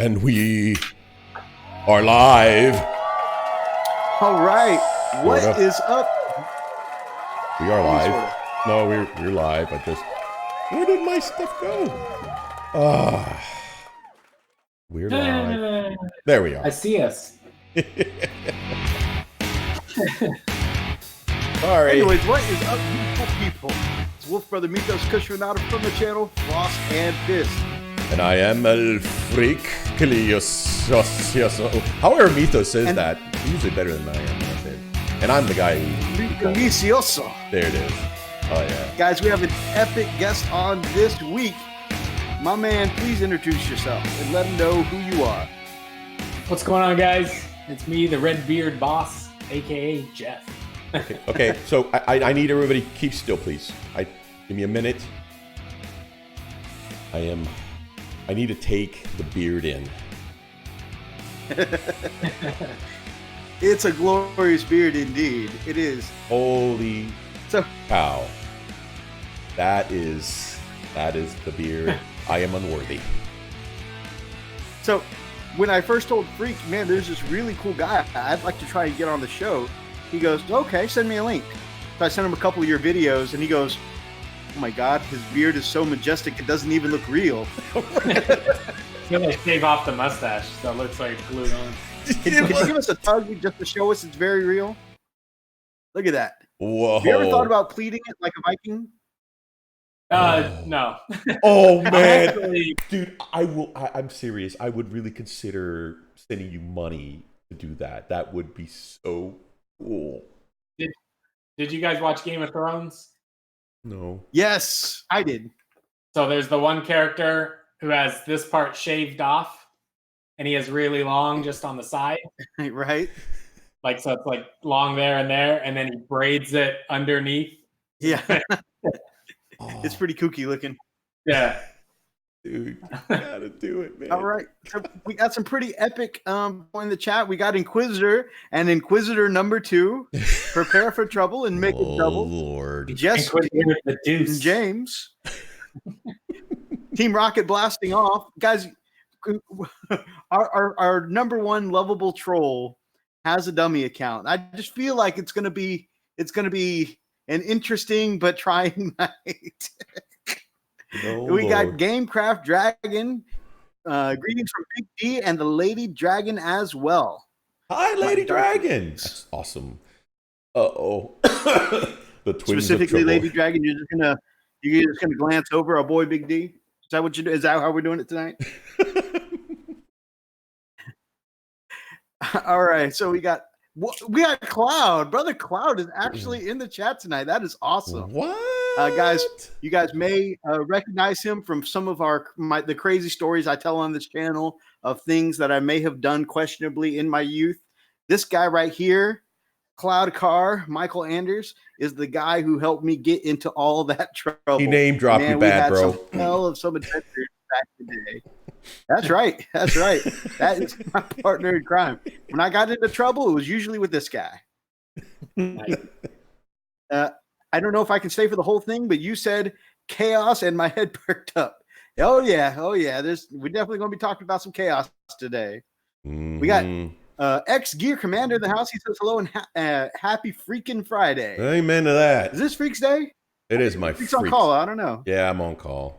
And we are live. All right. What is up? We are live. No, we're live. Where did my stuff go? We're live. There we are. I see us. Sorry. Anyways, what is up, beautiful people? It's Wolf Brother Mythos Cushionado from the channel Frost and Fist. And I am El Freak Kilios. However Mythos says that, usually better than I am. That's it. And I'm the guy who... Delicioso. There it is. Oh, yeah. Guys, we have an epic guest on this week. My man, please introduce yourself and let them know who you are. What's going on, guys? It's me, the Redbeard boss, aka Jeff. Okay, so I need everybody to keep still, please. Give me a minute. I need to take the beard in. It's a glorious beard indeed. It is. Holy cow. That is the beard. I am unworthy. So, when I first told Freak, man, there's this really cool guy I'd like to try and get on the show. He goes, okay, send me a link. So I sent him a couple of your videos, and he goes, oh my God, his beard is so majestic, it doesn't even look real. He's gonna shave off the mustache, so it looks like glued on. Can you give us a tug just to show us it's very real? Look at that. Whoa. Have you ever thought about pleating it like a Viking? No. Oh man, Actually, dude, I'm serious. I would really consider sending you money to do that. That would be so cool. did you guys watch Game of Thrones? No. Yes, I did. So there's the one character who has this part shaved off, and he has really long just on the side. Right? Like, so it's like long there, and then he braids it underneath. Yeah. Oh, It's pretty kooky looking. Yeah. dude, you gotta do it, man. All right. So we got some pretty epic in the chat. We got Inquisitor and Inquisitor number 2. Prepare for trouble and make it double. Lord. Jess Inquisitor the Deuce. and James. Team Rocket blasting off. Guys, our number one lovable troll has a dummy account. I just feel like it's gonna be an interesting but trying night. We got Gamecraft Dragon. Greetings from Big D and the Lady Dragon as well. Hi, Lady Dragon. That's awesome. Uh-oh. The twins Specifically, of trouble. Lady Dragon, you're just gonna glance over our boy Big D. Is that what you do? Is that how we're doing it tonight? All right, so we got Cloud. Brother Cloud is actually in the chat tonight. That is awesome. What? Guys, you guys may recognize him from some of the crazy stories I tell on this channel of things that I may have done questionably in my youth. This guy right here, Cloud Carr, Michael Anders, is the guy who helped me get into all that trouble. He name dropped you bad, bro. Some hell of some adventures back in the day. That's right. That's right. That is my partner in crime. When I got into trouble, it was usually with this guy. I don't know if I can stay for the whole thing, but you said chaos and my head perked up. Oh yeah. We're definitely going to be talking about some chaos today. We got ex-Gear Commander in the house. He says hello and happy freaking Friday. Amen to that. Is this Freak's Day? It is my Freak's on call. I don't know. Yeah, I'm on call.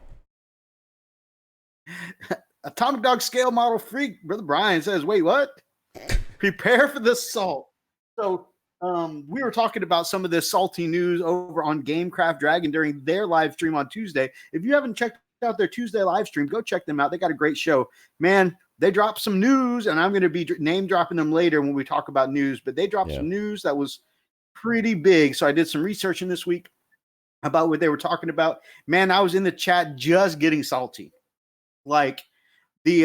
Atomic Dog Scale Model Freak, Brother Brian says, wait, what? Prepare for the salt. So we were talking about some of this salty news over on Gamecraft Dragon during their live stream on Tuesday. If you haven't checked out their Tuesday live stream, go check them out. They got a great show. Man, they dropped some news, and I'm going to be name dropping them later when we talk about news, but they dropped some news that was pretty big. So I did some research in this week about what they were talking about. Man, I was in the chat just getting salty. Like the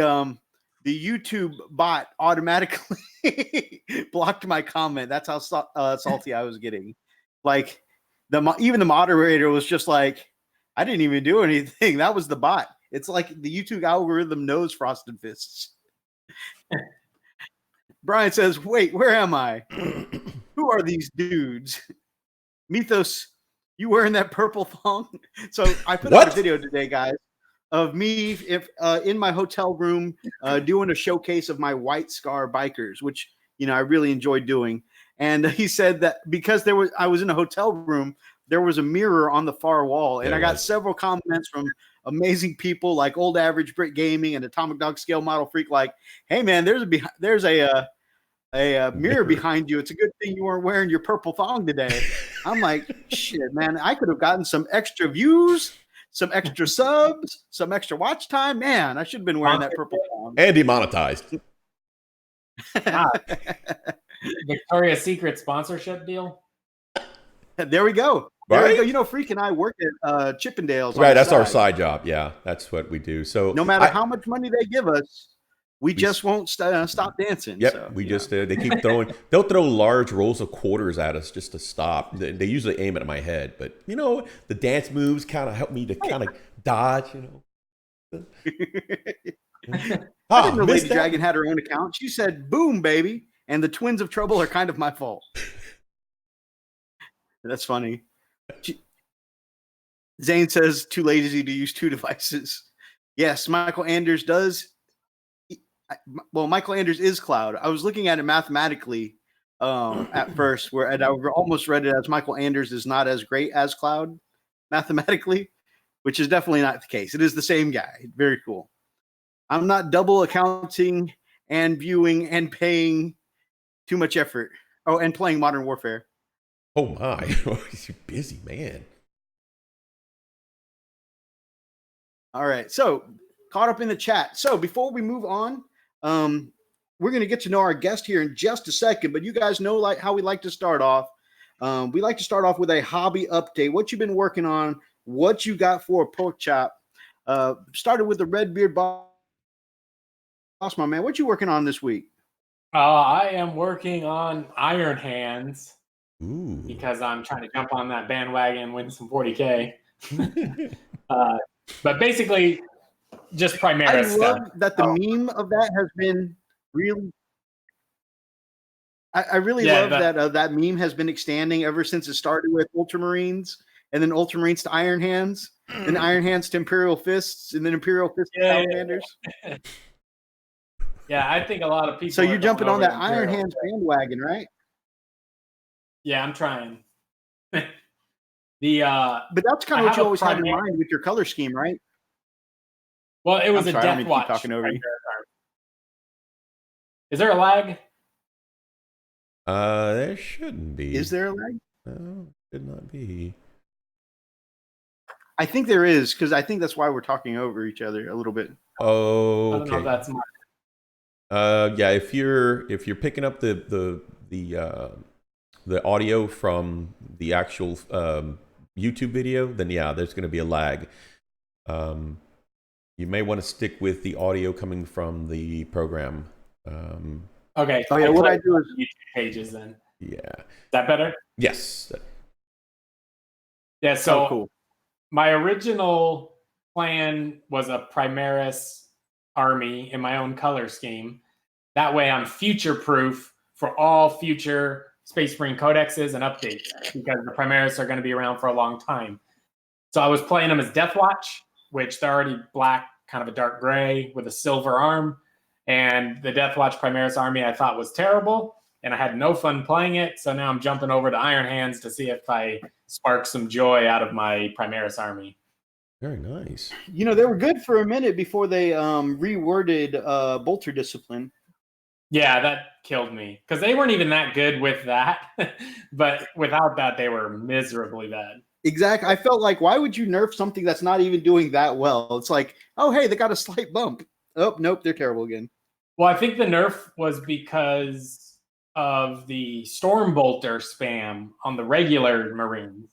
YouTube bot automatically blocked my comment. That's how salty I was getting. Like even the moderator was just like, I didn't even do anything. That was the bot. It's like the YouTube algorithm knows Frosted Fists. Brian says, wait, where am I? Who are these dudes? Mythos, you wearing that purple thong? So I put out a video today, guys, of me in my hotel room doing a showcase of my White Scar bikers, which I really enjoyed doing. And he said that because I was in a hotel room, there was a mirror on the far wall, and I got several comments from amazing people like Old Average Brit Gaming and Atomic Dog Scale Model Freak, like, "Hey man, there's a mirror behind you. It's a good thing you weren't wearing your purple thong today." I'm like, shit, man, I could have gotten some extra views, some extra subs, some extra watch time. Man, I should have been wearing that purple thong. And demonetized. Victoria's Secret sponsorship deal. There we go. There Right? we go. Freak and I work at Chippendales. Right, that's our side job. Yeah, that's what we do. So no matter how much money they give us, we just won't stop dancing. Yep, so, we just they keep throwing. They'll throw large rolls of quarters at us just to stop. They usually aim it at my head, but the dance moves kind of help me to kind of dodge. I didn't know Lady Dragon had her own account. She said, "Boom, baby," and the Twins of Trouble are kind of my fault. That's funny. Zane says, "Too lazy to use 2 devices." Yes, Michael Anders does. Well, Michael Anders is cloud. I was looking at it mathematically at first, and I almost read it as Michael Anders is not as great as cloud mathematically, which is definitely not the case. It is the same guy. Very cool. I'm not double accounting and viewing and paying too much effort. Oh, and playing Modern Warfare. Oh my, you're busy, man. All right, so caught up in the chat. So before we move on, we're going to get to know our guest here in just a second, but you guys know how we like to start off. We like to start off with a hobby update. What you've been working on, what you got for a pork chop. Started with the RedBeard boss, my man. What you working on this week? I am working on Iron Hands. Ooh. Because I'm trying to jump on that bandwagon and win some 40K. But basically, just Primaris I stuff. love that the meme of that has been really. I really love that that meme has been expanding ever since it started with Ultramarines, and then Ultramarines to Iron Hands, and Iron Hands to Imperial Fists, and then Imperial Fists to Salamanders. Yeah, I think a lot of people. So you're jumping on that Iron Hands bandwagon, right? Yeah, I'm trying. But that's kind of what you always had in mind with your color scheme, right? Well, it was a Death Watch. Talking over you. Is there a lag? There shouldn't be. Is there a lag? No, should not be. I think there is, because I think that's why we're talking over each other a little bit. Oh, I don't know if that's my. Yeah, if you're picking up the audio from the actual YouTube video, then yeah, there's going to be a lag. You may want to stick with the audio coming from the program. Okay. Oh yeah, what I do is YouTube pages then. Yeah. Is that better? Yes. Yeah. So cool. My original plan was a Primaris army in my own color scheme. That way, I'm future-proof for all future Space Marine codexes and updates, because the Primaris are going to be around for a long time. So I was playing them as Death Watch, which they're already black, kind of a dark gray with a silver arm. And the Death Watch Primaris army I thought was terrible, and I had no fun playing it. So now I'm jumping over to Iron Hands to see if I spark some joy out of my Primaris army. Very nice. They were good for a minute before they reworded Bolter Discipline. Yeah, that killed me, because they weren't even that good with that. But without that, they were miserably bad. Exactly. I felt like, why would you nerf something that's not even doing that well? It's like, oh, hey, they got a slight bump. Oh, nope, they're terrible again. Well, I think the nerf was because of the Storm Bolter spam on the regular Marines.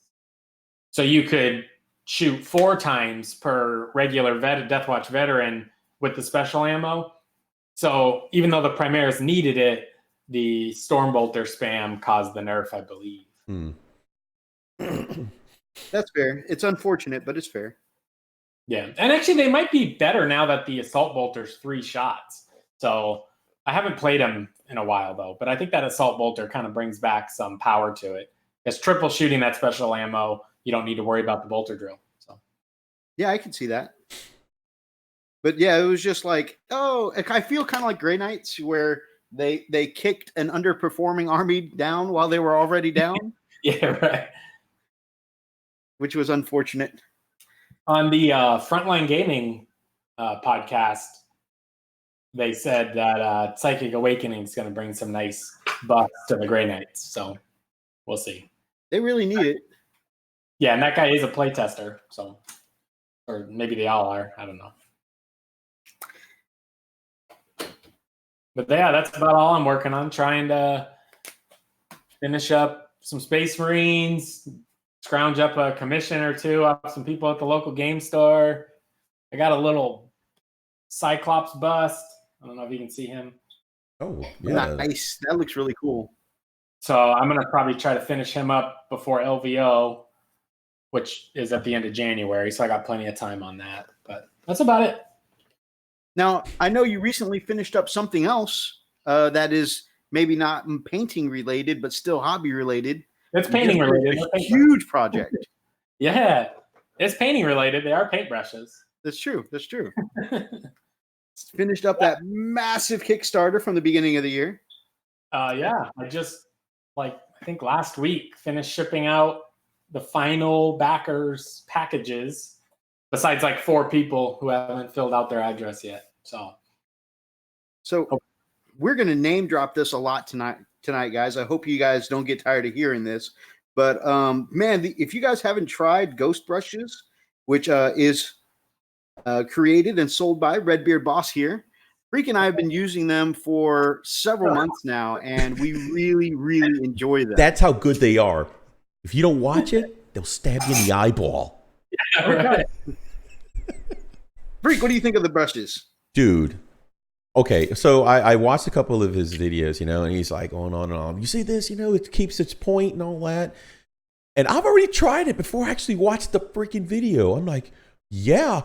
So you could shoot 4 times per regular Death Watch veteran with the special ammo. So even though the Primaris needed it, the Storm Bolter spam caused the nerf, I believe. That's fair. It's unfortunate, but it's fair. Yeah, and actually they might be better now that the Assault Bolter's 3 shots. So I haven't played them in a while, though. But I think that Assault Bolter kind of brings back some power to it. It's triple shooting that special ammo. You don't need to worry about the Bolter drill. So yeah, I can see that. But yeah, it was just like, oh, I feel kind of like Grey Knights, where they kicked an underperforming army down while they were already down. Yeah, right. Which was unfortunate. On the Frontline Gaming podcast, they said that Psychic Awakening is going to bring some nice buffs to the Grey Knights. So we'll see. They really need it. Yeah, and that guy is a playtester. So, or maybe they all are. I don't know. But yeah, that's about all I'm working on. Trying to finish up some Space Marines, scrounge up a commission or two off some people at the local game store. I got a little Cyclops bust. I don't know if you can see him. Oh, yeah. Nice. That looks really cool. So I'm going to probably try to finish him up before LVO, which is at the end of January. So I got plenty of time on that. But that's about it. Now, I know you recently finished up something else that is maybe not painting related, but still hobby related. It's painting related. A huge project. Yeah, it's painting related. They are paintbrushes. That's true. That's true. Finished up that massive Kickstarter from the beginning of the year. Yeah, I just, I think last week, finished shipping out the final backers packages, besides 4 people who haven't filled out their address yet. So we're going to name drop this a lot tonight, guys. I hope you guys don't get tired of hearing this. But, man, if you guys haven't tried Ghost Brushes, which is created and sold by RedBeardBOSS here, Freak and I have been using them for several months now, and we really, really enjoy them. That's how good they are. If you don't watch it, they'll stab you in the eyeball. Yeah, right. Freak, what do you think of the brushes? Dude. Okay, so I watched a couple of his videos, and he's like going on and on. You see this, it keeps its point and all that. And I've already tried it before I actually watched the freaking video. I'm like, yeah,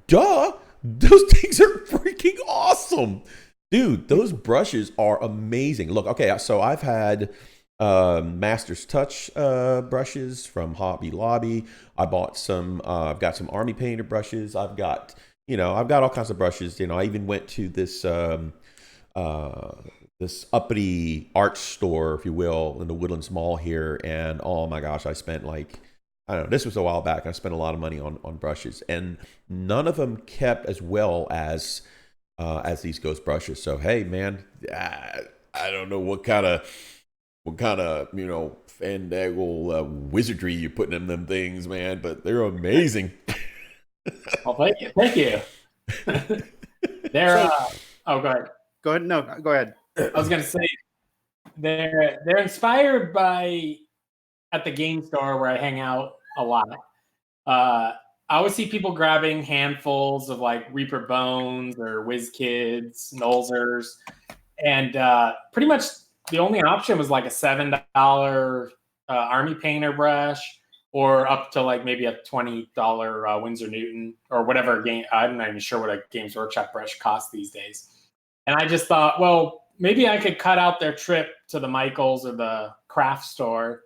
duh. Those things are freaking awesome. Dude, those brushes are amazing. Look, okay, so I've had Master's Touch brushes from Hobby Lobby. I bought some, I've got some Army Painter brushes. I've got all kinds of brushes. I even went to this this uppity art store, if you will, in the Woodlands Mall here. And oh my gosh, I spent I don't know, this was a while back. I spent a lot of money on brushes, and none of them kept as well as these Ghost brushes. So hey, man, I don't know what kind of fandangle wizardry you putting in them things, man, but they're amazing. Well, thank you. They're oh, go ahead. Go ahead. No, go ahead. I was gonna say they're inspired by, at the game store where I hang out a lot. I always see people grabbing handfuls of Reaper Bones or Whiz Kids, Nolzers, and pretty much the only option was a $7 Army Painter brush, or up to maybe a $20 Winsor Newton, or whatever game. I'm not even sure what a Games Workshop brush costs these days. And I just thought, well, maybe I could cut out their trip to the Michaels or the craft store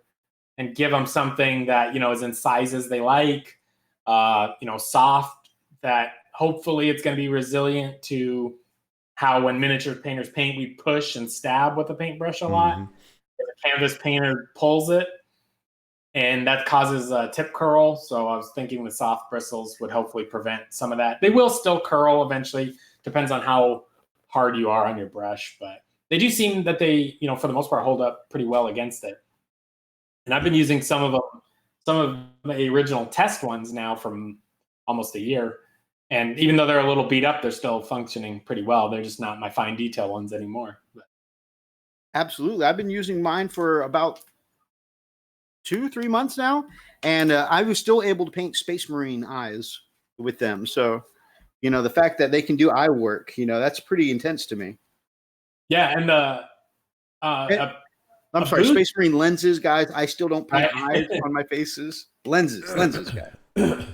and give them something that, is in sizes they like, soft, that hopefully it's going to be resilient to how when miniature painters paint, we push and stab with a paintbrush a lot. Mm-hmm. The canvas painter pulls it, and that causes a tip curl. So I was thinking the soft bristles would hopefully prevent some of that. They will still curl eventually. Depends on how hard you are on your brush, but they do seem that they, for the most part, hold up pretty well against it. And I've been using some of the original test ones now from almost a year. And even though they're a little beat up, they're still functioning pretty well. They're just not my fine detail ones anymore. But. Absolutely. I've been using mine for about 2-3 months now, and I was still able to paint Space Marine eyes with them. So, the fact that they can do eye work, that's pretty intense to me. Yeah, and I'm sorry, Space Marine lenses, guys. I still don't paint eyes on my faces. Lenses, guys.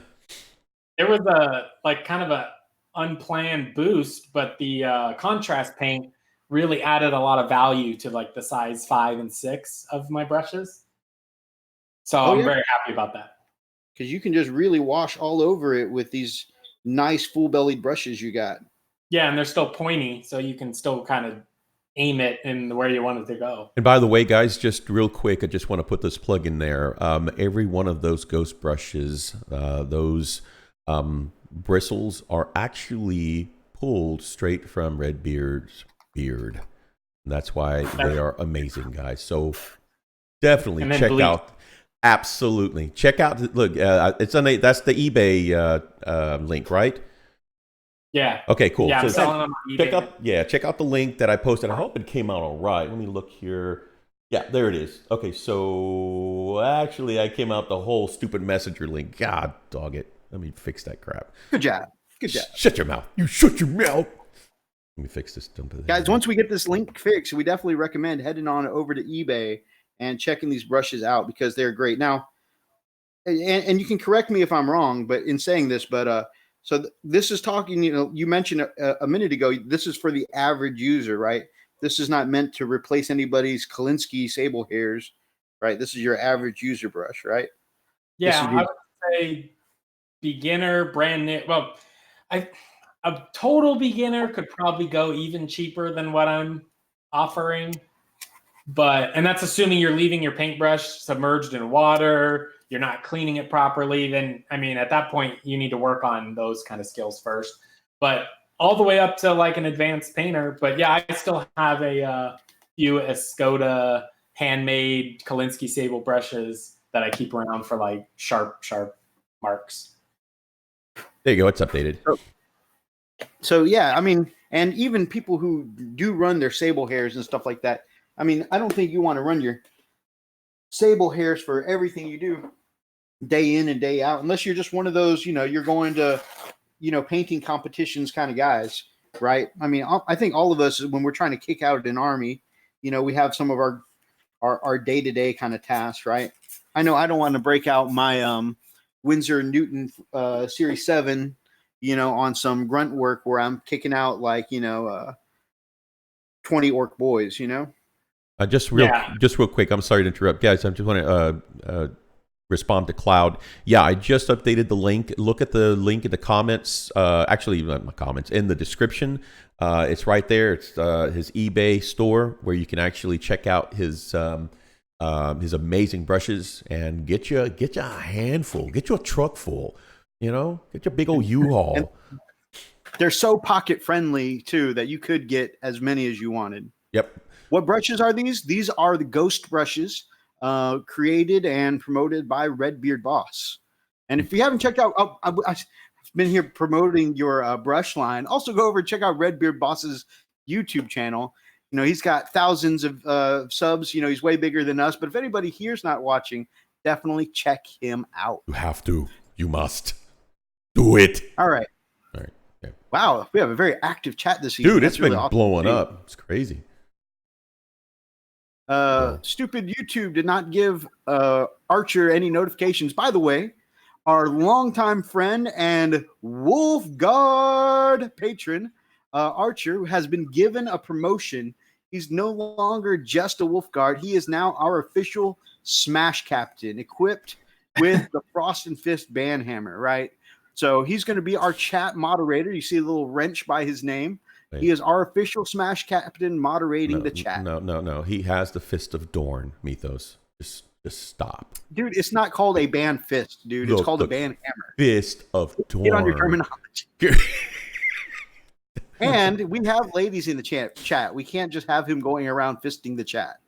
There was a kind of a unplanned boost, but the contrast paint really added a lot of value to the size 5 and 6 of my brushes. So I'm very happy about that. Because you can just really wash all over it with these nice full-bellied brushes you got. Yeah, and they're still pointy, so you can still kind of aim it in where you want it to go. And by the way, guys, just real quick, I just want to put this plug in there. Every one of those ghost brushes, those bristles are actually pulled straight from RedBeard's beard. And that's why they are amazing, guys. So definitely check out. Absolutely, check out. Look, it's on. That's the eBay link, right? Yeah. Okay, cool. Yeah, so I'm selling them on eBay. check out the link that I posted. I hope it came out all right. Let me look here. Yeah, there it is. Okay, so actually I came out the whole stupid messenger link. God dog it. Let me fix that crap. Good job. Good job. Shut your mouth. You shut your mouth. Let me fix this. Guys, once we get this link fixed, we definitely recommend heading on over to eBay and checking these brushes out because they're great. Now, and you can correct me if I'm wrong, but in saying this, but so this is talking, you mentioned a minute ago, this is for the average user, right? This is not meant to replace anybody's Kolinsky sable hairs, right? This is your average user brush, right? Yeah, I would say beginner, brand new. Well, a total beginner could probably go even cheaper than what I'm offering. And that's assuming you're leaving your paintbrush submerged in water, you're not cleaning it properly. Then, I mean, at that point, you need to work on those kind of skills first. But all the way up to like an advanced painter. But yeah, I still have a few Escoda handmade Kolinsky sable brushes that I keep around for like sharp marks. There you go. It's updated. So yeah, I mean, and even people who do run their sable hairs and stuff like that, I mean, I don't think you want to run your sable hairs for everything you do day in and day out, unless you're just one of those, you're going to, painting competitions kind of guys, right? I mean, I think all of us, when we're trying to kick out an army, we have some of our day-to-day kind of tasks, right? I know I don't want to break out my Winsor & Newton Series 7, on some grunt work where I'm kicking out like, 20 orc boys, Just real quick. I'm sorry to interrupt, guys. I just want to respond to Cloud. Yeah, I just updated the link. Look at the link in the comments. Actually, not my comments, in the description. It's right there. It's his eBay store where you can actually check out his amazing brushes and get you a handful, get you a truck full. Get your big old U-Haul. They're so pocket friendly too that you could get as many as you wanted. Yep. What brushes are these? These are the ghost brushes created and promoted by RedBeardBoss. And if you haven't checked out, I've been here promoting your brush line. Also go over and check out RedBeardBoss's YouTube channel. He's got thousands of subs. He's way bigger than us. But if anybody here's not watching, definitely check him out. You have to. You must. Do it. All right. Yeah. Wow. We have a very active chat this evening. Dude, it's been really blowing up. It's crazy. Stupid YouTube did not give Archer any notifications. By the way, our longtime friend and Wolfguard patron, Archer, has been given a promotion. He's no longer just a Wolfguard. He is now our official Smash Captain, equipped with the Frost and Fist Banhammer, right? So he's going to be our chat moderator. You see a little wrench by his name. Wait. He is our official Smash Captain moderating the chat. No. He has the Fist of Dorn, Mythos. Just stop. Dude, it's not called a band fist, dude. It's called a band hammer. Fist of Dorn. Get on your terminology. And we have ladies in the chat. We can't just have him going around fisting the chat.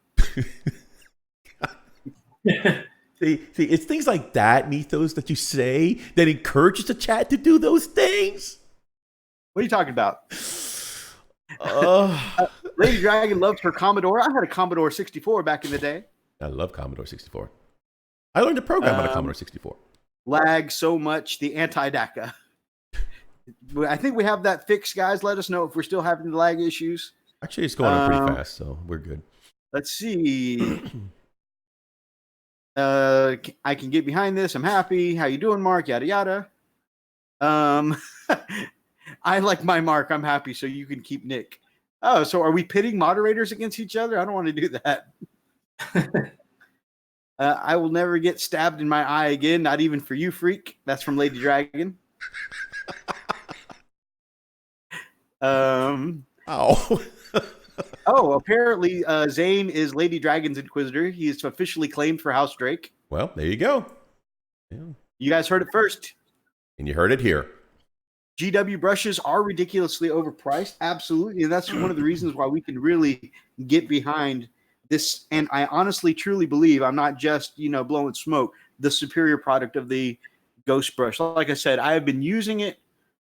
See, it's things like that, Mythos, that you say that encourages the chat to do those things. What are you talking about? Lady Dragon loves her Commodore. I had a Commodore 64 back in the day. I love Commodore 64. I learned to program on a Commodore 64. Lag so much, the anti-DACA. I think we have that fixed, guys. Let us know if we're still having the lag issues. Actually, it's going up pretty fast, so we're good. Let's see. I can get behind this. I'm happy. How you doing, Mark? Yada yada. I like my Mark. I'm happy, so you can keep Nick. Oh, so are we pitting moderators against each other? I don't want to do that. I will never get stabbed in my eye again, not even for you, freak. That's from Lady Dragon. Um. Oh. Oh, apparently Zane is Lady Dragon's Inquisitor. He is officially claimed for House Drake. Well, there you go. Yeah. You guys heard it first. And you heard it here. GW brushes are ridiculously overpriced. Absolutely. And that's one of the reasons why we can really get behind this. And I honestly, truly believe, I'm not just, blowing smoke, the superior product of the Ghost brush. Like I said, I have been using it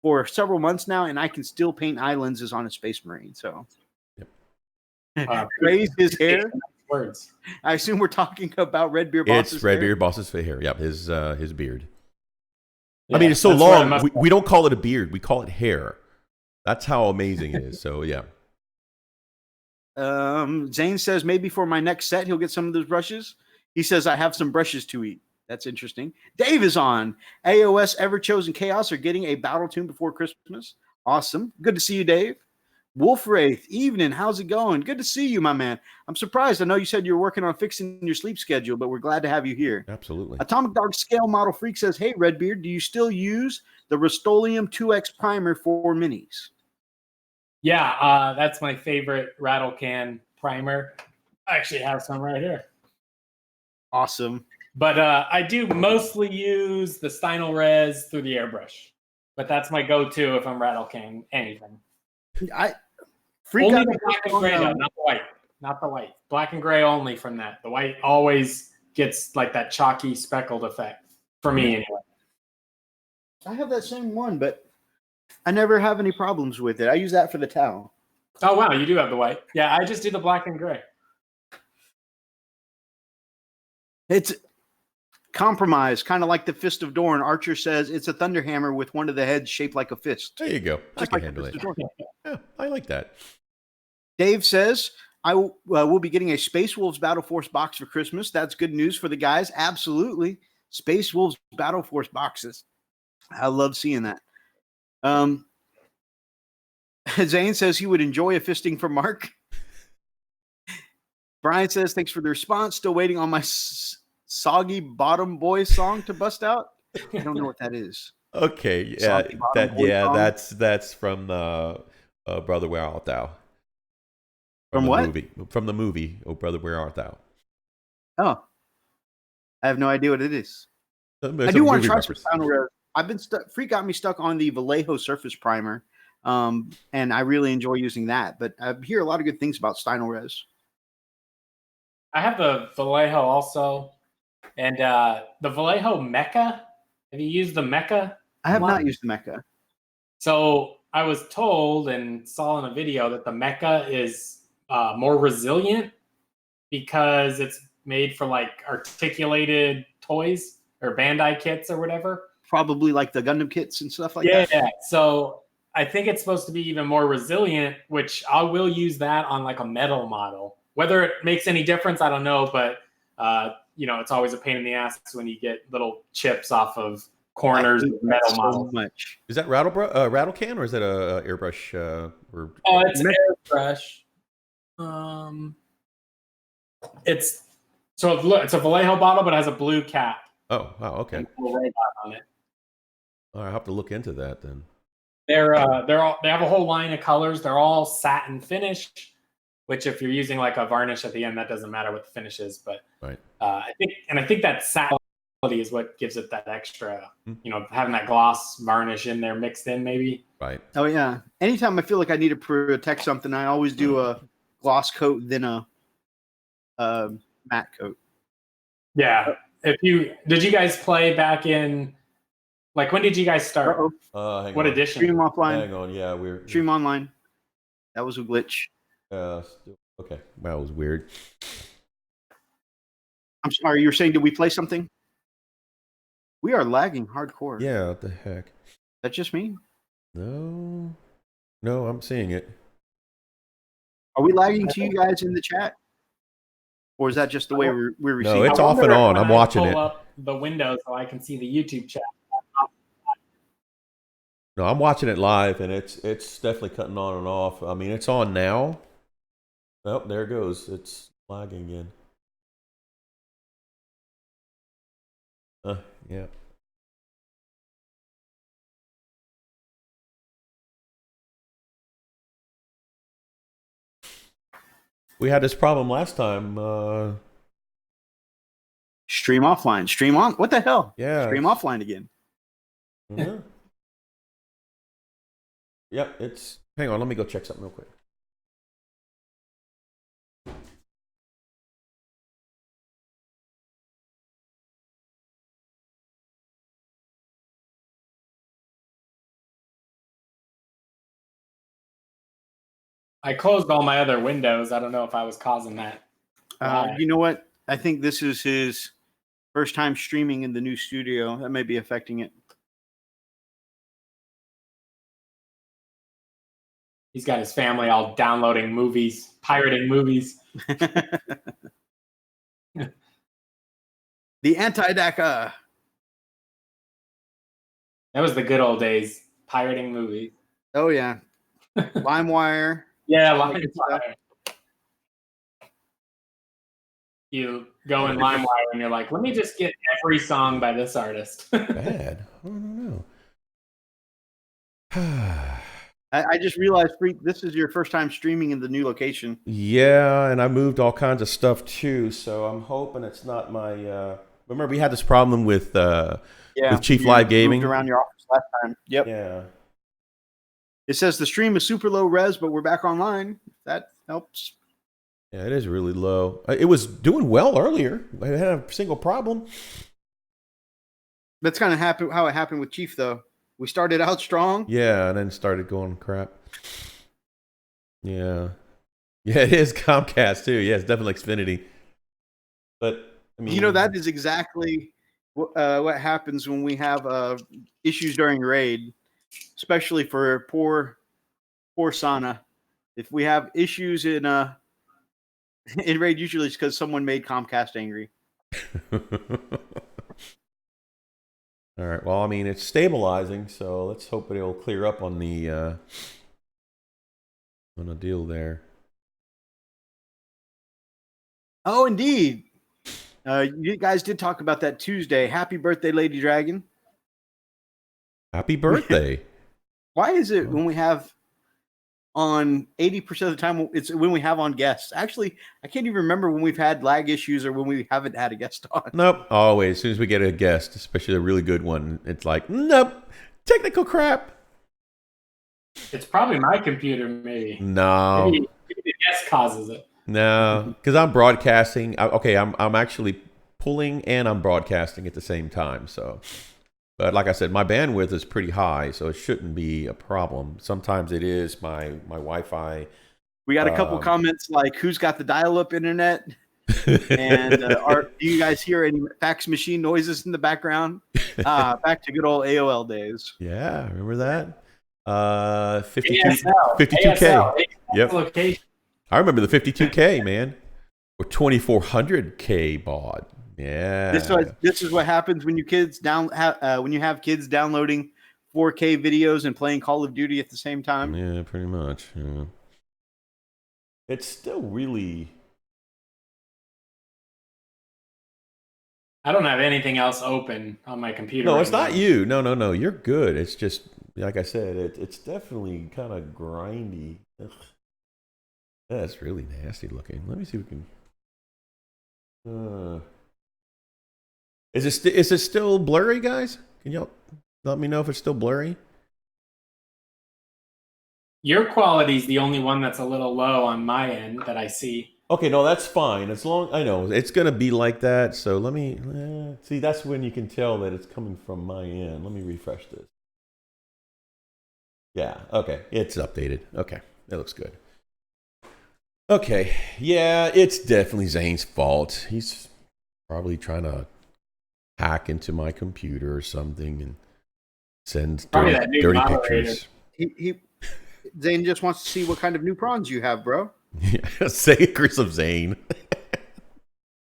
for several months now, and I can still paint eye lenses on a Space Marine. So raise his hair. Words. I assume we're talking about RedBeard Boss's It's RedBeard hair. Boss's hair. Yep, his beard. Yeah, I mean, it's so that's where long. We don't call it a beard. We call it hair. That's how amazing it is. So, yeah. Zane says maybe for my next set, he'll get some of those brushes. He says, I have some brushes to eat. That's interesting. Dave is on. AOS Ever Chosen Chaos are getting a battle tune before Christmas. Awesome. Good to see you, Dave. Wolf Wraith, evening. How's it going? Good to see you, my man. I'm surprised. I know you said you were working on fixing your sleep schedule, but we're glad to have you here. Absolutely. Atomic Dog Scale Model Freak says, hey, Redbeard, do you still use the Rust-Oleum 2X primer for minis? Yeah, that's my favorite rattle can primer. I actually have some right here. Awesome. But I do mostly use the Stynal Res through the airbrush. But that's my go-to if I'm rattle can anything. Only the black and gray, though, not the white. Not the white. Black and gray only from that. The white always gets like that chalky speckled effect. For me, anyway. I have that same one, but I never have any problems with it. I use that for the towel. Oh, wow. You do have the white. Yeah, I just do the black and gray. It's compromise, kind of like the Fist of Dorn. Archer says it's a thunderhammer with one of the heads shaped like a fist. There you go. I can like handle it. Yeah, I like that. Dave says, I will be getting a Space Wolves Battle Force box for Christmas. That's good news for the guys. Absolutely. Space Wolves Battle Force boxes. I love seeing that. Zane says he would enjoy a fisting from Mark. Brian says, thanks for the response. Still waiting on my Soggy Bottom Boy song to bust out. I don't know what that is. Okay, yeah, that's from Brother Where Art Thou? From what? Movie. From the movie, Oh Brother Where Art Thou? Oh, I have no idea what it is. It's I do want to try reference. some Stynal Res. I've been Freak got me stuck on the Vallejo Surface Primer, and I really enjoy using that. But I hear a lot of good things about Stynal Res. I have the Vallejo also. And the Vallejo Mecha, have you used the Mecha? I have not used the Mecha. So I was told and saw in a video that the Mecha is more resilient because it's made for like articulated toys or Bandai kits or whatever. Probably like the Gundam kits and stuff like that. Yeah. So I think it's supposed to be even more resilient, which I will use that on like a metal model. Whether it makes any difference, I don't know, but it's always a pain in the ass when you get little chips off of corners of metal models. Much. Is that rattle can or is that a airbrush? It's an airbrush. It's a Vallejo bottle, but it has a blue cap. Oh, wow, okay. And a robot on it. All right, I'll have to look into that then. They have a whole line of colors. They're all satin finish. Which, if you're using like a varnish at the end, that doesn't matter what the finish is. But right. I think that satin quality is what gives it that extra, having that gloss varnish in there mixed in, maybe. Right. Oh yeah. Anytime I feel like I need to protect something, I always do a gloss coat, then a matte coat. Yeah. Did you guys play back in? Like, when did you guys start? What edition? Stream offline. Hang on. Yeah, we're stream online. That was a glitch. Okay. That was weird. I'm sorry. You were saying, did we play something? We are lagging hardcore. Yeah. What the heck? That's just me? No, I'm seeing it. Are we lagging to you guys in the chat? Or is that just the way we're receiving? No, it's off and on. I'm watching it. Pull up the window so I can see the YouTube chat. No, I'm watching it live, and it's definitely cutting on and off. I mean, it's on now. Oh, there it goes. It's lagging again. Yeah. We had this problem last time. Stream offline. Stream on. What the hell? Yeah. Stream offline again. Yeah. Yep. It's. Hang on. Let me go check something real quick. I closed all my other windows. I don't know if I was causing that. You know what? I think this is his first time streaming in the new studio. That may be affecting it. He's got his family all downloading movies, pirating movies. The anti-DACA. That was the good old days, pirating movies. Oh, yeah. LimeWire. Yeah, LimeWire. You go in LimeWire and you're like, let me just get every song by this artist. Bad. I don't know. I just realized, Freak, this is your first time streaming in the new location. Yeah, and I moved all kinds of stuff too, so I'm hoping it's not my. Remember, we had this problem with Chief Live Gaming. Moved around your office last time. Yep. Yeah. It says the stream is super low res, but we're back online. That helps. Yeah, it is really low. It was doing well earlier. I had a single problem. That's kind of how it happened with Chief, though. We started out strong. Yeah, and then started going crap. Yeah. Yeah, it is Comcast, too. Yeah, it's definitely Xfinity. But, I mean... You know, that is exactly what happens when we have issues during raid, especially for poor Sana. If we have issues in raid, usually it's because someone made Comcast angry. All right. Well, I mean, it's stabilizing, so let's hope it'll clear up on the deal there. Oh, indeed. You guys did talk about that Tuesday. Happy birthday, Lady Dragon. Happy birthday. Why is it when we have on 80% of the time, it's when we have on guests? Actually, I can't even remember when we've had lag issues or when we haven't had a guest on. Nope. Always. As soon as we get a guest, especially a really good one, it's like, nope. Technical crap. It's probably my computer, maybe. No. Maybe the guest causes it. No, because I'm broadcasting. Okay, I'm actually pulling and I'm broadcasting at the same time. So, but like I said, my bandwidth is pretty high, so it shouldn't be a problem. Sometimes it is my Wi-Fi. We got a couple comments like, "Who's got the dial-up internet?" And do you guys hear any fax machine noises in the background? Back to good old AOL days. Yeah, remember that? 52, ASL, 52K. ASL, Yep. location. I remember the 52K, man. Or 2400K baud. Yeah. This is what happens when you when you have kids downloading 4K videos and playing Call of Duty at the same time. Yeah, pretty much. Yeah. It's still really. I don't have anything else open on my computer. No, it's not you. No. You're good. It's just, like I said, it's definitely kind of grindy. Ugh. That's really nasty looking. Let me see if we can. Is it still blurry, guys? Can y'all let me know if it's still blurry? Your quality is the only one that's a little low on my end that I see. Okay, no, that's fine. As long I know it's gonna be like that. So let me see. That's when you can tell that it's coming from my end. Let me refresh this. Yeah. Okay, it's updated. Okay, that looks good. Okay, yeah, it's definitely Zane's fault. He's probably trying to hack into my computer or something and send dirty pictures. Zane just wants to see what kind of new prawns you have, bro. Yeah, Secrets of Zane.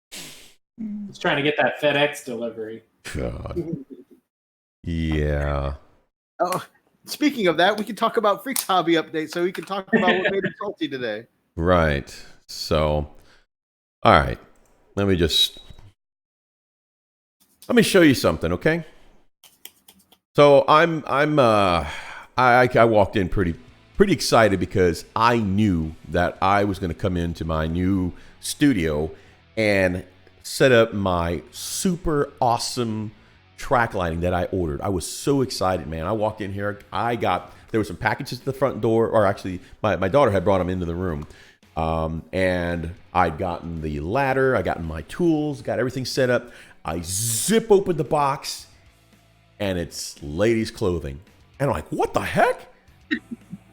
He's trying to get that FedEx delivery. God. Yeah. Oh, speaking of that, we can talk about Freak's hobby update, so we can talk about what made him salty today. Right. So, all right. Let me show you something, okay? So I walked in pretty pretty excited because I knew that I was going to come into my new studio and set up my super awesome track lighting that I ordered. I was so excited, man. I walked in here. There were some packages at the front door, or actually my daughter had brought them into the room. And I'd gotten the ladder, I gotten my tools, got everything set up. I zip open the box and it's ladies' clothing. And I'm like, what the heck?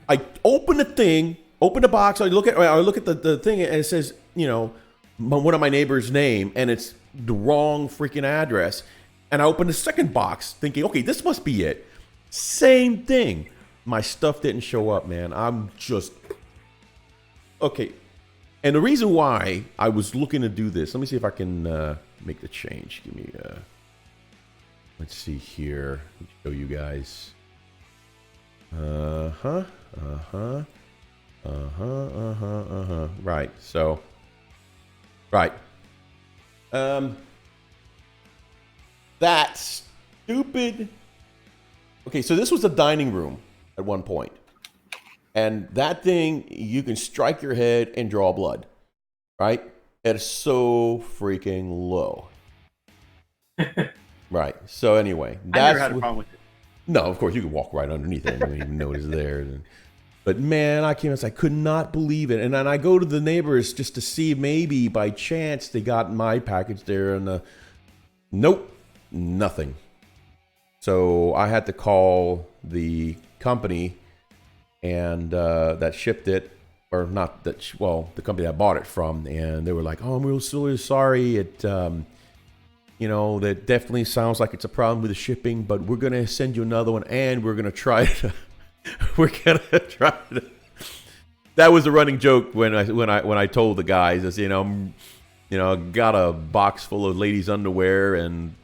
I open the thing, open the box, I look at the thing and it says, you know, one of my neighbor's name, and it's the wrong freaking address. And I open the second box thinking, okay, this must be it. Same thing. My stuff didn't show up, man. I'm just... Okay. And the reason why I was looking to do this, let me see if I can make the change. Give me... let's see here. Let me show you guys. Right. So... Right. That stupid... Okay, so this was the dining room at one point. And that thing, you can strike your head and draw blood. Right? It's so freaking low. Right. So anyway. I never had a problem with it. No, of course, you could walk right underneath it. I don't even know it's there. But man, I could not believe it. And then I go to the neighbors just to see maybe by chance they got my package there. And nope, nothing. So I had to call the company and that shipped it, or not that, the company I bought it from. And they were like, oh, I'm really sorry. It, you know, that definitely sounds like it's a problem with the shipping, but we're going to send you another one and we're going to try to... We're gonna try to. That was a running joke when I told the guys, I said, got a box full of ladies' underwear, and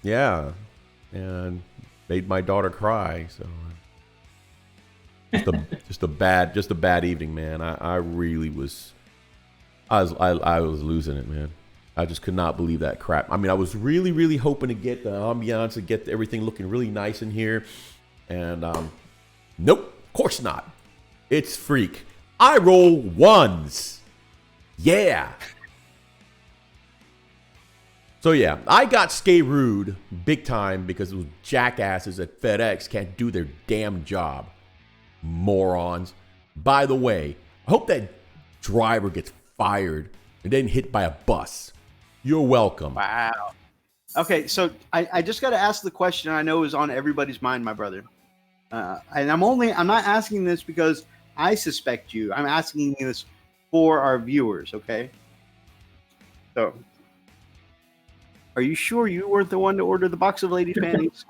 yeah, and made my daughter cry. So just a bad evening, man. I really was. I was losing it, man. I just could not believe that crap. I mean, I was really, really hoping to get the ambiance and get everything looking really nice in here, and nope, of course not. It's freak. I roll ones. Yeah. So yeah, I got screwed big time because those jackasses at FedEx can't do their damn job. Morons. By the way, I hope that driver gets fired and then hit by a bus. You're welcome. Wow. Okay, so I just got to ask the question I know is on everybody's mind, my brother. And I'm not asking this because I suspect you. I'm asking this for our viewers, okay? So, are you sure you weren't the one to order the box of ladies' panties?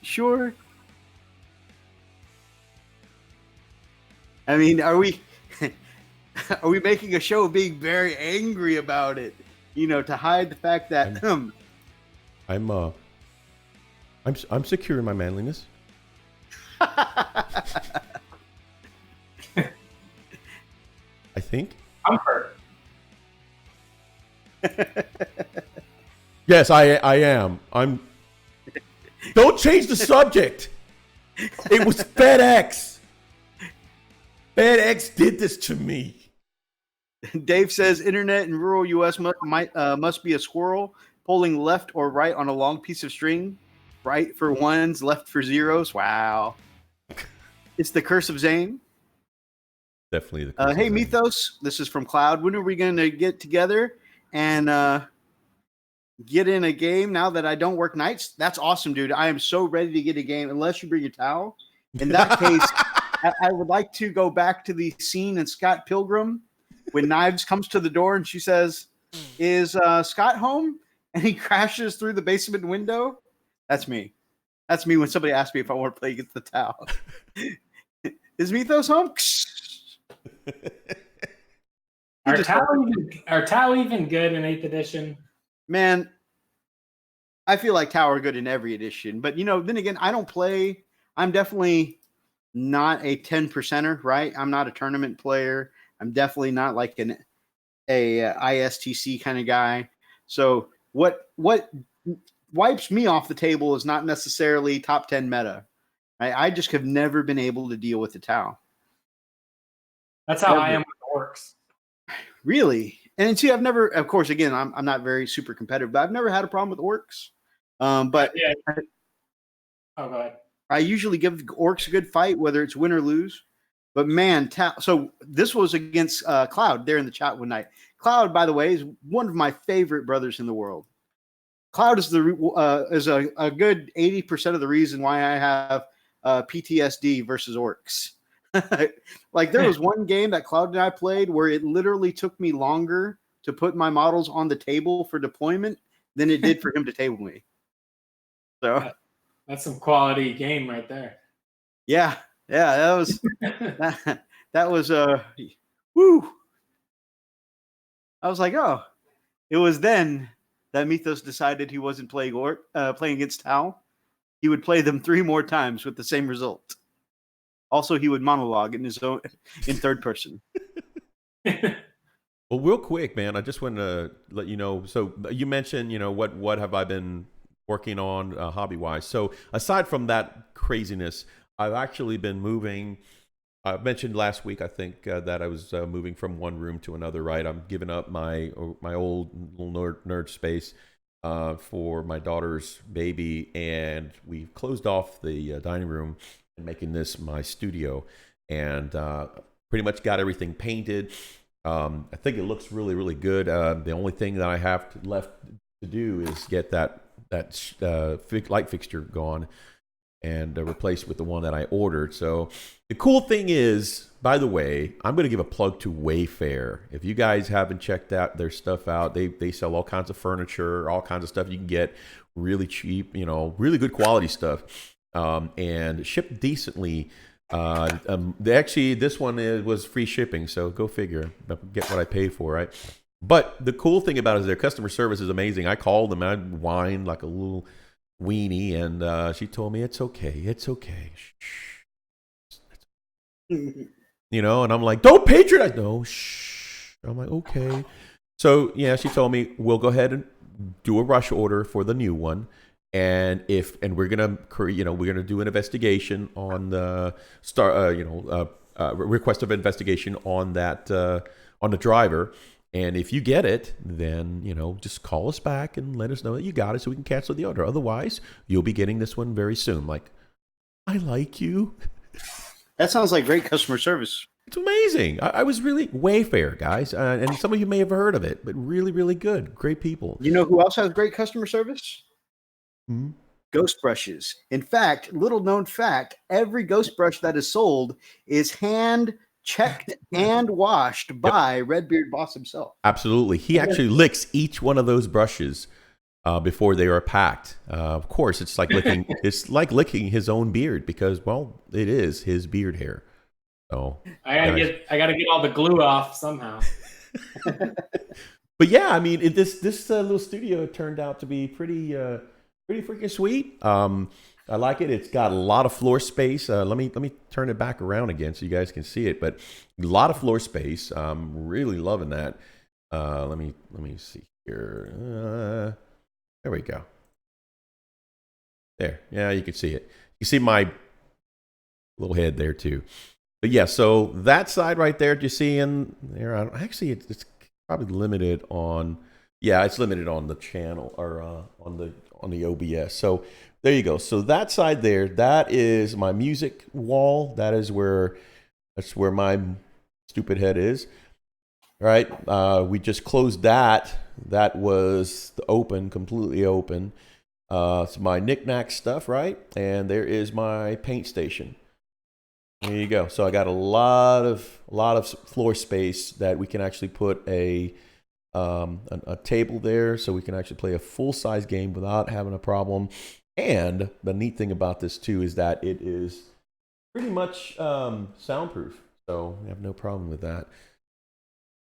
Sure? I mean, are we making a show of being very angry about it? You know, to hide the fact that I'm secure in my manliness. I think. Comfort. Yes, I am. Don't change the subject. It was FedEx. FedEx did this to me. Dave says internet in rural U.S. must be a squirrel pulling left or right on a long piece of string. Right for ones, left for zeros. Wow. It's the curse of Zane. Definitely the curse hey, of Zane. Mythos. This is from Cloud. When are we going to get together and get in a game now that I don't work nights? That's awesome, dude. I am so ready to get a game, unless you bring a towel. In that case, I would like to go back to the scene in Scott Pilgrim when Knives comes to the door and she says, is Scott home? And he crashes through the basement window. That's me. That's me when somebody asks me if I want to play against the Tau. Is Mythos home? Are Tau even good in 8th edition? Man, I feel like Tau are good in every edition. But, then again, I don't play. I'm definitely not a 10%er, right? I'm not a tournament player. I'm definitely not like a ISTC kind of guy. So what wipes me off the table is not necessarily top 10 meta. I just have never been able to deal with the Tau. That's how I am with orcs. Really? And see, I've never, of course, again, I'm not very super competitive, but I've never had a problem with orcs. But yeah. Oh, go ahead. I usually give orcs a good fight, whether it's win or lose. But man, so this was against Cloud there in the chat one night. Cloud, by the way, is one of my favorite brothers in the world. Cloud is a good 80% of the reason why I have PTSD versus orcs. Like there was one game that Cloud and I played where it literally took me longer to put my models on the table for deployment than it did for him to table me. So that's some quality game right there. Yeah, that was that was woo. I was like, oh, it was then that Mythos decided he wasn't playing against Tau. He would play them 3 more times with the same result. Also, he would monologue in his own in third person. Well, real quick, man, I just want to let you know. So you mentioned, what have I been working on hobby-wise? So aside from that craziness, I've actually been moving. I mentioned last week, I think, that I was moving from one room to another. Right, I'm giving up my old little nerd space for my daughter's baby, and we've closed off the dining room and making this my studio, and pretty much got everything painted. I think it looks really, really good. The only thing that I have left to do is get that light fixture gone and replaced with the one that I ordered. So the cool thing is, by the way, I'm going to give a plug to Wayfair. If you guys haven't checked out their stuff out, they sell all kinds of furniture, all kinds of stuff you can get really cheap, really good quality stuff, and shipped decently. This one was free shipping, so go figure. Get what I paid for, right? But the cool thing about it is their customer service is amazing. I called them and I whined like a little weenie, and she told me it's okay. Shh. And I'm like, don't patronize. No, shh. I'm like, okay. So yeah, she told me we'll go ahead and do a rush order for the new one. And we're gonna do an investigation on the request of investigation on that on the driver. And if you get it, then just call us back and let us know that you got it, so we can cancel the order. Otherwise, you'll be getting this one very soon. Like, I like you. That sounds like great customer service. It's amazing. I was really Wayfair, guys, and some of you may have heard of it, but really, really good, great people. You know who else has great customer service? Mm-hmm. Ghost brushes. In fact, little known fact, every ghost brush that is sold is hand checked and washed by RedBeardBoss himself. Absolutely. He actually licks each one of those brushes before they are packed. Of course, it's like licking his own beard, because, well, it is his beard hair. So I gotta get all the glue off somehow. But yeah, I mean, this little studio turned out to be pretty freaking sweet. I like it. It's got a lot of floor space. Let me turn it back around again so you guys can see it. But a lot of floor space. I'm really loving that. Let me see here. There we go. There. Yeah, you can see it. You see my little head there too. But yeah, so that side right there, do you see in there? Actually, it's probably limited on. Yeah, it's limited on the channel or on the OBS. So there you go. So that side there, that is my music wall. That's where my stupid head is. All right. We just closed that. That was completely open. It's my knick-knack stuff, right? And there is my paint station. There you go. So I got a lot of floor space that we can actually put a table there, so we can actually play a full-size game without having a problem. And the neat thing about this too is that it is pretty much soundproof, so I have no problem with that.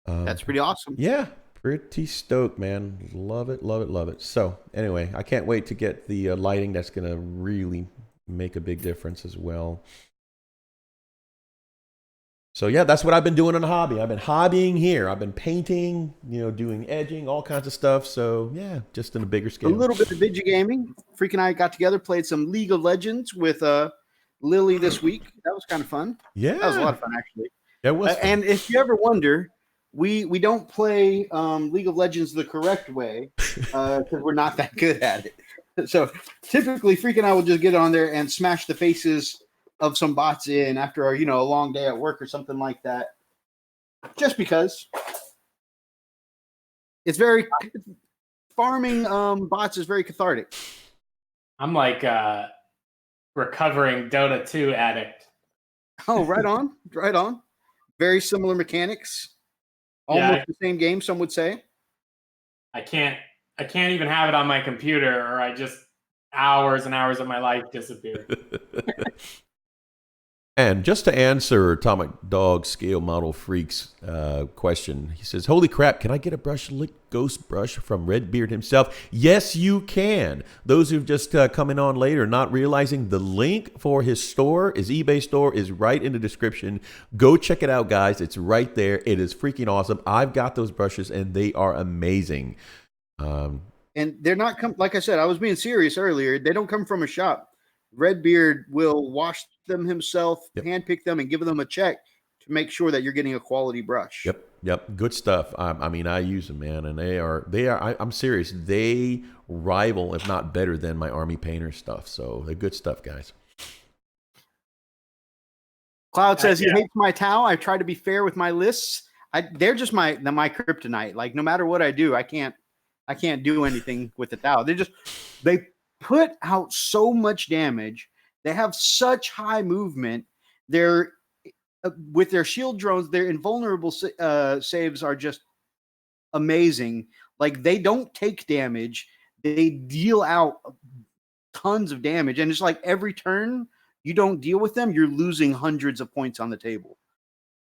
That's pretty awesome. Yeah, pretty stoked, man. Love it. So anyway, I can't wait to get the lighting. That's gonna really make a big difference as well. So yeah, that's what I've been doing on the hobby. I've been hobbying here. I've been painting, doing edging, all kinds of stuff. So yeah, just in a bigger scale. A little bit of video gaming. Freak and I got together, played some League of Legends with Lily this week. That was kind of fun. Yeah, That was a lot of fun, actually. that was. Fun. And if you ever wonder, we don't play League of Legends the correct way because we're not that good at it. So typically, Freak and I will just get on there and smash the faces of some bots in after a long day at work or something like that. Just because it's very farming bots is very cathartic. I'm like a recovering Dota 2 addict. Oh, right on, right on. Very similar mechanics. Almost the same game, some would say. I can't even have it on my computer, or I just hours and hours of my life disappear. And just to answer Atomic Dog Scale Model Freak's question, he says, "Holy crap, can I get a brush lick ghost brush from RedBeard himself?" Yes, you can. Those who've just coming on later, not realizing the link for his store, his eBay store, is right in the description. Go check it out, guys. It's right there. It is freaking awesome. I've got those brushes, and they are amazing. And they're not like I said, I was being serious earlier. They don't come from a shop. RedBeard will wash them himself, handpick them, and give them a check to make sure that you're getting a quality brush. Yep. Good stuff. I mean, I use them, man, and they are. I'm serious. They rival, if not better than, my Army Painter stuff. So they're good stuff, guys. Cloud says he hates my Tau. I try to be fair with my lists. They're just my kryptonite. Like no matter what I do, I can't do anything with the Tau. They put out so much damage. They have such high movement. They're with their shield drones, their invulnerable saves are just amazing. Like they don't take damage. They deal out tons of damage. And it's like every turn you don't deal with them, you're losing hundreds of points on the table.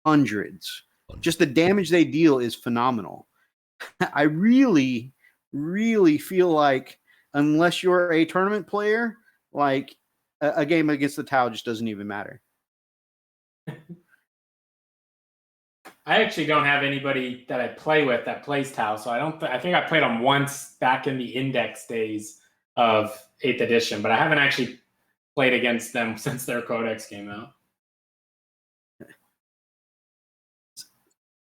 Hundreds. Just the damage they deal is phenomenal. I really, really feel like unless you're a tournament player, like a game against the Tau just doesn't even matter. I actually don't have anybody that I play with that plays Tau, so I think I played them once back in the Index days of 8th edition, but I haven't actually played against them since their Codex came out.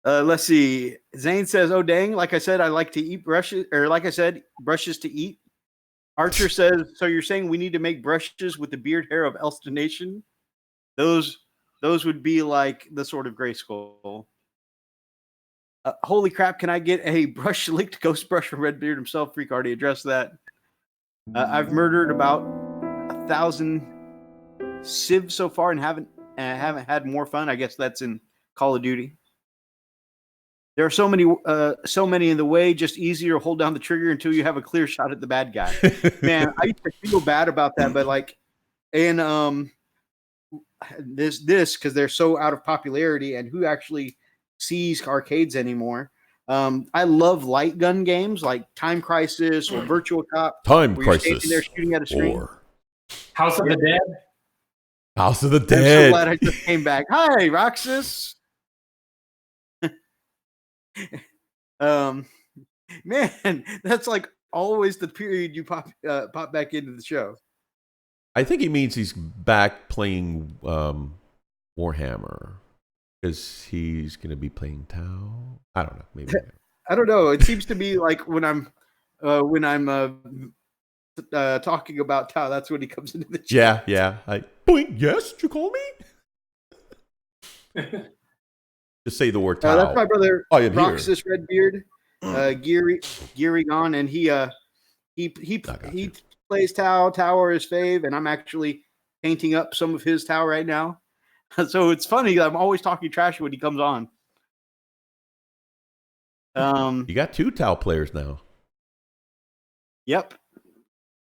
Let's see. Zane says, "Oh dang! Like I said, I like to eat brushes, or like I said, brushes to eat." Archer says, "So you're saying we need to make brushes with the beard hair of Elston Nation? Those would be like the Sword of Grayskull." Holy crap! Can I get a brush licked ghost brush from RedBeard himself? Freak already addressed that. I've murdered about 1,000 civs so far and haven't had more fun. I guess that's in Call of Duty. There are so many in the way. Just easier to hold down the trigger until you have a clear shot at the bad guy. Man, I used to feel bad about that, but like, and this because they're so out of popularity, and who actually sees arcades anymore? I love light gun games like Time Crisis or Virtual Cop. Time Crisis. They're shooting at a screen. House of the Dead. House of the I'm Dead. so glad I just came back. Hi, Roxas. Man, that's like always the period you pop back into the show. I think he means he's back playing Warhammer because he's going to be playing Tau. I don't know. Maybe. I don't know. It seems to be like when I'm talking about Tau, that's when he comes into the chat. Yeah. Boing, yes, did you call me? Just say the word Tau. That's my brother, I am Roxas RedBeard, Geary on, and he plays Tau. Tau is fave, and I'm actually painting up some of his Tau right now. So it's funny. I'm always talking trash when he comes on. You got 2 Tau players now. Yep.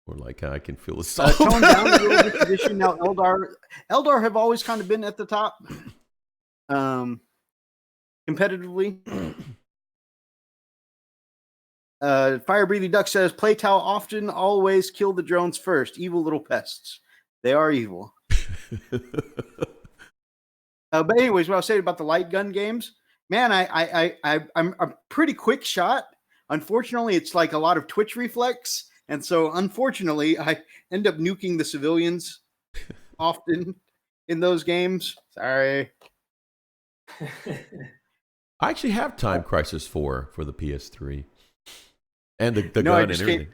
Or like I can feel the salt. Toned down a little bit tradition now. Eldar have always kind of been at the top. Competitively. Fire Breathing Duck says, "Play Tau often, always kill the drones first. Evil little pests. They are evil." But anyways, what I was saying about the light gun games, man, I'm a pretty quick shot. Unfortunately, it's like a lot of twitch reflex, and so unfortunately, I end up nuking the civilians often in those games. Sorry. I actually have Time Crisis 4 for the PS3. And the No, gun I and just everything.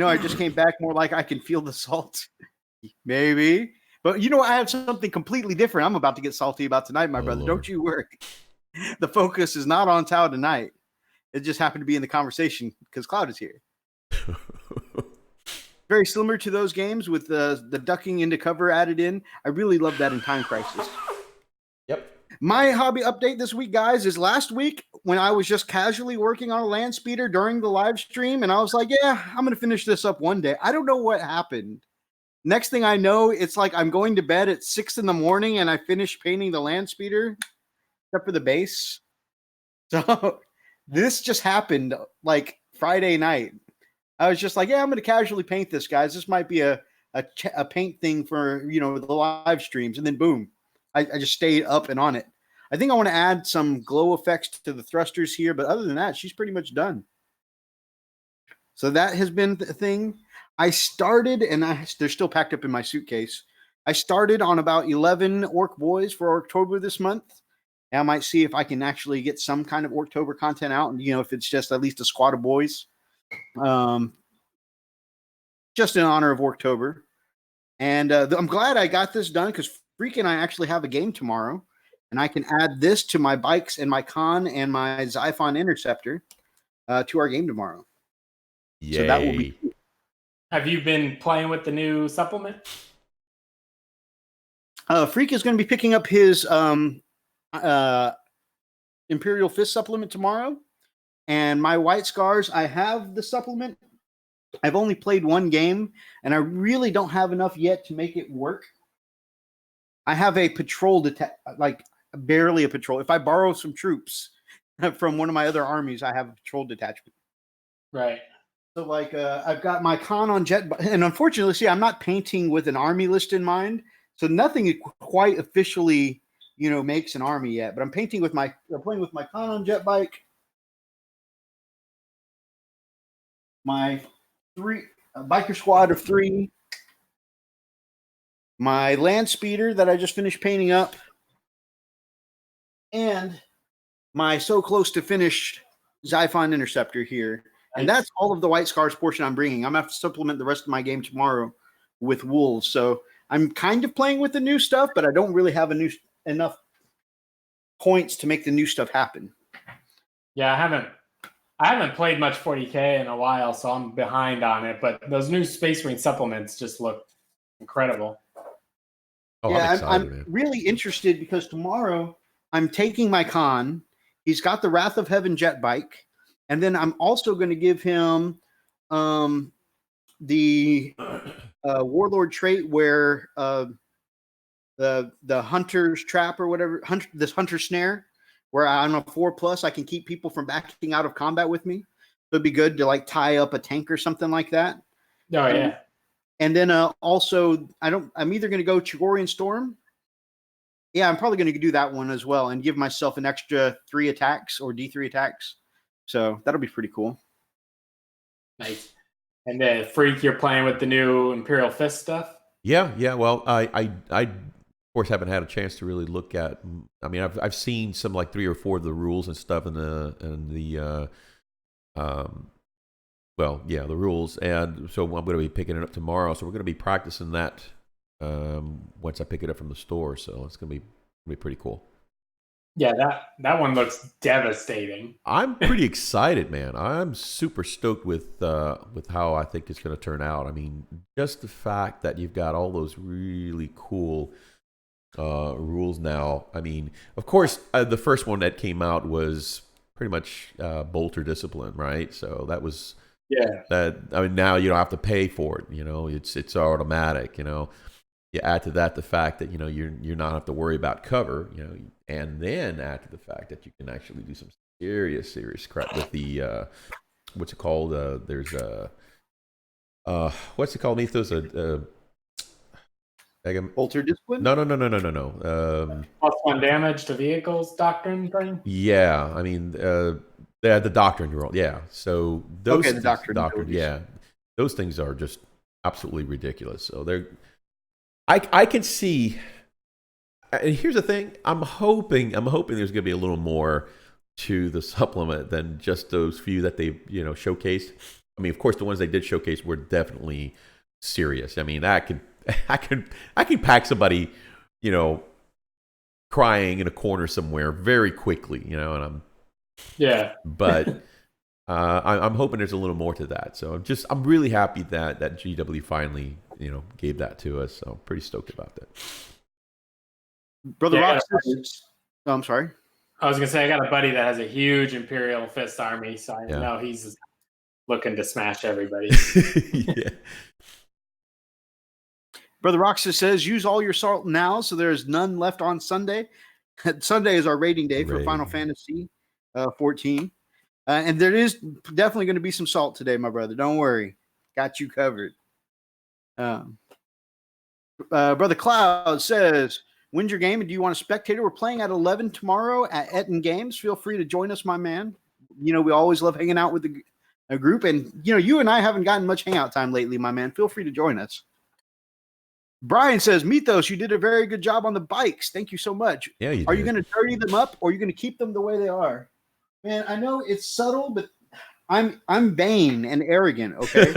I just came back more like I can feel the salt. Maybe. But you know, I have something completely different I'm about to get salty about tonight, my brother. Lord. Don't you worry. The focus is not on Tao tonight. It just happened to be in the conversation because Cloud is here. Very similar to those games with the ducking into cover added in. I really love that in Time Crisis. Yep. My hobby update this week, guys, is last week when I was just casually working on a land speeder during the live stream, and I was like, yeah, I'm going to finish this up one day. I don't know what happened. Next thing I know, it's like I'm going to bed at 6 a.m. and I finished painting the land speeder, except for the base. So this just happened like Friday night. I was just like, yeah, I'm going to casually paint this, guys. This might be a paint thing for, you know, the live streams. And then boom, I just stayed up and on it. I think I want to add some glow effects to the thrusters here. But other than that, she's pretty much done. So that has been the thing. I started, and they're still packed up in my suitcase. I started on about 11 Orc Boys for October this month. And I might see if I can actually get some kind of October content out. And, you know, if it's just at least a squad of boys. Just in honor of October. And I'm glad I got this done because Freak and I actually have a game tomorrow. And I can add this to my bikes and my Con and my Xiphon Interceptor to our game tomorrow. Yay. So that will be cool. Have you been playing with the new supplement? Freak is going to be picking up his Imperial Fist supplement tomorrow. And my White Scars, I have the supplement. I've only played one game, and I really don't have enough yet to make it work. I have a patrol, like barely a patrol. If I borrow some troops from one of my other armies, I have a patrol detachment. Right. So, like, I've got my Con on jet, and unfortunately, see, I'm not painting with an army list in mind, so nothing quite officially, you know, makes an army yet. But I'm playing with my Con on jet bike, my biker squad of 3, my land speeder that I just finished painting up, and my so close to finished Xiphon Interceptor here. And that's all of the White Scars portion I'm bringing. I'm going to have to supplement the rest of my game tomorrow with Wolves. So I'm kind of playing with the new stuff, but I don't really have enough points to make the new stuff happen. Yeah, I haven't played much 40K in a while, so I'm behind on it. But those new Space Marine supplements just look incredible. Oh, yeah, I'm really interested because tomorrow I'm taking my Con. He's got the Wrath of Heaven jet bike. And then I'm also going to give him the Warlord trait where the Hunter's Trap or whatever, this Hunter Snare, where on a 4+ I can keep people from backing out of combat with me. So it'd be good to like tie up a tank or something like that. Oh yeah. And then also I'm either going to go Chigorian Storm. Yeah, I'm probably going to do that one as well and give myself an extra 3 attacks or D3 attacks. So that'll be pretty cool. Nice. And then Freak, you're playing with the new Imperial Fist stuff? Yeah. Well, I of course haven't had a chance to really look at. I mean, I've seen some like 3 or 4 of the rules and stuff in the the rules, and so I'm going to be picking it up tomorrow. So we're going to be practicing that once I pick it up from the store. So it's going to be pretty cool. Yeah, that one looks devastating. I'm pretty excited, man. I'm super stoked with how I think it's going to turn out. I mean, just the fact that you've got all those really cool rules now. I mean, of course, the first one that came out was pretty much Bolter Discipline, right? So that was that. I mean, now you don't have to pay for it. You know, it's automatic. You know. You add to that the fact that, you know, you're not have to worry about cover, you know, and then add to the fact that you can actually do some serious crap with the what's it called? There's what's it called? Mythos? Bolter Discipline? No. +1 damage to vehicles doctrine thing? Yeah, I mean the doctrine rule. Yeah, so those the doctrine. Yeah, those things are just absolutely ridiculous. So they're I can see. And here's the thing: I'm hoping there's going to be a little more to the supplement than just those few that they showcased. I mean, of course, the ones they did showcase were definitely serious. I mean, I can pack somebody, crying in a corner somewhere very quickly, and but I'm hoping there's a little more to that. So I'm really happy that GW finally gave that to us. So I'm pretty stoked about that. Brother Rock says, oh, I'm sorry. I was gonna say I got a buddy that has a huge Imperial Fist army, so I know he's looking to smash everybody. Yeah. Brother Roxas says, use all your salt now, so there's none left on Sunday. Sunday is our rating day for Final Fantasy 14. And there is definitely going to be some salt today, my brother. Don't worry. Got you covered. Brother Cloud says, when's your game and do you want a spectator? We're playing at 11 tomorrow at Etten Games. Feel free to join us, my man. We always love hanging out with a group. And, you and I haven't gotten much hangout time lately, my man. Feel free to join us. Brian says, Mythos, you did a very good job on the bikes. Thank you so much. Yeah, Are you going to dirty them up or are you going to keep them the way they are? Man, I know it's subtle, but I'm vain and arrogant, okay?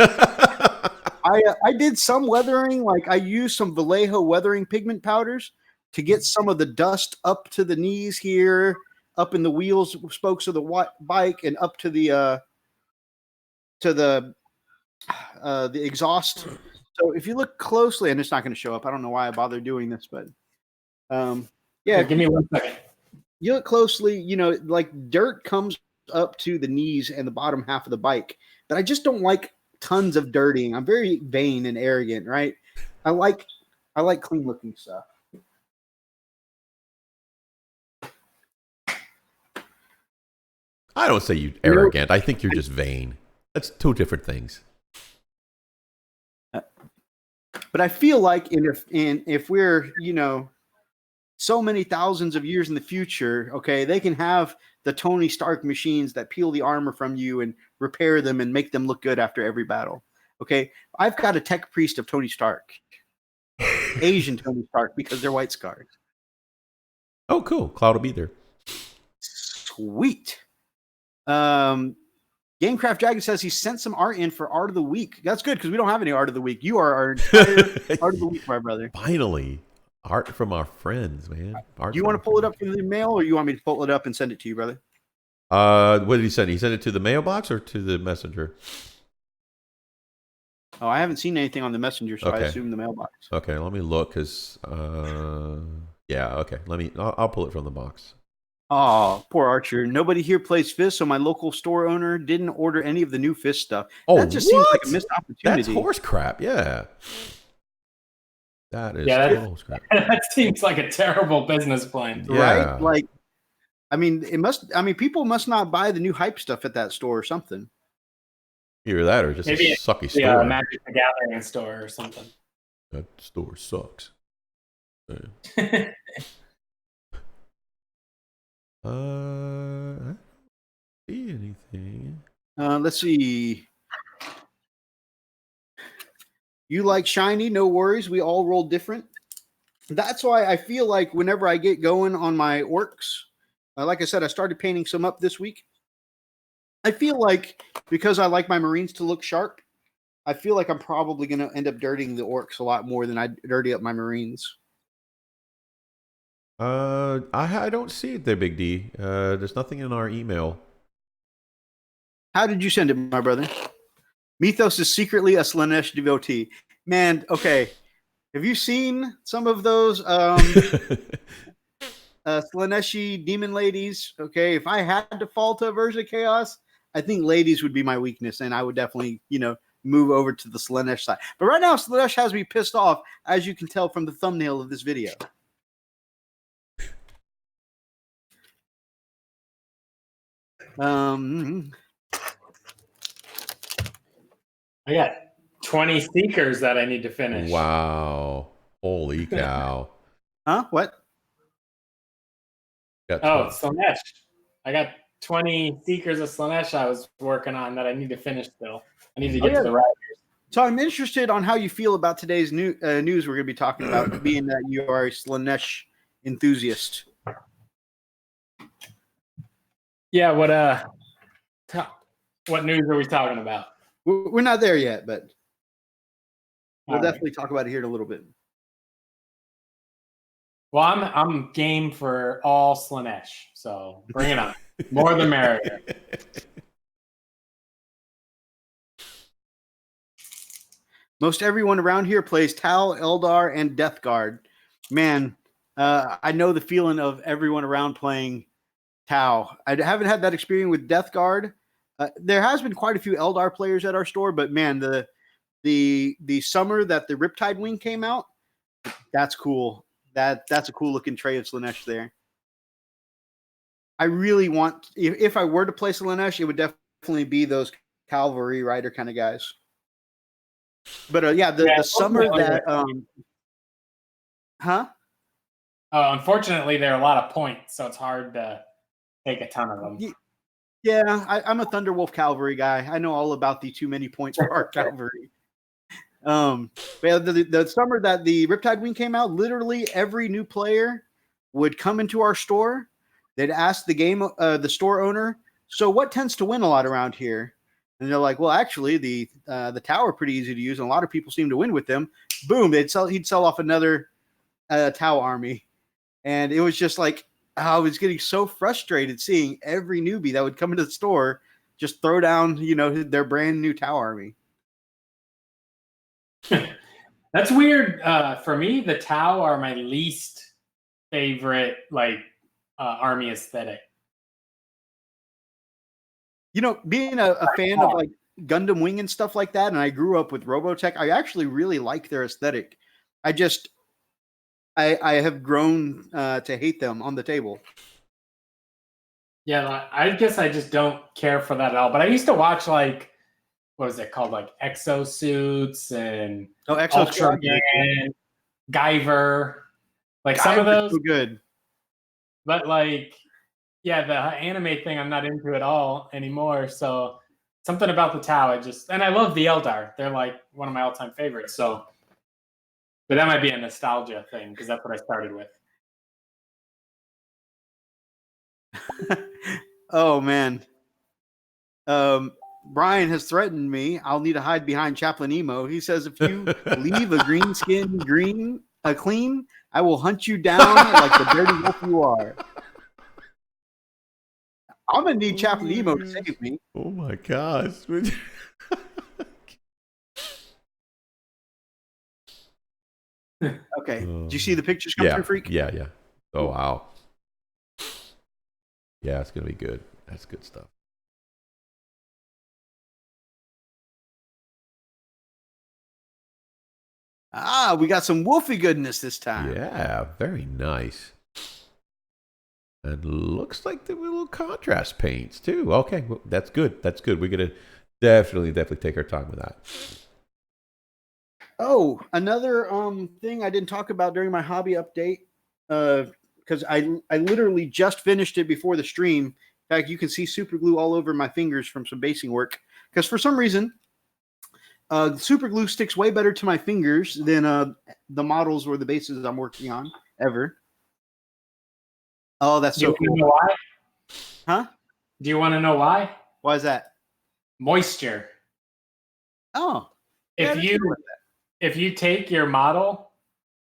I did some weathering, like I used some Vallejo weathering pigment powders to get some of the dust up to the knees here, up in the wheels, spokes of the bike, and up to the exhaust. So if you look closely, and it's not going to show up. I don't know why I bothered doing this, but yeah. Give me 1 second. You look closely, like dirt comes up to the knees and the bottom half of the bike, but I just don't like tons of dirtying. I'm very vain and arrogant, right? I like clean looking stuff. I don't say you arrogant. I think you're just vain. That's two different things. But I feel like if we're, so many thousands of years in the future, okay, they can have the Tony Stark machines that peel the armor from you and repair them and make them look good after every battle. Okay, I've got a tech priest of Tony Stark, Asian Tony Stark, because they're white scars. Oh, cool. Cloud will be there. Sweet. Gamecraft Dragon says he sent some art in for Art of the Week. That's good because we don't have any Art of the Week. You are our entire Art of the Week, my brother. Finally. Art from our friends, man. Do you want to pull it up from the mail or you want me to pull it up and send it to you, brother? What did he send? He sent it to the mailbox or to the messenger? Oh, I haven't seen anything on the messenger, so okay. I assume the mailbox. Okay, let me look because, yeah, okay. I'll pull it from the box. Oh, poor Archer. Nobody here plays Fist, so my local store owner didn't order any of the new Fist stuff. Oh, that just seems like a missed opportunity. That's horse crap, yeah. That is horse crap. That seems like a terrible business plan. Yeah. Right? Like, people must not buy the new hype stuff at that store or something. Either that or just maybe a sucky store. Magic the Gathering store or something. That store sucks. I don't see anything. Let's see. You like shiny? No worries. We all roll different. That's why I feel like whenever I get going on my orcs, like I said, I started painting some up this week. I feel like because I like my Marines to look sharp, I feel like I'm probably going to end up dirtying the orcs a lot more than I dirty up my Marines. I don't see it there, Big D. There's nothing in our email. How did you send it, my brother? Mythos is secretly a Slanesh devotee. Man, okay. Have you seen some of those Slaneshi demon ladies? Okay, if I had to fall to a version of chaos, I think ladies would be my weakness, and I would definitely, move over to the Slanesh side. But right now, Slanesh has me pissed off, as you can tell from the thumbnail of this video. I got 20 Seekers that I need to finish. Wow. Holy cow. Huh? What? Slanesh. I got 20 Seekers of Slanesh I was working on that I need to finish still. I need to get to the Riders. So I'm interested on how you feel about today's news we're going to be talking about, being that you are a Slanesh enthusiast. Yeah, what news are we talking about? We're not there yet, but we'll All right. definitely talk about it here in a little bit. Well, I'm game for all Slanesh, so bring it on. More the merrier. Most everyone around here plays Tal, Eldar, and Death Guard. Man, I know the feeling of everyone around playing Tau. I haven't had that experience with Death Guard. There has been quite a few Eldar players at our store, but man, the summer that the Riptide Wing came out, that's cool. That's a cool looking tray of Slanesh there. I really want, if I were to play Slanesh, it would definitely be those cavalry rider kind of guys. But yeah, the summer that unfortunately, there are a lot of points, so it's hard to take a ton of them. Yeah, I'm a Thunderwolf cavalry guy. I know all about the too many points for our cavalry. But yeah, the summer that the Riptide Wing came out, literally every new player would come into our store. They'd ask the store owner, "So what tends to win a lot around here?" And they're like, "Well, actually, the Tau are pretty easy to use, and a lot of people seem to win with them." Boom! He'd sell off another Tau army, and it was just like, I was getting so frustrated seeing every newbie that would come into the store just throw down, their brand new Tau army. That's weird. For me, the Tau are my least favorite, army aesthetic. Being a fan of like Gundam Wing and stuff like that, and I grew up with Robotech, I actually really like their aesthetic. I have grown to hate them on the table. Yeah, I guess I just don't care for that at all. But I used to watch what was it called? Like Exosuits and Ultraman, Guyver. Some of those. So good. But yeah, the anime thing I'm not into at all anymore. So something about the Tau, and I love the Eldar. They're one of my all-time favorites. So, but that might be a nostalgia thing because that's what I started with. Oh man. Brian has threatened me. I'll need to hide behind Chaplain Emo. He says, if you leave a green skin clean, I will hunt you down like the dirty wolf you are. I'm gonna need Chaplain Emo to save me. Oh my gosh. Okay. Did you see the pictures come through, Freak? Yeah. Oh wow. Yeah, it's gonna be good. That's good stuff. We got some Wolfie goodness this time. Yeah, very nice. And looks like there were little contrast paints too. Okay, well, that's good. That's good. We're gonna definitely take our time with that. Oh, another thing I didn't talk about during my hobby update, because I literally just finished it before the stream. In fact, you can see super glue all over my fingers from some basing work. Because for some reason, super glue sticks way better to my fingers than the models or the bases I'm working on ever. Oh, that's so cool. Do you know why? Huh? Do you want to know why? Why is that? Moisture. Oh. If you take your model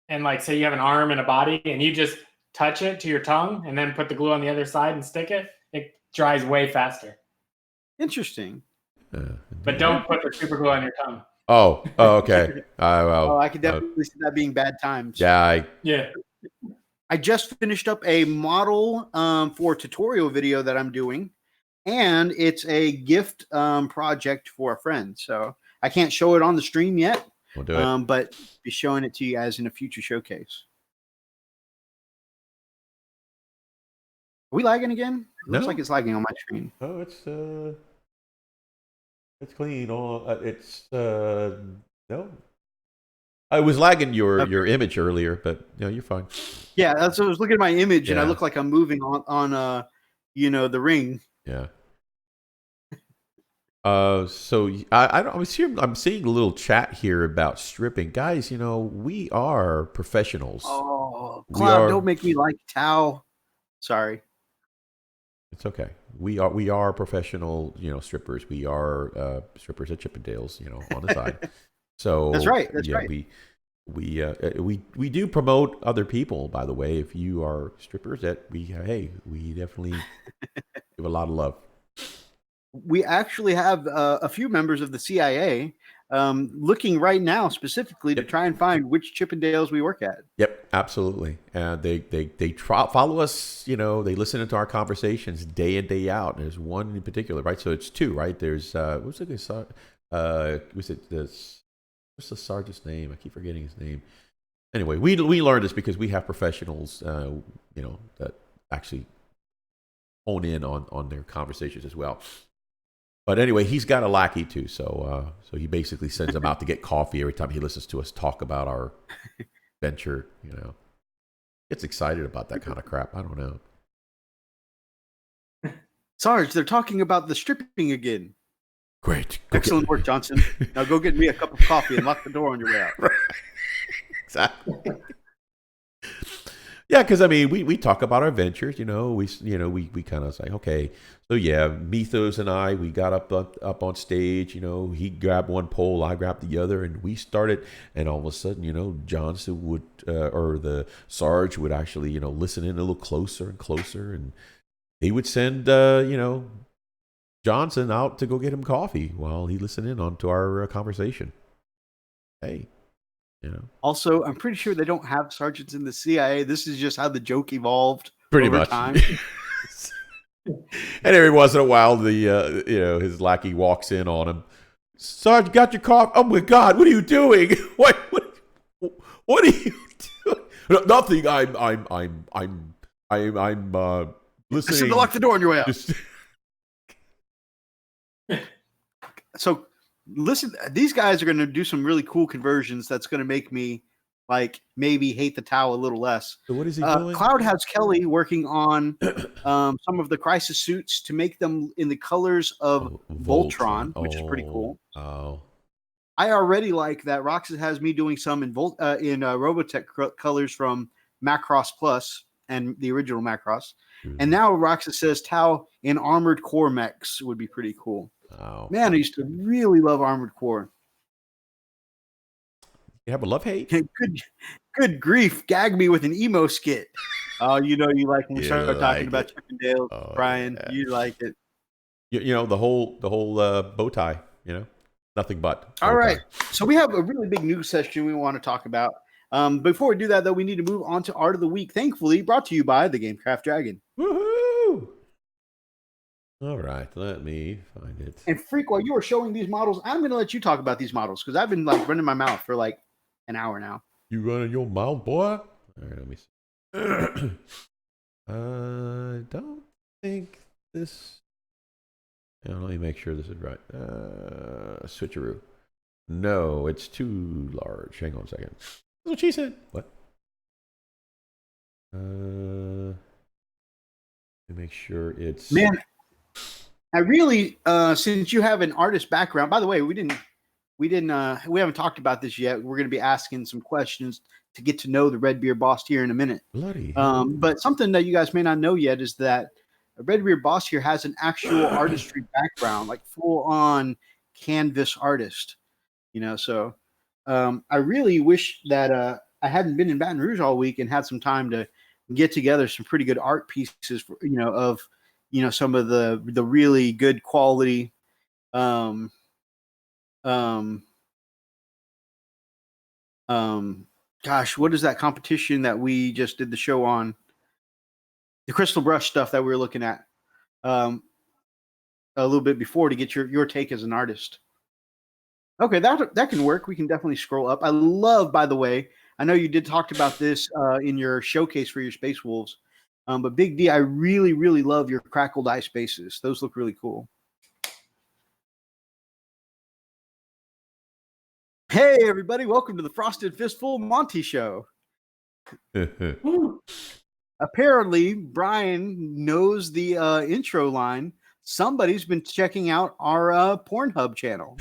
and say you have an arm and a body and you just touch it to your tongue and then put the glue on the other side and stick it, it dries way faster. Interesting. But don't put the super glue on your tongue. Oh, okay. I could definitely see that being bad times. Yeah. I just finished up a model for a tutorial video that I'm doing, and it's a gift project for a friend. So I can't show it on the stream yet. We'll do it. But be showing it to you guys in a future showcase. Are we lagging again? It looks like it's lagging on my screen. Oh, it's clean. No. I was lagging your image earlier, but you're fine. Yeah, that's what I was looking at my image, and I look like I'm moving on the ring. Yeah. So I'm seeing a little chat here about stripping, guys. You know, we are professionals. Oh, We Cloud, are. don't make me like Tao. Sorry. It's okay. We are professional. You know, strippers. We are strippers at Chippendales. You know, on the side. So That's right. That's yeah, right. we do promote other people. By the way, if you are strippers, we definitely give a lot of love. We actually have a few members of the CIA looking right now specifically to Yep. try and find which Chippendales we work at. Yep, absolutely. And they follow us. You know, they listen into our conversations day in day out. And there's one in particular, right? So it's two, right? There's what's it? Was it this? What's the sergeant's name? I keep forgetting his name. Anyway, we learned this because we have professionals, you know, that actually hone in on their conversations as well. But anyway, he's got a lackey too, so he basically sends him out to get coffee every time he listens to us talk about our venture. You know, gets excited about that kind of crap. I don't know. Sarge, they're talking about the stripping again. Great, Excellent work, Johnson. Now go get me a cup of coffee and lock the door on your way out. Right. Exactly. Yeah, because I mean, we talk about our ventures. You know, we kind of say, okay, so yeah, Mythos and I, we got up on stage. You know, he grabbed one pole, I grabbed the other, and we started. And all of a sudden, you know, Johnson would or the Sarge would actually, you know, listen in a little closer and closer, and he would send you know, Johnson out to go get him coffee while he listened in onto our conversation. Hey. You know. Also, I'm pretty sure they don't have sergeants in the CIA. This is just how the joke evolved Pretty over much. time. And every once in a while, the you know, his lackey walks in on him. Sarge, got your coffee? Oh my God, what are you doing? What are you doing? Nothing. I'm listening. Listen to lock the door on your way out. So listen, these guys are going to do some really cool conversions that's going to make me like maybe hate the Tau a little less. So what is he doing? Cloud has Kelly working on some of the crisis suits to make them in the colors of Voltron, which is pretty cool. Oh. I already like that. Roxas has me doing some in Robotech colors from Macross Plus and the original Macross. And now Roxas says Tau in Armored Core mechs would be pretty cool. Oh. Man, I used to really love Armored Core. You have a love-hate? Good grief. Gag me with an emo skit. Oh, you know you like when we start talking about Chippendales, Brian. Yeah. You like it. You know, the whole bow tie, you know? Nothing but. All right. So we have a really big news session we want to talk about. Before we do that, though, we need to move on to Art of the Week. Thankfully, brought to you by the Gamecraft Dragon. Woohoo! All right, let me find it. And Freak, while you were showing these models, I'm going to let you talk about these models because I've been like running my mouth for like an hour now. You running your mouth, boy? All right, let me see. I don't think this. Let me make sure this is right. Switcheroo. No, it's too large. Hang on a second. That's what she said. What? Let me make sure it's. Man, I really, since you have an artist background. By the way, we haven't talked about this yet. We're going to be asking some questions to get to know the Redbeard Boss here in a minute. Bloody. But something that you guys may not know yet is that Redbeard Boss here has an actual artistry background, like full on canvas artist. You know, so I really wish that I hadn't been in Baton Rouge all week and had some time to get together some pretty good art pieces, for, of some of the really good quality. Gosh, what is that competition that we just did the show on? The Crystal Brush stuff that we were looking at a little bit before to get your take as an artist. Okay, that can work. We can definitely scroll up. I love, by the way, I know you did talk about this in your showcase for your Space Wolves, but Big D, I really, really love your crackled eye spaces. Those look really cool. Hey, everybody. Welcome to the Frosted Fistful Monty Show. Apparently, Brian knows the intro line, somebody's been checking out our Pornhub channel.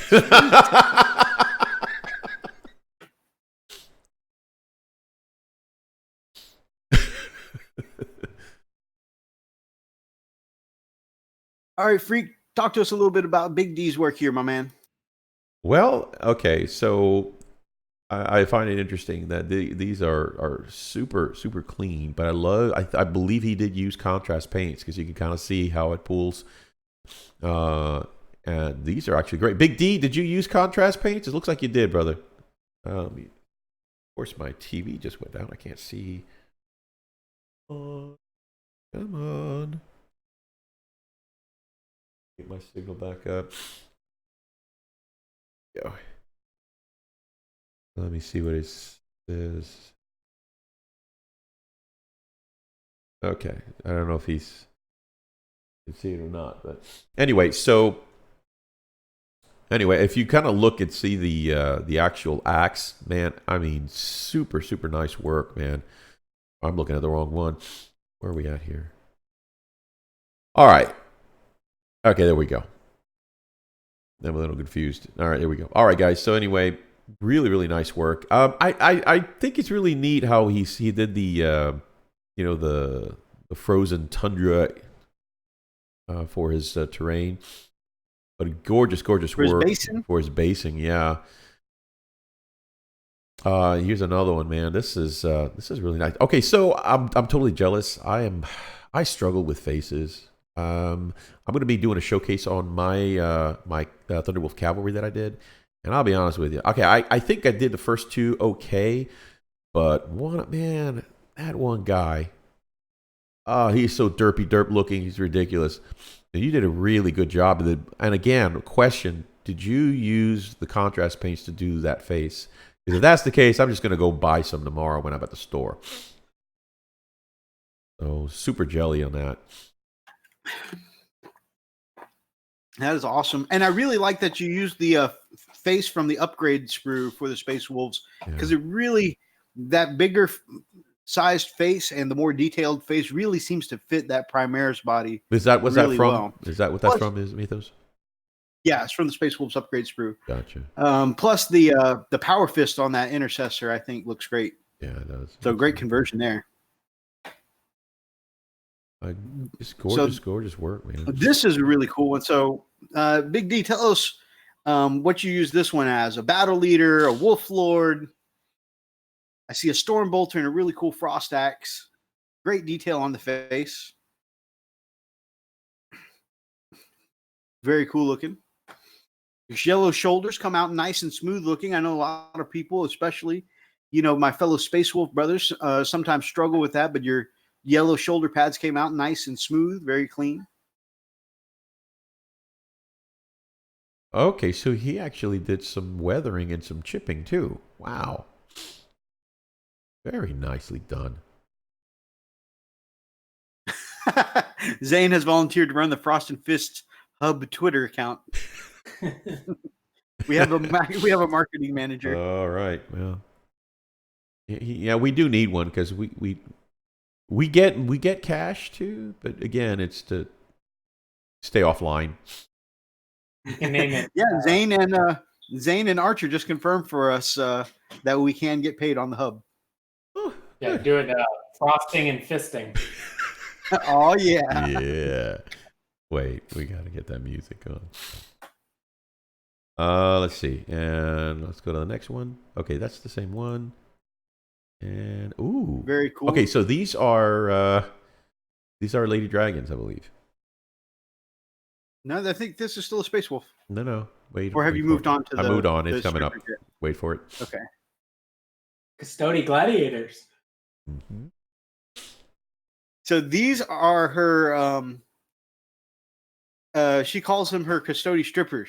All right, Freak, talk to us a little bit about Big D's work here, my man. Well, okay, so I find it interesting that these are super clean, but I believe he did use contrast paints because you can kind of see how it pulls. And these are actually great. Big D, did you use contrast paints? It looks like you did, brother. Of course, my TV just went down. I can't see. Come on. Get my signal back up. Go. Let me see what it says. Okay, I don't know if you can see it or not, but anyway, so if you kind of look and see the actual axe, man, I mean, super nice work, man. I'm looking at the wrong one. Where are we at here? All right. Okay, there we go. I'm a little confused. All right, there we go. All right, guys. So anyway, really nice work. I think it's really neat how he did the the frozen tundra for his terrain. But gorgeous for work for his basing. Yeah. Here's another one, man. This is really nice. Okay, so I'm totally jealous. I struggle with faces. I'm going to be doing a showcase on my my Thunderwolf Cavalry that I did, and I'll be honest with you. Okay, I think I did the first two okay, but that one guy, he's so derp looking. He's ridiculous. And you did a really good job of it. And again, question: did you use the contrast paints to do that face? Because if that's the case, I'm just going to go buy some tomorrow when I'm at the store. So super jelly on that. That is awesome. And I really like that you used the face from the upgrade sprue for the Space Wolves, because it really, that bigger sized face and the more detailed face really seems to fit that Primaris body. Is that what's really that from? Well. Is that what that's from? Is Mythos? Yeah, it's from the Space Wolves upgrade sprue. Gotcha. Plus the Power Fist on that Intercessor, I think, looks great. Yeah, it does. So great conversion there. It's gorgeous work, man. This is a really cool one. So, Big D, tell us what you use this one as: a battle leader, a wolf lord. I see a storm bolter and a really cool frost axe. Great detail on the face. Very cool looking. His yellow shoulders come out nice and smooth looking. I know a lot of people, especially, my fellow Space Wolf brothers, sometimes struggle with that, but your yellow shoulder pads came out nice and smooth, very clean. Okay, so he actually did some weathering and some chipping too. Wow. Very nicely done. Zane has volunteered to run the Frost and Fist Hub Twitter account. we have a marketing manager. All right. Well, yeah, we do need one because we get cash too, but again, it's to stay offline. You can name it. Yeah, Zane and Archer just confirmed for us that we can get paid on the hub. Yeah, do it frosting and fisting. Oh yeah. Yeah. Wait, we gotta get that music on. Let's see, and let's go to the next one. Okay, that's the same one. And ooh, very cool. Okay, so these are Lady Dragons, I believe. No, I think this is still a Space Wolf. No. Wait. Or have you moved on to the... I moved on. It's coming up. Wait for it. Okay. Custody Gladiators. Mm-hmm. So these are her... she calls them her Custody strippers.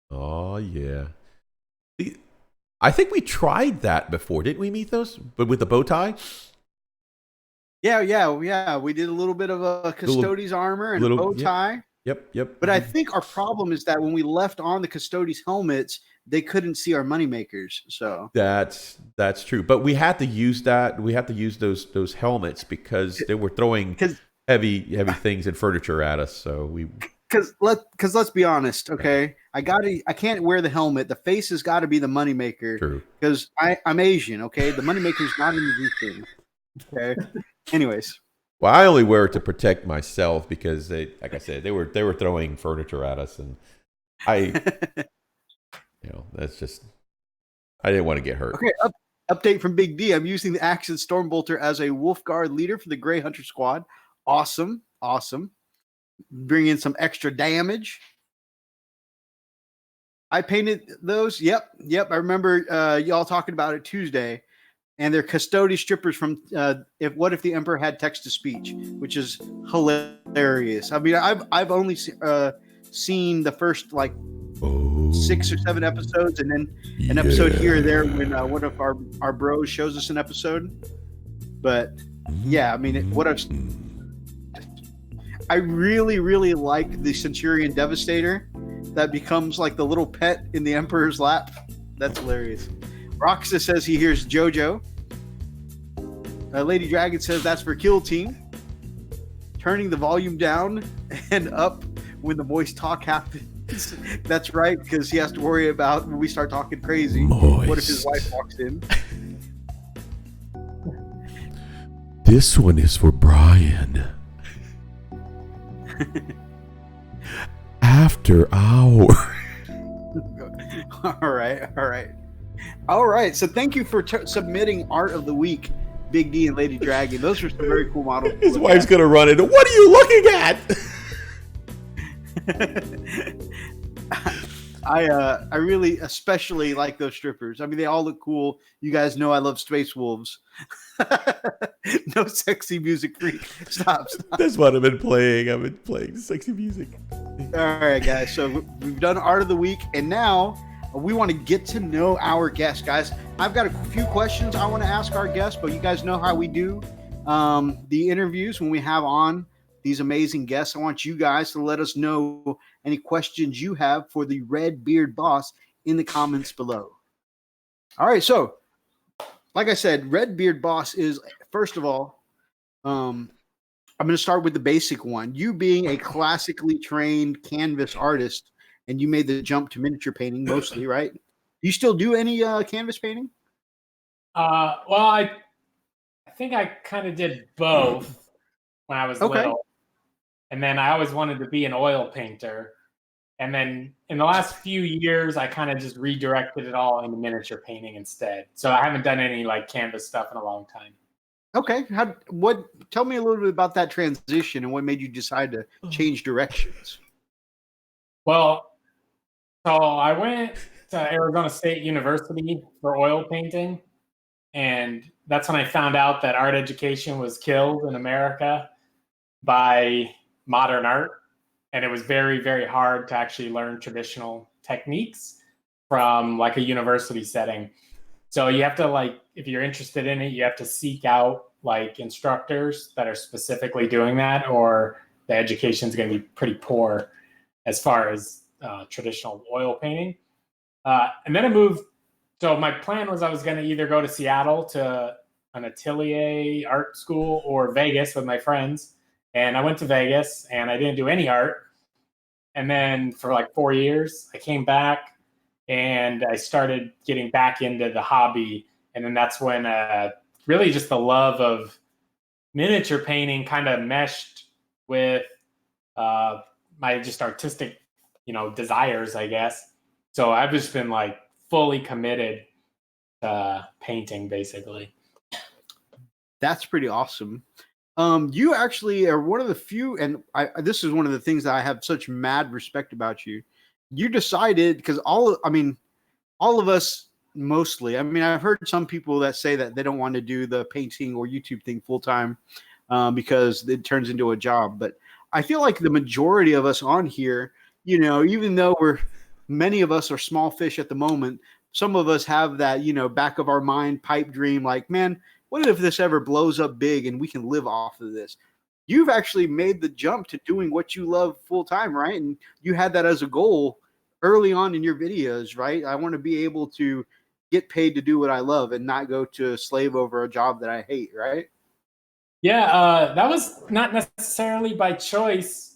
Oh, yeah. I think we tried that before, didn't we, Mythos? But with the bow tie? Yeah. We did a little bit of a Custodes armor and a bow tie. Yep. But I think our problem is that when we left on the Custodes helmets, they couldn't see our money makers. So that's true. But we had to use that. We had to use those helmets because they were throwing heavy things and furniture at us. So we because let's be honest, okay? I can't wear the helmet. The face has got to be the moneymaker. True. Because I'm Asian, okay? The moneymaker's not in the group thing. Okay. Anyways. Well, I only wear it to protect myself because like I said, they were throwing furniture at us, and that's just, I didn't want to get hurt. Okay. Update from Big D. I'm using the Accent Stormbolter as a Wolf Guard leader for the Grey Hunter squad. Awesome. Bring in some extra damage. I painted those. Yep. I remember y'all talking about it Tuesday. And they're custody strippers from What If the Emperor Had Text to Speech, which is hilarious. I mean, I've only seen the first 6 or 7 episodes, and then an episode here or there when one of our bros shows us an episode. But yeah, I mean, I really, really like the Centurion Devastator that becomes like the little pet in the Emperor's lap. That's hilarious. Roxa says he hears JoJo. Lady Dragon says that's for Kill Team. Turning the volume down and up when the voice talk happens. That's right, because he has to worry about when we start talking crazy. Moist. What if his wife walks in? This one is for Brian. After hours. All right. So thank you for submitting Art of the Week, Big D and Lady Dragon. Those are some very cool models. His wife's going to run into, what are you looking at? I really especially like those strippers. I mean, they all look cool. You guys know I love Space Wolves. No sexy music freak. Stop. That's what I've been playing. I've been playing sexy music. All right, guys. So we've done Art of the Week, and now we want to get to know our guests, guys. I've got a few questions I want to ask our guests, but you guys know how we do the interviews when we have on these amazing guests. I want you guys to let us know any questions you have for the Redbeard Boss in the comments below. All right, so like I said, Redbeard Boss is, first of all, I'm going to start with the basic one. You being a classically trained canvas artist, and you made the jump to miniature painting mostly, right? You still do any canvas painting? Well, I think I kind of did both when I was little. And then I always wanted to be an oil painter. And then in the last few years, I kind of just redirected it all into miniature painting instead. So I haven't done any canvas stuff in a long time. Okay. Tell me a little bit about that transition and what made you decide to change directions. Well, so I went to Arizona State University for oil painting. And that's when I found out that art education was killed in America by modern art. And it was very, very hard to actually learn traditional techniques from a university setting. So you have to if you're interested in it, you have to seek out instructors that are specifically doing that, or the education is going to be pretty poor as far as traditional oil painting. And then I moved. So my plan was I was going to either go to Seattle to an atelier art school or Vegas with my friends. And I went to Vegas and I didn't do any art. And then for 4 years, I came back and I started getting back into the hobby. And then that's when really just the love of miniature painting kind of meshed with my just artistic, desires, I guess. So I've just been fully committed to painting, basically. That's pretty awesome. You actually are one of the few, and this is one of the things that I have such mad respect about you. You decided, because all of us mostly, I've heard some people that say that they don't want to do the painting or YouTube thing full time because it turns into a job. But I feel like the majority of us on here, even though many of us are small fish at the moment, some of us have that, back of our mind pipe dream, man, what if this ever blows up big and we can live off of this? You've actually made the jump to doing what you love full time, right? And you had that as a goal early on in your videos, right? I want to be able to get paid to do what I love and not go to slave over a job that I hate, right? Yeah, that was not necessarily by choice.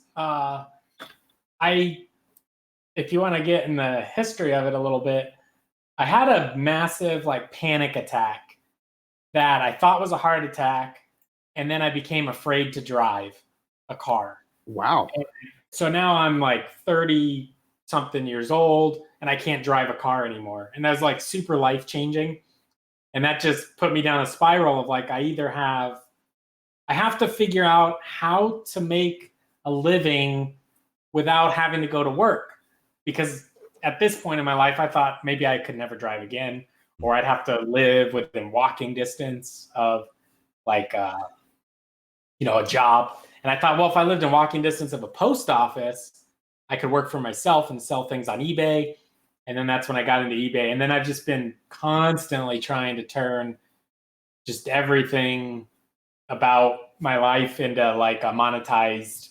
If you want to get in the history of it a little bit, I had a massive like panic attack that I thought was a heart attack, and then I became afraid to drive a car. Wow. And so now I'm like 30 something years old and I can't drive a car anymore. And that was like super life changing. And that just put me down a spiral of like, I have to figure out how to make a living without having to go to work. Because at this point in my life, I thought maybe I could never drive again, or I'd have to live within walking distance of like, a job. And I thought, well, if I lived in walking distance of a post office, I could work for myself and sell things on eBay. And then that's when I got into eBay. And then I've just been constantly trying to turn just everything about my life into like a monetized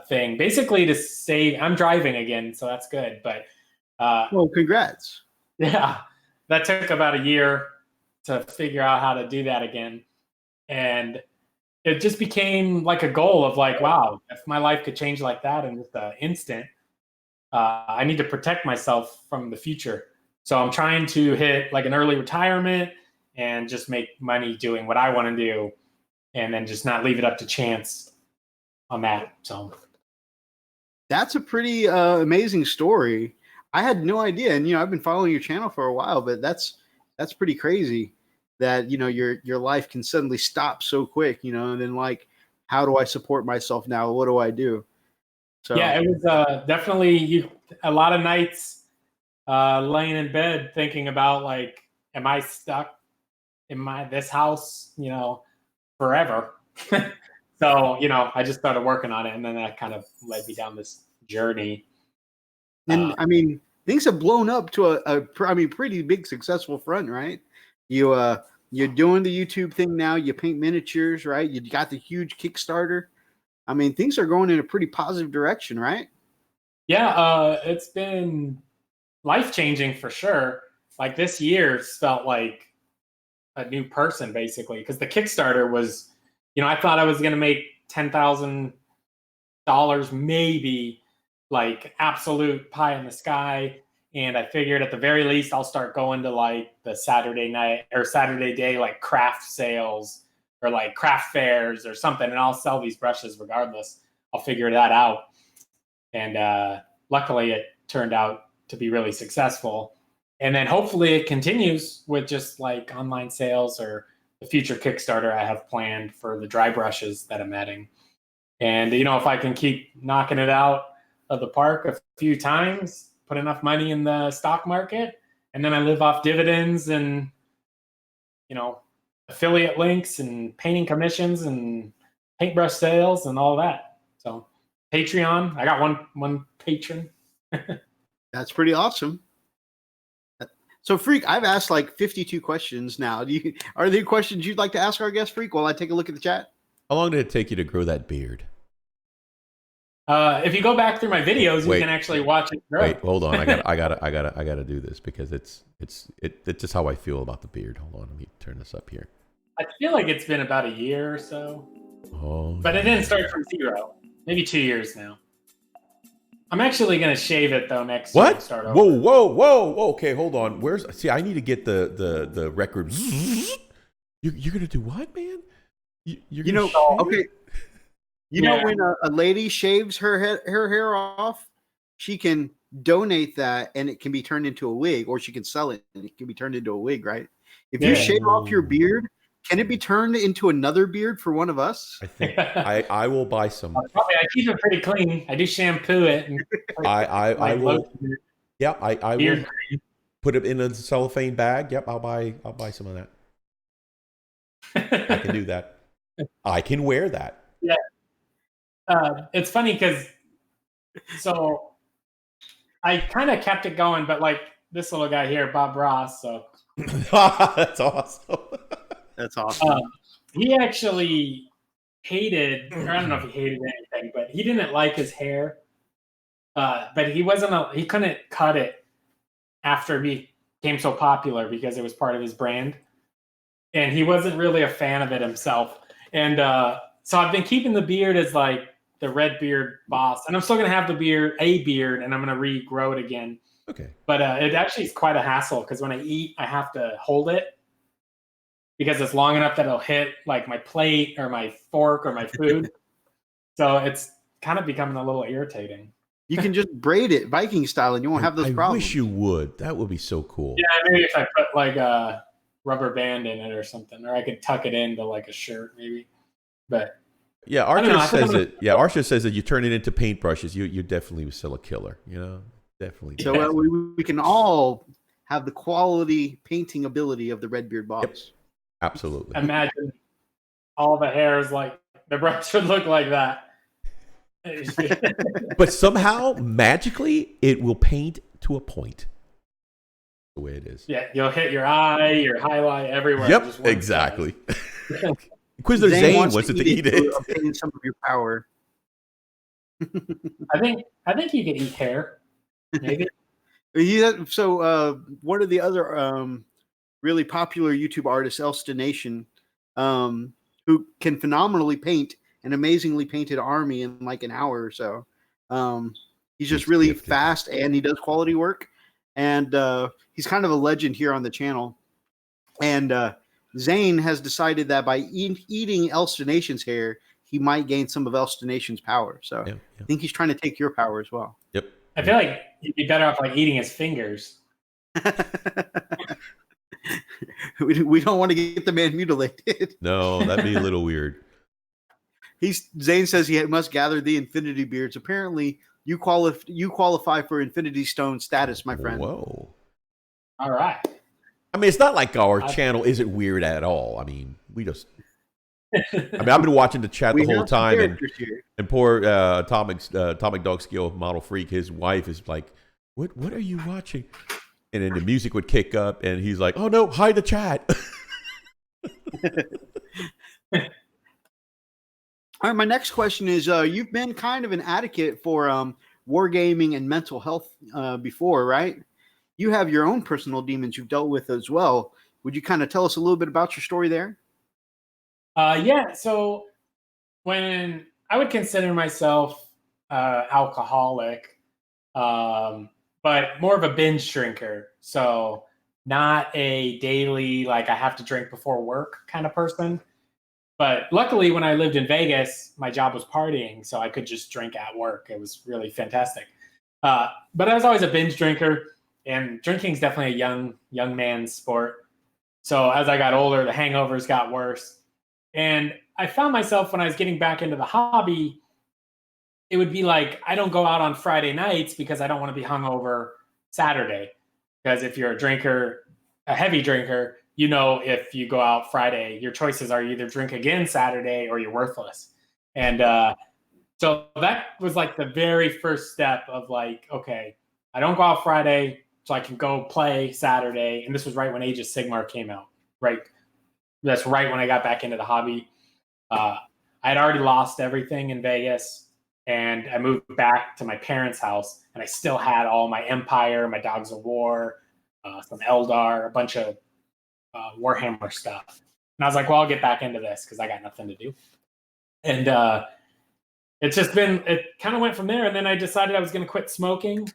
thing, basically to save. I'm driving again, so that's good. But well, congrats. Yeah, that took about a year to figure out how to do that again. And it just became like a goal of like, wow, if my life could change like that in just an instant, I need to protect myself from the future. So I'm trying to hit like an early retirement and just make money doing what I want to do, and then just not leave it up to chance on that. So that's a pretty amazing story. I had no idea, and I've been following your channel for a while, but that's pretty crazy that your life can suddenly stop so quick, and then like, how do I support myself now? What do I do? So yeah, it was definitely a lot of nights laying in bed thinking about like, am I stuck in this house, forever? So, I just started working on it, and then that kind of led me down this journey. And I mean, things have blown up to a pretty big successful front, right? You're doing the YouTube thing now. You paint miniatures, right? You got the huge Kickstarter. I mean, things are going in a pretty positive direction, right? Yeah, it's been life-changing for sure. Like this year's felt like a new person, basically, because the Kickstarter was, I thought I was going to make $10,000 maybe, like absolute pie in the sky. And I figured at the very least, I'll start going to like the Saturday night or Saturday day, like craft sales or like craft fairs or something. And I'll sell these brushes regardless. I'll figure that out. And luckily it turned out to be really successful. And then hopefully it continues with just like online sales or the future Kickstarter I have planned for the dry brushes that I'm adding. And, if I can keep knocking it out of the park a few times, put enough money in the stock market, and then I live off dividends and, affiliate links and painting commissions and paintbrush sales and all that. So Patreon, I got one patron. That's pretty awesome. So, Freak, I've asked like 52 questions now. Are there questions you'd like to ask our guest, Freak, while I take a look at the chat? How long did it take you to grow that beard? If you go back through my videos, you can actually watch it grow. Wait, hold on. I gotta do this because it's just how I feel about the beard. Hold on, let me turn this up here. I feel like it's been about a year or so. Oh, but it didn't start from 0. Maybe 2 years now. I'm actually gonna shave it though next year and start over. Whoa. Okay, hold on. See, I need to get the record. You're gonna do what, man? Okay. When a lady shaves her hair off, she can donate that and it can be turned into a wig, or she can sell it and it can be turned into a wig, right? If you shave off your beard, can it be turned into another beard for one of us? I think I will buy some. Probably, I keep it pretty clean. I do shampoo it. And I will. Yeah, I will put it in a cellophane bag. Yep, I'll buy some of that. I can do that. I can wear that. Yeah. It's funny because I kind of kept it going, but like this little guy here, Bob Ross. So that's awesome. That's awesome. He actually hated, or I don't know if he hated anything, but he didn't like his hair But he couldn't cut it after he became so popular because it was part of his brand. And he wasn't really a fan of it himself. And so I've been keeping the beard as like the RedBeardBoss. And I'm still going to have the beard, and I'm going to regrow it again. Okay. But it actually is quite a hassle because when I eat, I have to hold it because it's long enough that it'll hit like my plate or my fork or my food. So it's kind of becoming a little irritating. You can just braid it Viking style and you won't have those problems. I wish you would. That would be so cool. Yeah, maybe if I put like a rubber band in it or something, or I could tuck it into like a shirt maybe. But yeah, Archer says that. Yeah, Archer says that you turn it into paintbrushes. You definitely still a killer. You know, definitely. So we can all have the quality painting ability of the RedBeardBoss. Yep. Absolutely. Imagine all the hairs like the brush would look like that. But somehow, magically, it will paint to a point. The way it is. Yeah, you'll hit your eye, your highlight, everywhere. Yep, exactly. Quizzer Zane wants it to eat it. Obtain some of your power. I think you can eat hair. Maybe. Yeah. So one of the other really popular YouTube artists, Elstonation, who can phenomenally paint an amazingly painted army in like an hour or so. He's just really fast and he does quality work. And he's kind of a legend here on the channel. And Zane has decided that by eating Elstonation's hair, he might gain some of Elstonation's power. So I think he's trying to take your power as well. Yep. I feel like you'd be better off like eating his fingers. We don't want to get the man mutilated. No, that'd be a little weird. Zane says he must gather the Infinity Beards. Apparently, you qualify for Infinity Stone status, my friend. Whoa. All right. I mean, it's not like our channel isn't weird at all. I mean, we just... I've been watching the chat the whole time, and poor Atomic Dog Skill Model Freak, his wife is like, what are you watching? And then the music would kick up, and he's like, oh no, hide the chat. All right, my next question is, you've been kind of an advocate for wargaming and mental health before, right? You have your own personal demons you've dealt with as well. Would you kind of tell us a little bit about your story there? Yeah, so when I would consider myself alcoholic, but more of a binge drinker. So not a daily, like I have to drink before work kind of person. But luckily, when I lived in Vegas, my job was partying, so I could just drink at work. It was really fantastic. But I was always a binge drinker, and drinking is definitely a young man's sport. So as I got older, the hangovers got worse. And I found myself when I was getting back into the hobby, it would be like, I don't go out on Friday nights because I don't want to be hungover Saturday. Because if you're a drinker, a heavy drinker, you know, if you go out Friday, your choices are either drink again Saturday or you're worthless. And so that was like the very first step of like, okay, I don't go out Friday, so I can go play Saturday. And this was right when Age of Sigmar came out, right? That's right when I got back into the hobby. I had already lost everything in Vegas, and I moved back to my parents' house, and I still had all my Empire, my Dogs of War, some Eldar, a bunch of Warhammer stuff. And I was like, well, I'll get back into this because I got nothing to do. And it kind of went from there. And then I decided I was going to quit smoking.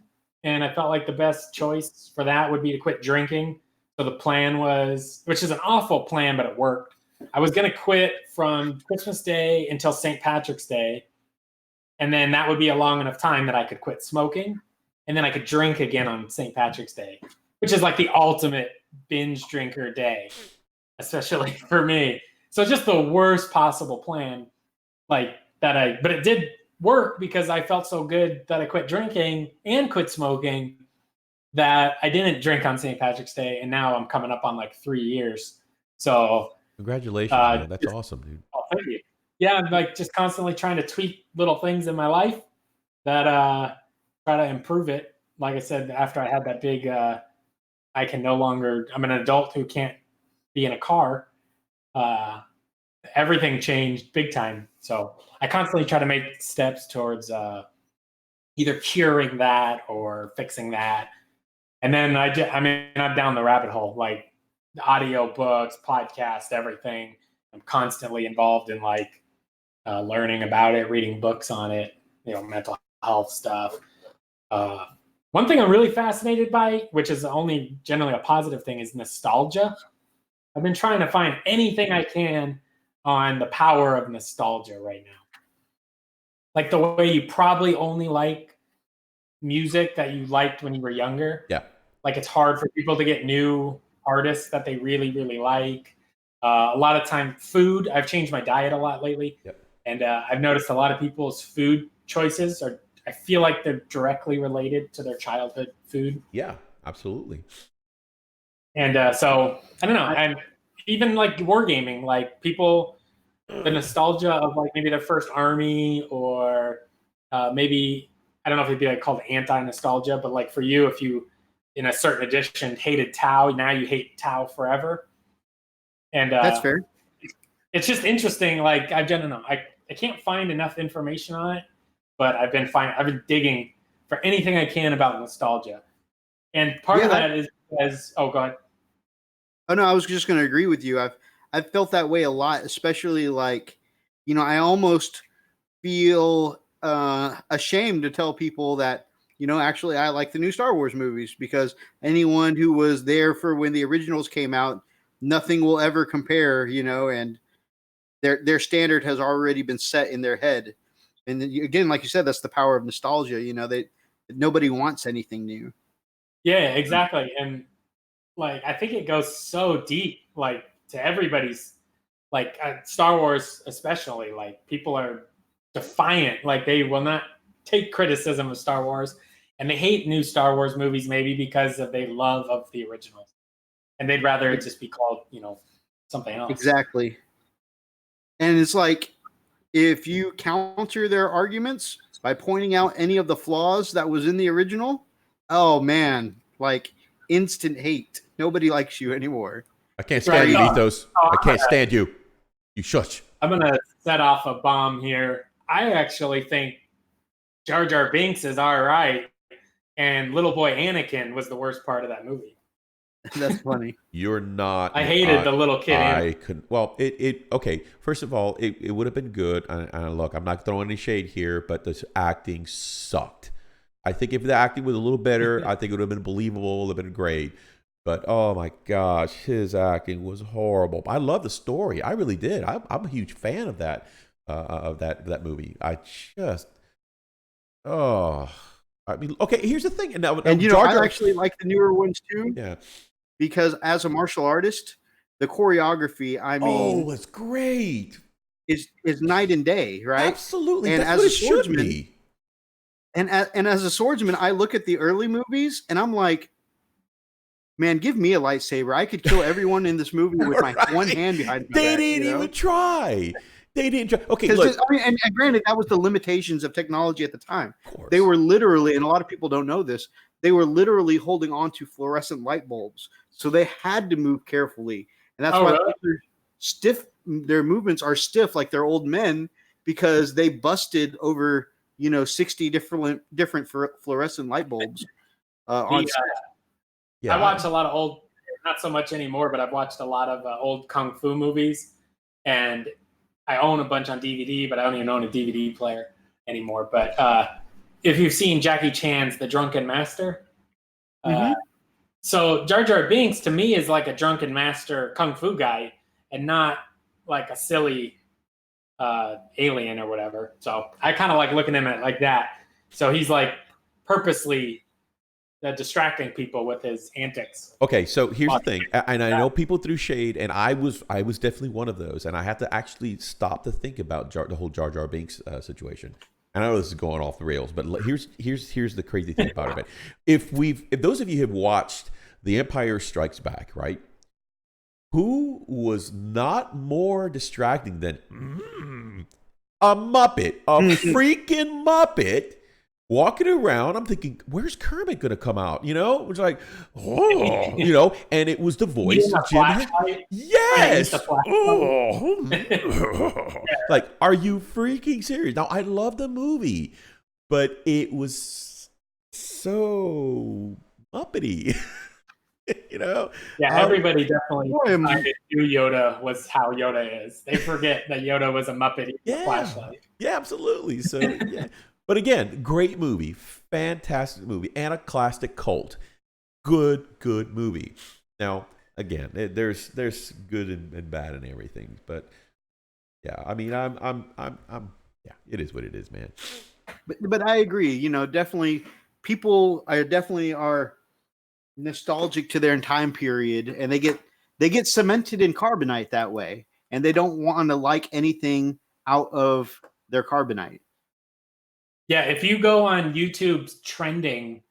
And I felt like the best choice for that would be to quit drinking. So the plan was, which is an awful plan, but it worked. I was going to quit from Christmas Day until St. Patrick's Day. And then that would be a long enough time that I could quit smoking. And then I could drink again on St. Patrick's Day, which is like the ultimate binge drinker day, especially for me. So it's just the worst possible plan, but it did work because I felt so good that I quit drinking and quit smoking that I didn't drink on St. Patrick's Day. And now I'm coming up on like 3 years. So congratulations, man. That's awesome, dude. Oh, thank you. Yeah. I'm like just constantly trying to tweak little things in my life that try to improve it. Like I said, after I had that big, I'm an adult who can't be in a car. Everything changed big time. So I constantly try to make steps towards either curing that or fixing that. And then I'm down the rabbit hole, like audio books, podcasts, everything. I'm constantly involved in like learning about it, reading books on it, mental health stuff. One thing I'm really fascinated by, which is only generally a positive thing, is nostalgia. I've been trying to find anything I can on the power of nostalgia right now. Like the way you probably only like music that you liked when you were younger. Yeah. Like it's hard for people to get new artists that they really, really like. A lot of time, food. I've changed my diet a lot lately. Yep. And I've noticed a lot of people's food choices I feel like they're directly related to their childhood food. Yeah, absolutely. And so, I don't know. And even like wargaming, like people, the nostalgia of like maybe their first army or maybe, I don't know if it'd be like called anti-nostalgia, but like for you, if you, in a certain edition, hated Tau, now you hate Tau forever. And that's fair. It's just interesting. Like, I don't know. I can't find enough information on it, but I've been digging for anything I can about nostalgia. And part of that is go ahead. Oh no, I was just going to agree with you. I've felt that way a lot, especially like, I almost feel ashamed to tell people that, actually I like the new Star Wars movies, because anyone who was there for when the originals came out, nothing will ever compare, and their standard has already been set in their head. And then, again, like you said, that's the power of nostalgia. Nobody wants anything new. Yeah, exactly. And like, I think it goes so deep, like to everybody's, like Star Wars, especially, like people are defiant. Like they will not take criticism of Star Wars, and they hate new Star Wars movies, maybe because of their love of the originals. And they'd rather it just be called, something else. Exactly. And it's like, if you counter their arguments by pointing out any of the flaws that was in the original, oh man, like instant hate. Nobody likes you anymore. I can't stand you, Ethos. I can't stand you. You shush. I'm going to set off a bomb here. I actually think Jar Jar Binks is all right, and little boy Anakin was the worst part of that movie. That's funny. You're not. I hated the little kid. I couldn't. Well, okay. First of all, it would have been good. And look, I'm not throwing any shade here, but the acting sucked. I think if the acting was a little better, I think it would have been believable. It would have been great. But oh my gosh, his acting was horrible. I love the story. I really did. I'm a huge fan of that movie. I just I mean, okay. Here's the thing. Now, and Jar Jar, I actually like the newer ones too. Yeah. Because as a martial artist, the choreography, it's great. Is night and day, right? Absolutely. And that's as what a it should swordsman, be. And as a swordsman, I look at the early movies and I'm like, man, give me a lightsaber. I could kill everyone in this movie with my one hand behind my back. They didn't even try. They didn't try. Okay, look. And granted, that was the limitations of technology at the time. They were literally, and a lot of people don't know this, they were literally holding on to fluorescent light bulbs. So they had to move carefully. And that's why they're stiff. Their movements are stiff like they're old men, because they busted over, 60 different fluorescent light bulbs on set. I watch a lot of old, not so much anymore, but I've watched a lot of old kung fu movies, and I own a bunch on DVD, but I don't even own a DVD player anymore. But if you've seen Jackie Chan's The Drunken Master, so Jar Jar Binks to me is like a drunken master kung fu guy, and not like a silly alien or whatever. So I kind of like looking at him like that. So he's like purposely distracting people with his antics. Okay, so here's the thing, and I know people threw shade, and I was definitely one of those, and I had to actually stop to think about the whole Jar Jar Binks situation. And I know this is going off the rails, but here's the crazy thing about it. If those of you have watched The Empire Strikes Back, right? Who was not more distracting than a Muppet, a freaking Muppet? Walking around, I'm thinking, where's Kermit going to come out? It's like, and it was the voice of Jim. Yes. Like, are you freaking serious? Now, I love the movie, but it was so Muppety. You know? Yeah, everybody definitely Boy, decided who Yoda was how Yoda is. They forget that Yoda was a Muppet with a Yeah. flashlight. Yeah, absolutely. So, yeah. But again, great movie. Fantastic movie. And a classic cult. Good movie. Now, again, there's good and bad and everything. But yeah, I mean, I'm yeah, it is what it is, man. But I agree. You know, definitely people are nostalgic to their time period, and they get cemented in carbonite that way, and they don't want to like anything out of their carbonite. Yeah, if you go on YouTube's trending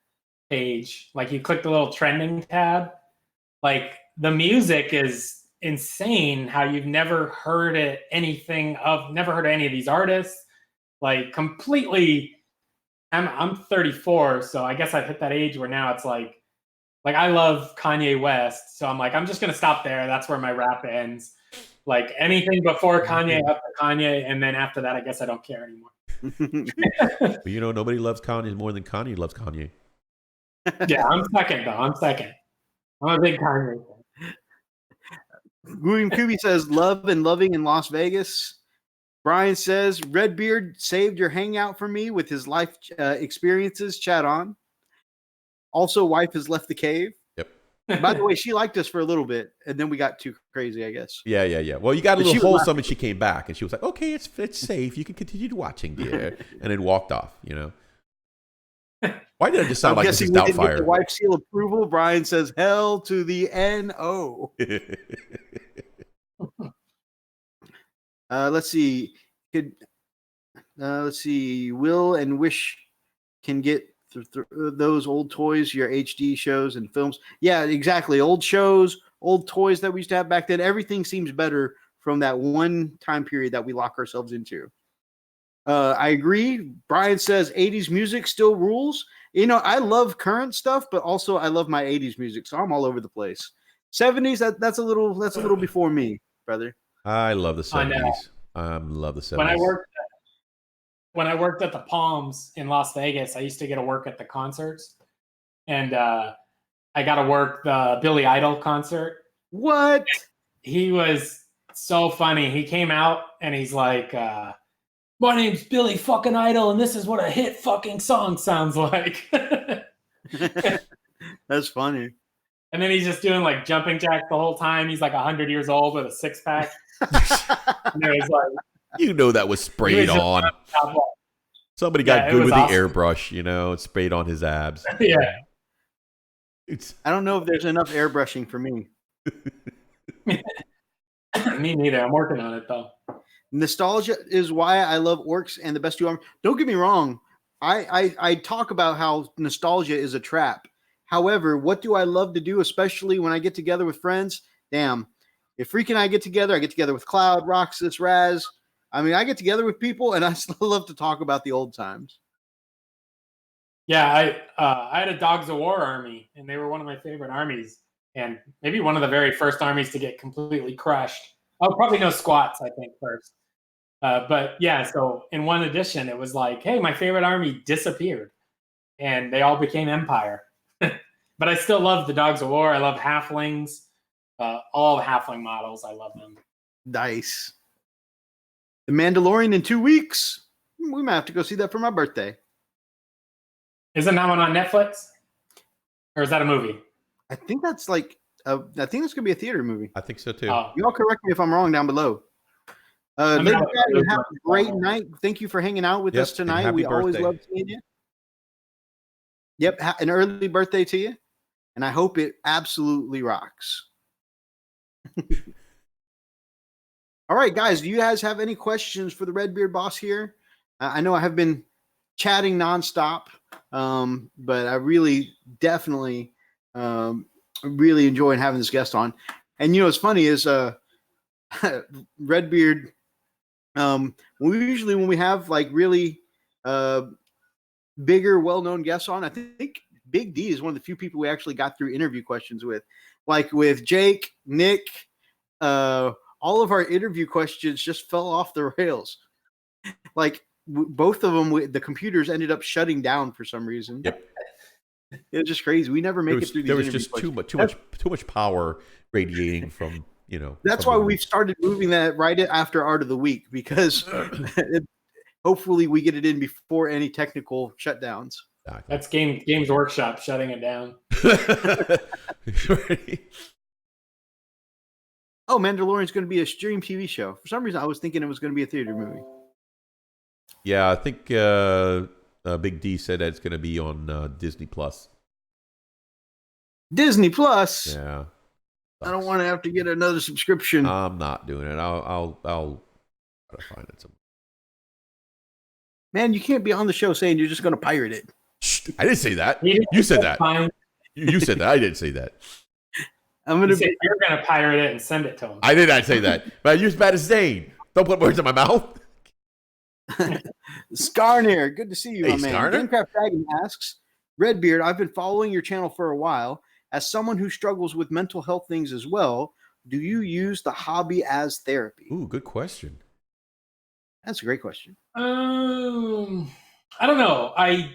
page, like you click the little trending tab, like the music is insane. How you've never heard never heard of any of these artists, like completely. I'm 34, so I guess I've hit that age where now it's like I love Kanye West, so I'm like, I'm just gonna stop there. That's where my rap ends. Like anything before Kanye, up to Kanye, and then after that, I guess I don't care anymore. But you know, nobody loves Kanye more than Kanye loves Kanye. Yeah, I'm second though. I'm a big Kanye fan. William Kubi says, love and loving in Las Vegas. Brian says, Redbeard saved your hangout for me with his life experiences. Chat on. Also, wife has left the cave. Yep. By the way, she liked us for a little bit, and then we got too crazy, I guess. Yeah. Well, you got a But little she was wholesome, and she came back, and she was like, "Okay, it's safe. You can continue watching, dear," and then walked off. You know. Why did I just sound I'm like Mrs. guessing we didn't get Doubtfire? the wife seal approval. Brian says, "Hell to the NO." Let's see. Let's see. Will and Wish can get those old toys, your HD shows and films. Yeah, exactly. Old shows, old toys that we used to have back then. Everything seems better from that one time period that we lock ourselves into. I agree. Brian says 80s music still rules. You know, I love current stuff, but also I love my 80s music, so I'm all over the place. 70s, that's a little before me, brother. I love the I know. 70s. Love the 70s. When I worked at the Palms in Las Vegas, I used to get to work at the concerts, and I got to work the Billy Idol concert. What? He was so funny. He came out and he's like, "My name's Billy fucking Idol, and this is what a hit fucking song sounds like." That's funny. And then he's just doing like jumping jacks the whole time. He's like 100 years old with a six pack. And it was like, you know, that was sprayed on. Somebody got good with awesome. the airbrush, you know, sprayed on his abs. Yeah. I don't know if there's enough airbrushing for me. Me neither. I'm working on it though. Nostalgia is why I love Orcs and the Best You Are. Don't get me wrong. I talk about how nostalgia is a trap. However, what do I love to do, especially when I get together with friends? Damn. If Freak and I get together with Cloud, Roxas, Raz. I mean, I get together with people, and I still love to talk about the old times. Yeah, I had a Dogs of War army, and they were one of my favorite armies, and maybe one of the very first armies to get completely crushed. Oh, probably no squats, I think, first. But yeah, so in one edition, it was like, hey, my favorite army disappeared, and they all became Empire. But I still love the Dogs of War. I love halflings. All the halfling models, I love them. Nice. The Mandalorian in 2 weeks. We might have to go see that for my birthday. Isn't that one on Netflix? Or is that a movie? I think that's like, I think it's going to be a theater movie. I think so too. Y'all correct me if I'm wrong down below. Have a great night. Thank you for hanging out with us tonight. We always love seeing you. Yep. An early birthday to you. And I hope it absolutely rocks. All right, guys. Do you guys have any questions for the Redbeard boss here? I know I have been chatting nonstop, but I really definitely really enjoying having this guest on. And you know, what's funny is Redbeard. When we have like really bigger, well-known guests on, I think Big D is one of the few people we actually got through interview questions with. Like with Jake, Nick, all of our interview questions just fell off the rails. Like both of them, the computers ended up shutting down for some reason. Yep. It was just crazy. We never make it through these There was interview just questions. too much power radiating from That's from why the we've rooms. started moving that right after Art of the Week, because hopefully we get it in before any technical shutdowns. Exactly. That's Games Workshop shutting it down. Oh, Mandalorian's going to be a stream TV show. For some reason, I was thinking it was going to be a theater movie. Yeah, I think Big D said that it's going to be on Disney Plus. Disney Plus. Yeah. I don't want to have to get another subscription. I'm not doing it. I'll try to find it somewhere. Man, you can't be on the show saying you're just going to pirate it. Shh, I didn't say that. You said that. You said that. I didn't say that. You're going to pirate it and send it to him. I did not say that. But you're as bad as Zane. Don't put words in my mouth. Skarner, good to see you, Hey, my man. Skarner? Gamecraft Dragon asks, Redbeard, I've been following your channel for a while. As someone who struggles with mental health things as well, do you use the hobby as therapy? Ooh, good question. That's a great question. I don't know. I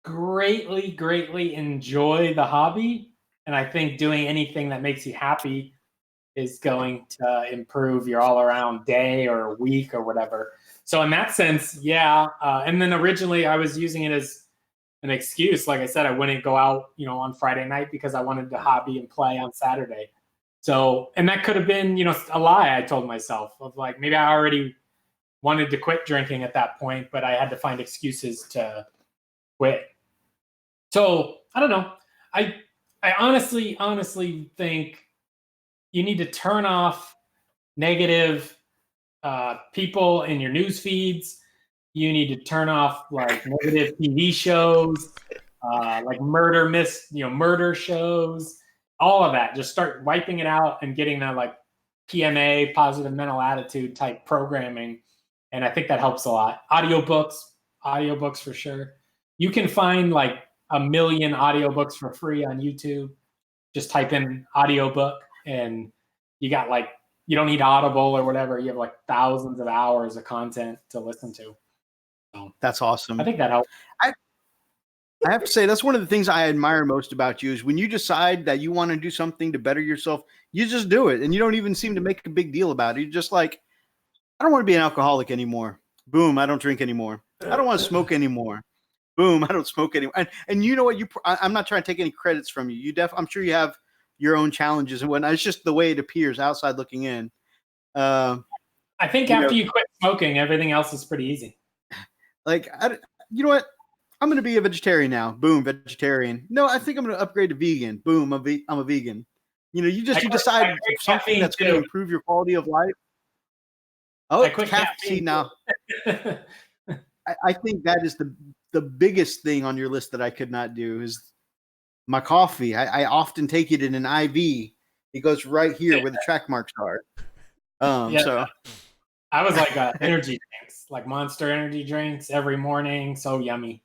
greatly enjoy the hobby, and I think doing anything that makes you happy is going to improve your all-around day or week or whatever. So in that sense, yeah. And then originally I was using it as an excuse. Like I said, I wouldn't go out, on Friday night because I wanted to hobby and play on Saturday. So, and that could have been, a lie I told myself of like, maybe I already wanted to quit drinking at that point, but I had to find excuses to quit. So I don't know. I honestly think you need to turn off negative people in your news feeds. You need to turn off like negative TV shows, like murder shows, all of that. Just start wiping it out and getting that like PMA, positive mental attitude type programming. And I think that helps a lot. Audiobooks for sure. You can find like 1 million audiobooks for free on YouTube. Just type in audiobook and you got like, you don't need Audible or whatever. You have like thousands of hours of content to listen to. So that's awesome. I think that helps. I have to say, that's one of the things I admire most about you is when you decide that you want to do something to better yourself, you just do it. And you don't even seem to make a big deal about it. You're just like, I don't want to be an alcoholic anymore. Boom, I don't drink anymore. I don't want to smoke anymore. Boom, I don't smoke anymore. And you know what? I'm not trying to take any credits from you. I'm sure you have your own challenges and whatnot. It's just the way it appears outside looking in. I think after you quit smoking, everything else is pretty easy. Like, you know what? I'm going to be a vegetarian now. Boom, vegetarian. No, I think I'm going to upgrade to vegan. Boom, I'm a vegan. You decide something that's going to improve your quality of life. Oh, caffeine now. I think that is the biggest thing on your list that I could not do is my coffee. I often take it in an IV. It goes right here where the track marks are. So I was like energy drinks, like Monster energy drinks every morning. So yummy.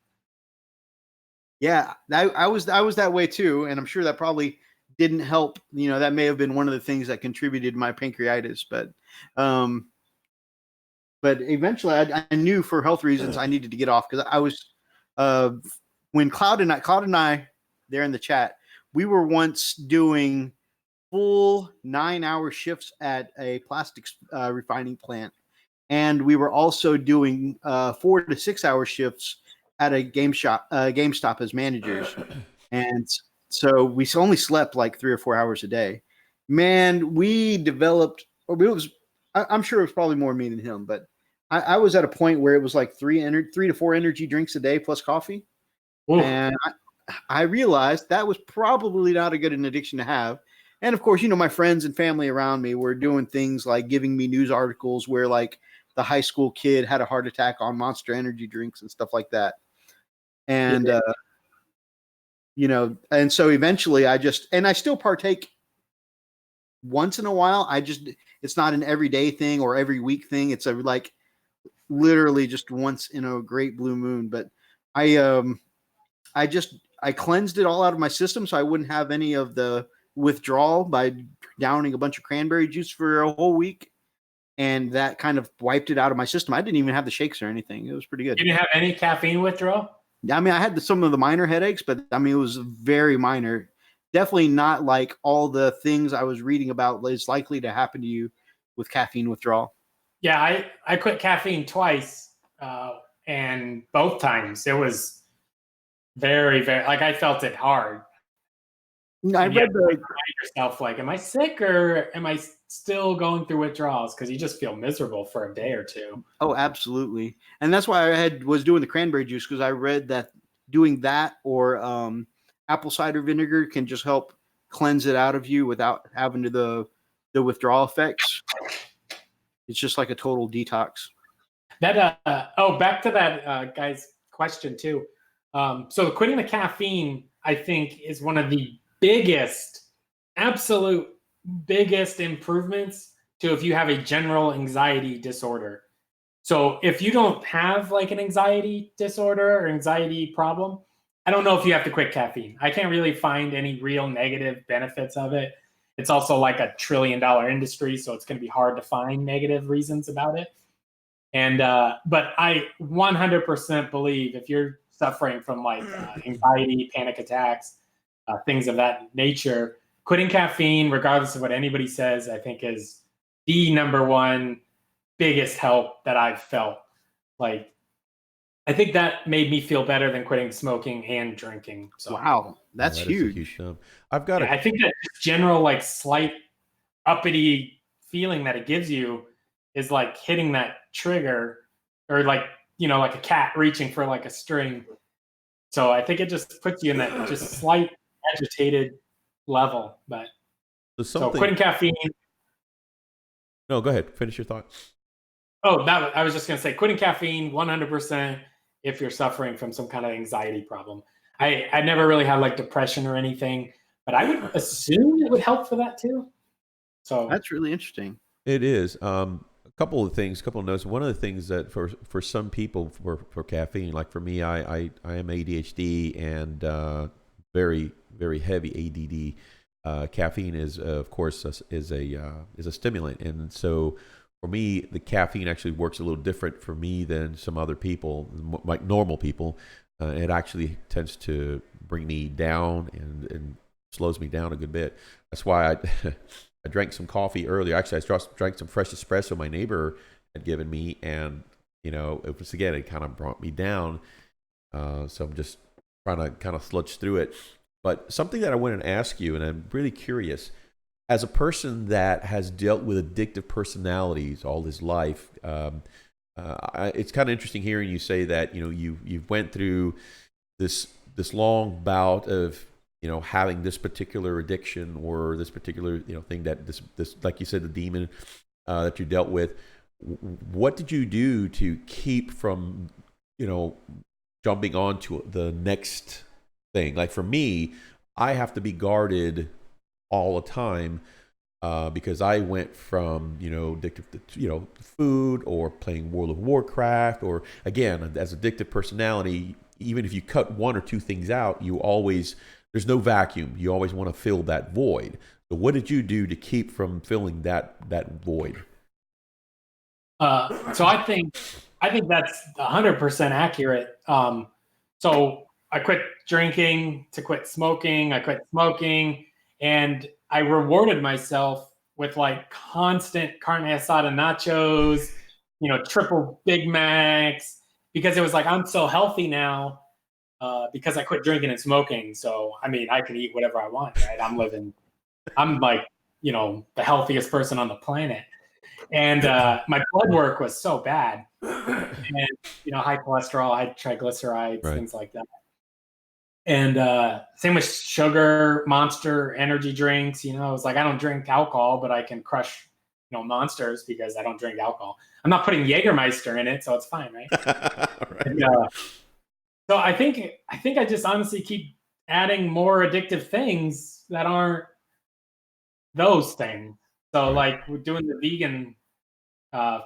Yeah, I was that way too, and I'm sure that probably didn't help. That may have been one of the things that contributed to my pancreatitis, but eventually I knew for health reasons I needed to get off because I was when Cloud and I, they're in the chat, we were once doing full 9-hour shifts at a plastics refining plant. And we were also doing 4 to 6 hour shifts at a GameStop as managers. And so we only slept like 3 or 4 hours a day. Man, we developed, I'm sure it was probably more me than him, but I was at a point where it was like 3 to 4 energy drinks a day plus coffee. Ooh. And I realized that was probably not a good an addiction to have. And of course, my friends and family around me were doing things like giving me news articles where like the high school kid had a heart attack on Monster energy drinks and stuff like that. And, and so eventually I still partake once in a while. It's not an everyday thing or every week thing. It's literally just once in a great blue moon. But I cleansed it all out of my system so I wouldn't have any of the withdrawal by downing a bunch of cranberry juice for a whole week. and that kind of wiped it out of my system. I didn't even have the shakes or anything. It was pretty good. You didn't have any caffeine withdrawal? I mean, I had some of the minor headaches, but I mean, it was very minor. Definitely not like all the things I was reading about is likely to happen to you with caffeine withdrawal. Yeah, I quit caffeine twice, and both times it was very, very, like I felt it hard. I read the yourself like, am I sick or am I still going through withdrawals? Because you just feel miserable for a day or two. Oh, absolutely. And that's why I was doing the cranberry juice, because I read that doing that or apple cider vinegar can just help cleanse it out of you without having the withdrawal effects. It's just like a total detox. That back to that guy's question too. So quitting the caffeine, I think, is one of the absolute biggest improvements to if you have a general anxiety disorder. So if you don't have like an anxiety disorder or anxiety problem, I don't know if you have to quit caffeine. I can't really find any real negative benefits of it. It's also like a $1 trillion industry, so it's going to be hard to find negative reasons about it. And but I 100% believe if you're suffering from like anxiety, panic attacks, things of that nature, quitting caffeine, regardless of what anybody says, I think is the number one biggest help that I've felt. Like, I think that made me feel better than quitting smoking and drinking. So, wow, that's huge. A huge jump. I've got I think that general like slight uppity feeling that it gives you is like hitting that trigger, or like, you know, like a cat reaching for like a string. So I think it just puts you in that just slight agitated level. But so quitting caffeine. No, go ahead. Finish your thought. Oh, I was just going to say quitting caffeine 100% if you're suffering from some kind of anxiety problem. I never really had like depression or anything, but I would assume it would help for that too. So that's really interesting. It is. A couple of notes. One of the things that for some people for caffeine, like for me, I am ADHD and very, very heavy ADD. Caffeine is of course is a stimulant, and so for me, the caffeine actually works a little different for me than some other people, like normal people. It actually tends to bring me down and slows me down a good bit. That's why I drank some coffee earlier. Actually, I drank some fresh espresso my neighbor had given me, and you know, it was again, it kind of brought me down. So I'm just trying to kind of sludge through it. But something that I wanted to ask you, and I'm really curious, as a person that has dealt with addictive personalities all his life, it's kind of interesting hearing you say that, you know, you've went through this long bout of, you know, having this particular addiction or this particular, you know, thing that this like you said, the demon that you dealt with. What did you do to keep from, you know, jumping onto the next thing? Like for me, I have to be guarded all the time because I went from, you know, addicted to, you know, food or playing World of Warcraft, or again, as addictive personality, even if you cut one or two things out, there's no vacuum. You always want to fill that void. So what did you do to keep from filling that void? So I think that's 100% accurate. So I quit drinking to quit smoking. I quit smoking, and I rewarded myself with like constant carne asada nachos, you know, triple Big Macs, because it was like, I'm so healthy now because I quit drinking and smoking. So, I mean, I can eat whatever I want, right? I'm like, you know, the healthiest person on the planet. And my blood work was so bad, and, you know, high cholesterol, high triglycerides, right, things like that. And same with sugar, Monster energy drinks. You know, it's like, I don't drink alcohol, but I can crush, you know, Monsters because I don't drink alcohol. I'm not putting Jägermeister in it, so it's fine, right? right. And, so I think I just honestly keep adding more addictive things that aren't those things. So like we're doing the vegan. I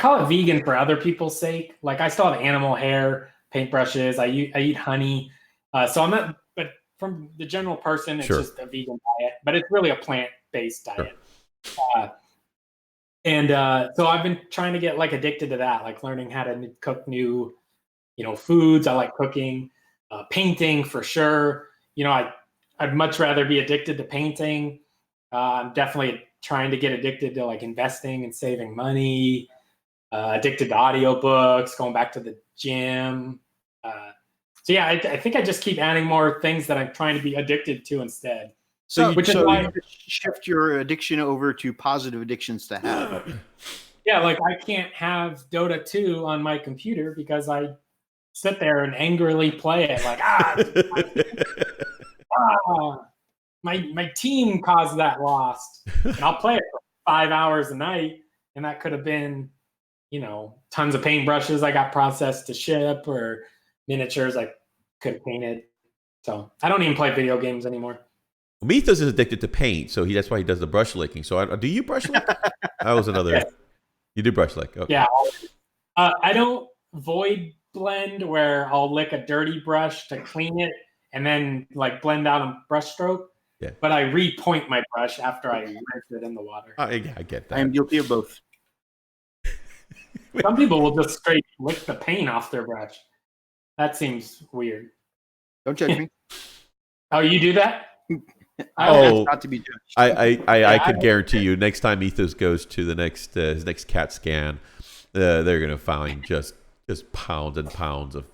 call it vegan for other people's sake. Like I still have animal hair, paintbrushes. I eat honey. So I'm not, but from the general person, it's just a vegan diet, but it's really a plant-based diet. And so I've been trying to get like addicted to that, like learning how to cook new, foods. I like cooking, painting for sure. I'd much rather be addicted to painting. I'm definitely trying to get addicted to like investing and saving money. Addicted to audiobooks, going back to the gym. So yeah, I think I just keep adding more things that I'm trying to be addicted to instead. So Which is you why, shift your addiction over to positive addictions to have. yeah, like I can't have Dota 2 on my computer because I sit there and angrily play it. Like, my team caused that loss. And I'll play it for 5 hours a night. And that could have been, tons of paintbrushes I got processed to ship or miniatures I could have painted. So I don't even play video games anymore. Mythos is addicted to paint, so that's why he does the brush licking. So do you brush lick? That was another. Yes. You do brush lick. Okay. Yeah. I don't void blend where I'll lick a dirty brush to clean it and then like blend out a brush stroke. Yeah. But I repoint my brush after I rinse it in the water. I get that. I am guilty of both. Some people will just straight lick the paint off their brush. That seems weird. Don't judge me. Oh, you do that? Not to be judged. I could guarantee you, next time Ethos goes to the next his next CAT scan, they're gonna find just pounds and pounds of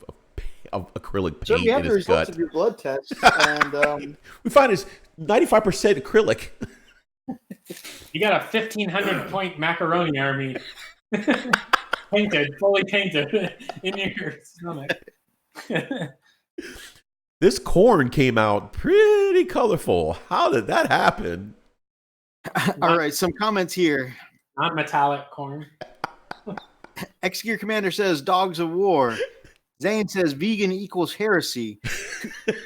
acrylic paint So we have in the his results gut. of your blood test, and We find it's 95% acrylic. You got a 1,500 point macaroni army fully painted in your stomach. This corn came out pretty colorful. How did that happen? all right, some comments here. Not metallic corn. X-Gear Commander says dogs of war. Zane says vegan equals heresy.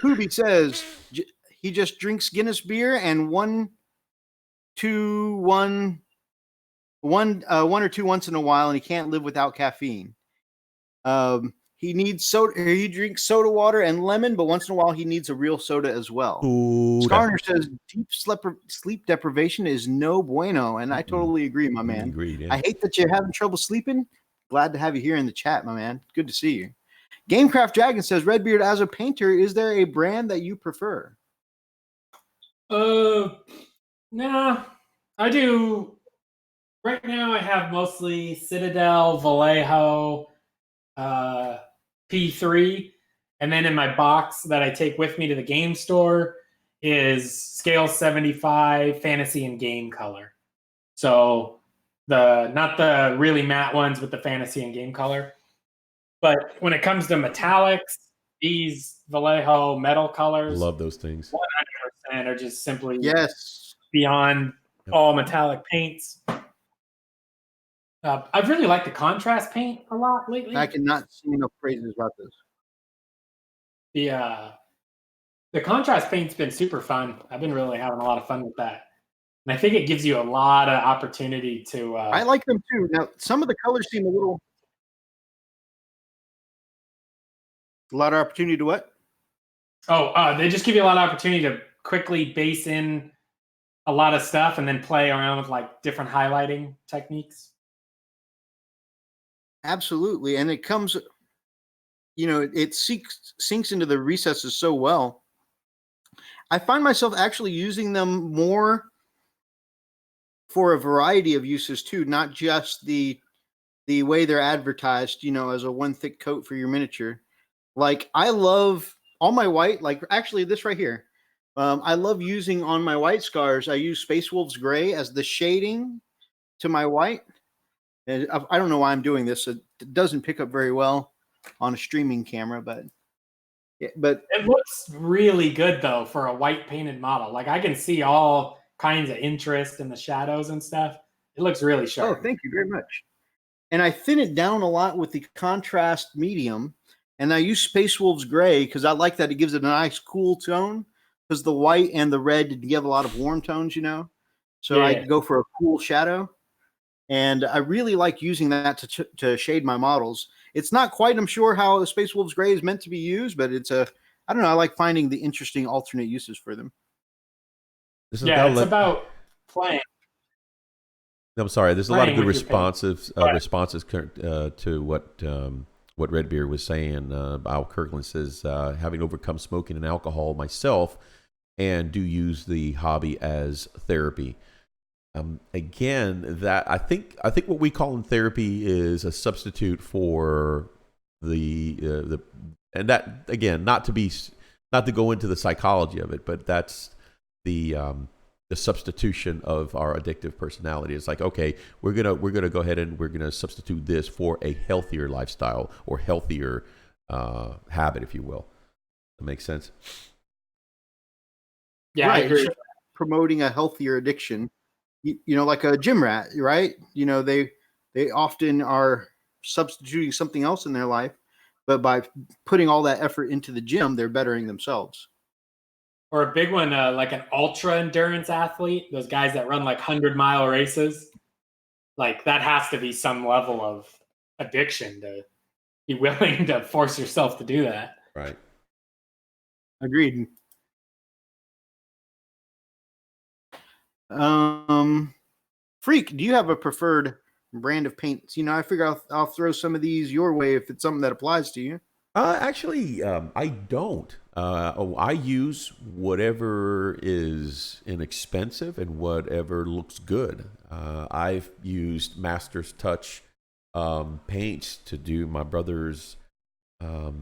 Kubi says he just drinks Guinness beer and one or two once in a while, and he can't live without caffeine. He needs soda. He drinks soda water and lemon, but once in a while he needs a real soda as well. Skarner says deep sleep deprivation is no bueno, and I totally agree, my man. Agreed, yeah. I hate that you're having trouble sleeping. Glad to have you here in the chat, my man. Good to see you. Gamecraft Dragon says, Redbeard, as a painter, is there a brand that you prefer? Nah, I do. Right now, I have mostly Citadel, Vallejo, P3, and then in my box that I take with me to the game store is Scale 75 Fantasy and Game Color. So not the really matte ones with the Fantasy and Game Color, but when it comes to metallics, these Vallejo metal colors, Love those things. 100% are just simply beyond all metallic paints. I've really liked the contrast paint a lot lately. I cannot see enough praises about this. The contrast paint's been super fun. I've been really having a lot of fun with that. And I think it gives you a lot of opportunity to... I like them too. Now, some of the colors seem a little... A lot of opportunity to what? They just give you a lot of opportunity to quickly base in a lot of stuff and then play around with like different highlighting techniques. Absolutely. And it comes, it sinks into the recesses so well. I find myself actually using them more for a variety of uses too, not just the way they're advertised, as a one thick coat for your miniature. Like I love all my white, like actually this right here. I love using on my white scars. I use Space Wolves Gray as the shading to my white. And I don't know why I'm doing this. It doesn't pick up very well on a streaming camera, but it looks really good though for a white painted model. Like I can see all kinds of interest in the shadows and stuff. It looks really sharp. Oh, thank you very much. And I thin it down a lot with the contrast medium. And I use Space Wolves Gray because I like that it gives it a nice cool tone. Because the white and the red give a lot of warm tones, So I go for a cool shadow. And I really like using that to shade my models. It's not quite, I'm sure, how the Space Wolves Gray is meant to be used, but I don't know, I like finding the interesting alternate uses for them. It's about playing. I'm sorry. There's a lot of playing good with your paint. responses to what Redbeard was saying. Al Kirkland says, having overcome smoking and alcohol myself, and do use the hobby as therapy. Again, that I think what we call in therapy is a substitute for the and that again, not to go into the psychology of it, but that's the substitution of our addictive personality. It's like, okay, we're gonna go ahead and we're gonna substitute this for a healthier lifestyle or healthier habit, if you will. That makes sense. Yeah, I Right. agree. Promoting a healthier addiction, like a gym rat, right? They often are substituting something else in their life, but by putting all that effort into the gym, they're bettering themselves. Or a big one, like an ultra endurance athlete, those guys that run like 100-mile races. Like that has to be some level of addiction to be willing to force yourself to do that. Right. Agreed. Freak, do you have a preferred brand of paints? I figure I'll throw some of these your way if it's something that applies to you. Actually, I don't. I use whatever is inexpensive and whatever looks good. I've used Master's Touch paints to do my brother's. What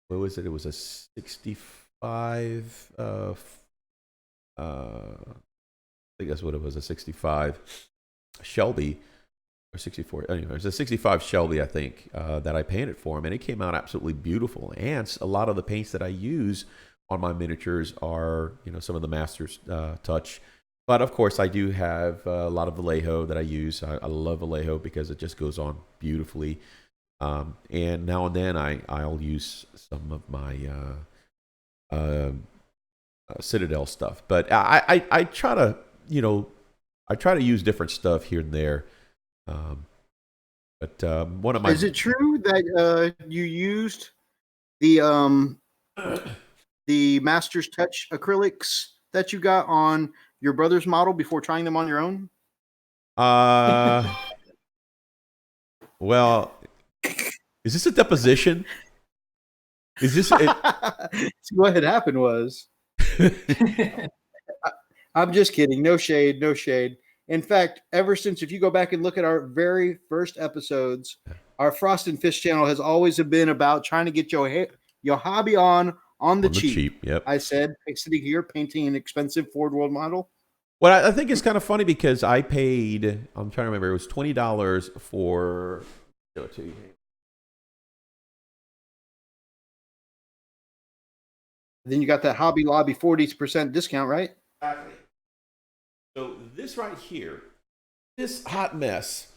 was it? It was a 65. I think that's what it was. A 65 Shelby. Or 64. Anyway, it's a 65 Shelby, I think, that I painted for him, and it came out absolutely beautiful. And a lot of the paints that I use on my miniatures are, some of the Master's Touch. But of course, I do have a lot of Vallejo that I use. I love Vallejo because it just goes on beautifully. And now and then I'll use some of my Citadel stuff. But I try to, use different stuff here and there. But one of my Is it true that you used the Master's Touch acrylics that you got on your brother's model before trying them on your own? Well, is this a deposition? Is this it? See, what had happened was I'm just kidding. No shade, no shade. In fact, ever since, if you go back and look at our very first episodes, our Frost and Fish channel has always been about trying to get your hobby on the cheap. Yep. I said, sitting here painting an expensive Ford World model. Well, I think it's kind of funny because I paid, I'm trying to remember, it was $20 for, show it to you. Then you got that Hobby Lobby 40% discount, right? Exactly. So this right here, this hot mess,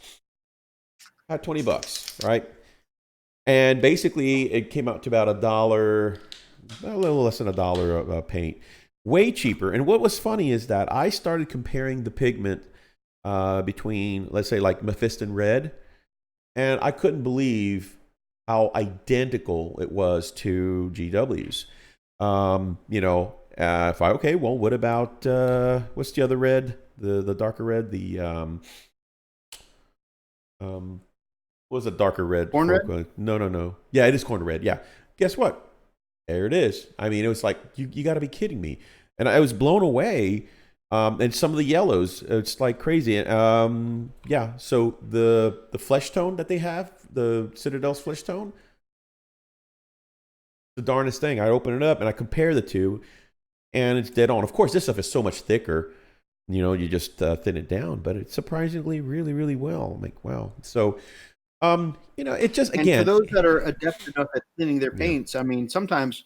had $20, right? And basically, it came out to about $1, a little less than $1 of paint, way cheaper. And what was funny is that I started comparing the pigment between, let's say, like Mephiston Red, and I couldn't believe how identical it was to GW's. What about what's the other red? The darker red, what was a darker red? Corn red? No. Yeah, it is corn red. Yeah. Guess what? There it is. I mean, it was like you got to be kidding me. And I was blown away. And some of the yellows, it's like crazy. Yeah. So the flesh tone that they have, the Citadel's flesh tone, the darndest thing. I open it up and I compare the two, and it's dead on. Of course, this stuff is so much thicker. You just thin it down, but it's surprisingly really, really well. I'm like, wow. So, it just, again. And for those that are adept enough at thinning their paints, I mean, sometimes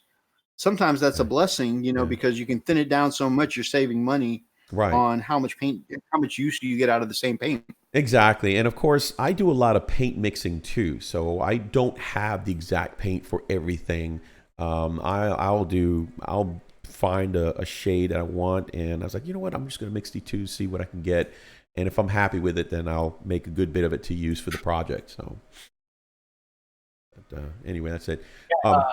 that's a blessing, because you can thin it down so much you're saving money on how much use do you get out of the same paint. Exactly. And of course, I do a lot of paint mixing too. So I don't have the exact paint for everything. I'll find a shade that I want, and I was like, you know what, I'm just going to mix the two, see what I can get, and if I'm happy with it, then I'll make a good bit of it to use for the project. So anyway, that's it. All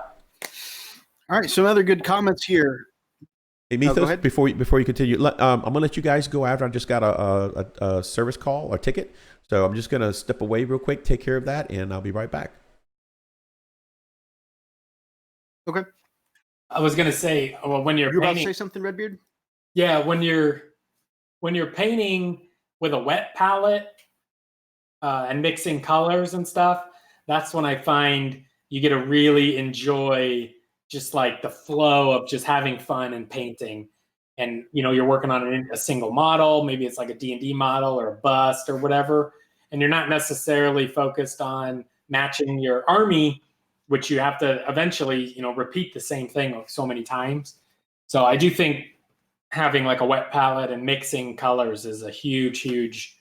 right, some other good comments here. Hey, go Mythos, ahead. before you continue, I'm gonna let you guys go after I just got a service call or ticket, so I'm just gonna step away real quick, take care of that, and I'll be right back. Okay. I was gonna say, well, when you're You were about to painting, say something, Redbeard? yeah, when you're painting with a wet palette and mixing colors and stuff, that's when I find you get to really enjoy just like the flow of just having fun and painting. And you're working on a single model, maybe it's like a D&D model or a bust or whatever, and you're not necessarily focused on matching your army, which you have to eventually repeat the same thing so many times. So I do think having like a wet palette and mixing colors is a huge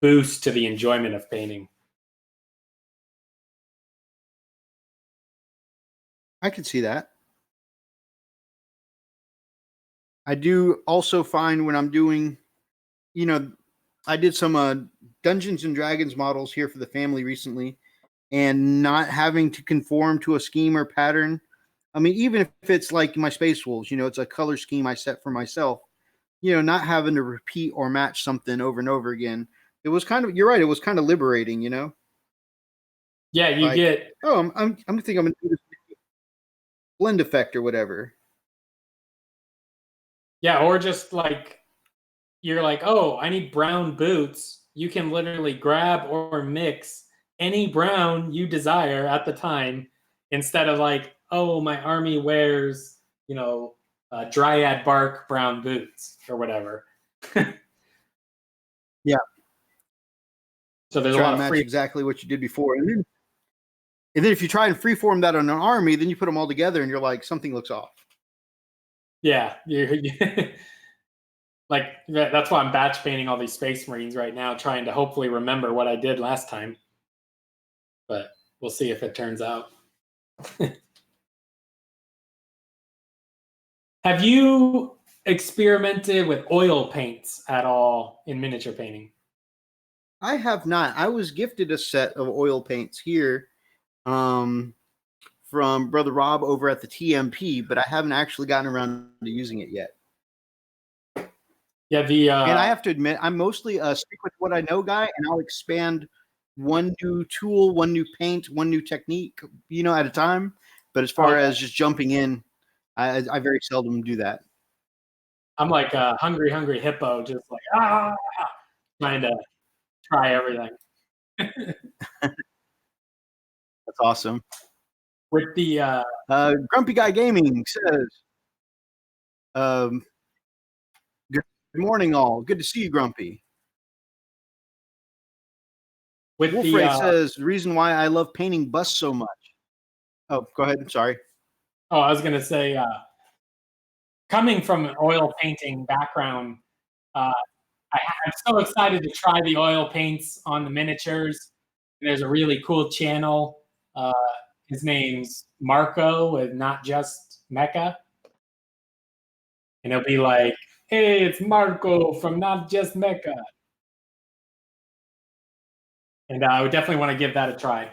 boost to the enjoyment of painting. I can see that. I do also find when I'm doing, I did some Dungeons and Dragons models here for the family recently, and not having to conform to a scheme or pattern. I mean, even if it's like my Space Wolves, it's a color scheme I set for myself, not having to repeat or match something over and over again. It was you're right. It was kind of liberating, Yeah, you like, get oh, I'm thinking I'm going to do this blend effect or whatever. yeah, or just like you're like, oh, I need brown boots. You can literally grab or mix any brown you desire at the time, instead of like, oh, my army wears, dryad bark brown boots or whatever. Yeah. So there's a Try lot and of match free. exactly what you did before. And then if you try and freeform that on an army, then you put them all together and you're like, something looks off. Yeah, like that's why I'm batch painting all these Space Marines right now, trying to hopefully remember what I did last time. But we'll see if it turns out. Have you experimented with oil paints at all in miniature painting? I have not. I was gifted a set of oil paints here from Brother Rob over at the TMP, but I haven't actually gotten around to using it yet. Yeah, And I have to admit, I'm mostly a stick with what I know guy, and I'll expand one new tool, one new paint, one new technique, at a time. But as far as just jumping in, I very seldom do that. I'm like a hungry hippo, just like trying to try everything. That's awesome. With the Grumpy Guy Gaming says, good morning, all. Good to see you, Grumpy. with Wolf the Ray says, the reason why I love painting busts so much. Oh, go ahead. I'm sorry. oh, I was gonna say, coming from an oil painting background, I'm so excited to try the oil paints on the miniatures. There's a really cool channel. His name's Marco with Not Just Mecha. And he'll be like, hey, it's Marco from Not Just Mecha. And I would definitely want to give that a try.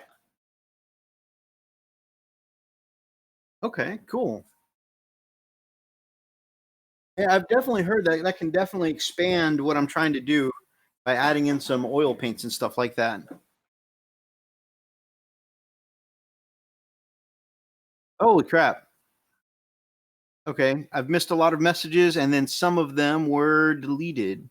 Okay, cool. Yeah, I've definitely heard that. That can definitely expand what I'm trying to do by adding in some oil paints and stuff like that. Holy crap. Okay, I've missed a lot of messages, and then some of them were deleted.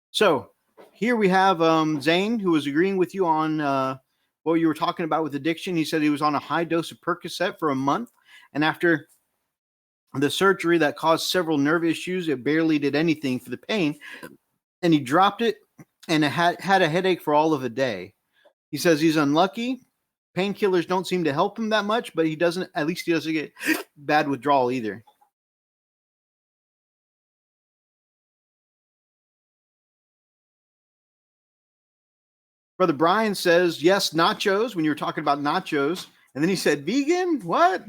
So here we have Zane, who was agreeing with you on what you were talking about with addiction. He said he was on a high dose of Percocet for a month, and after the surgery that caused several nerve issues, it barely did anything for the pain, and he dropped it and had a headache for all of a day. He says he's unlucky. Painkillers don't seem to help him that much, but at least he doesn't get bad withdrawal either. Brother Brian says, yes, nachos, when you were talking about nachos. And then he said, vegan? What?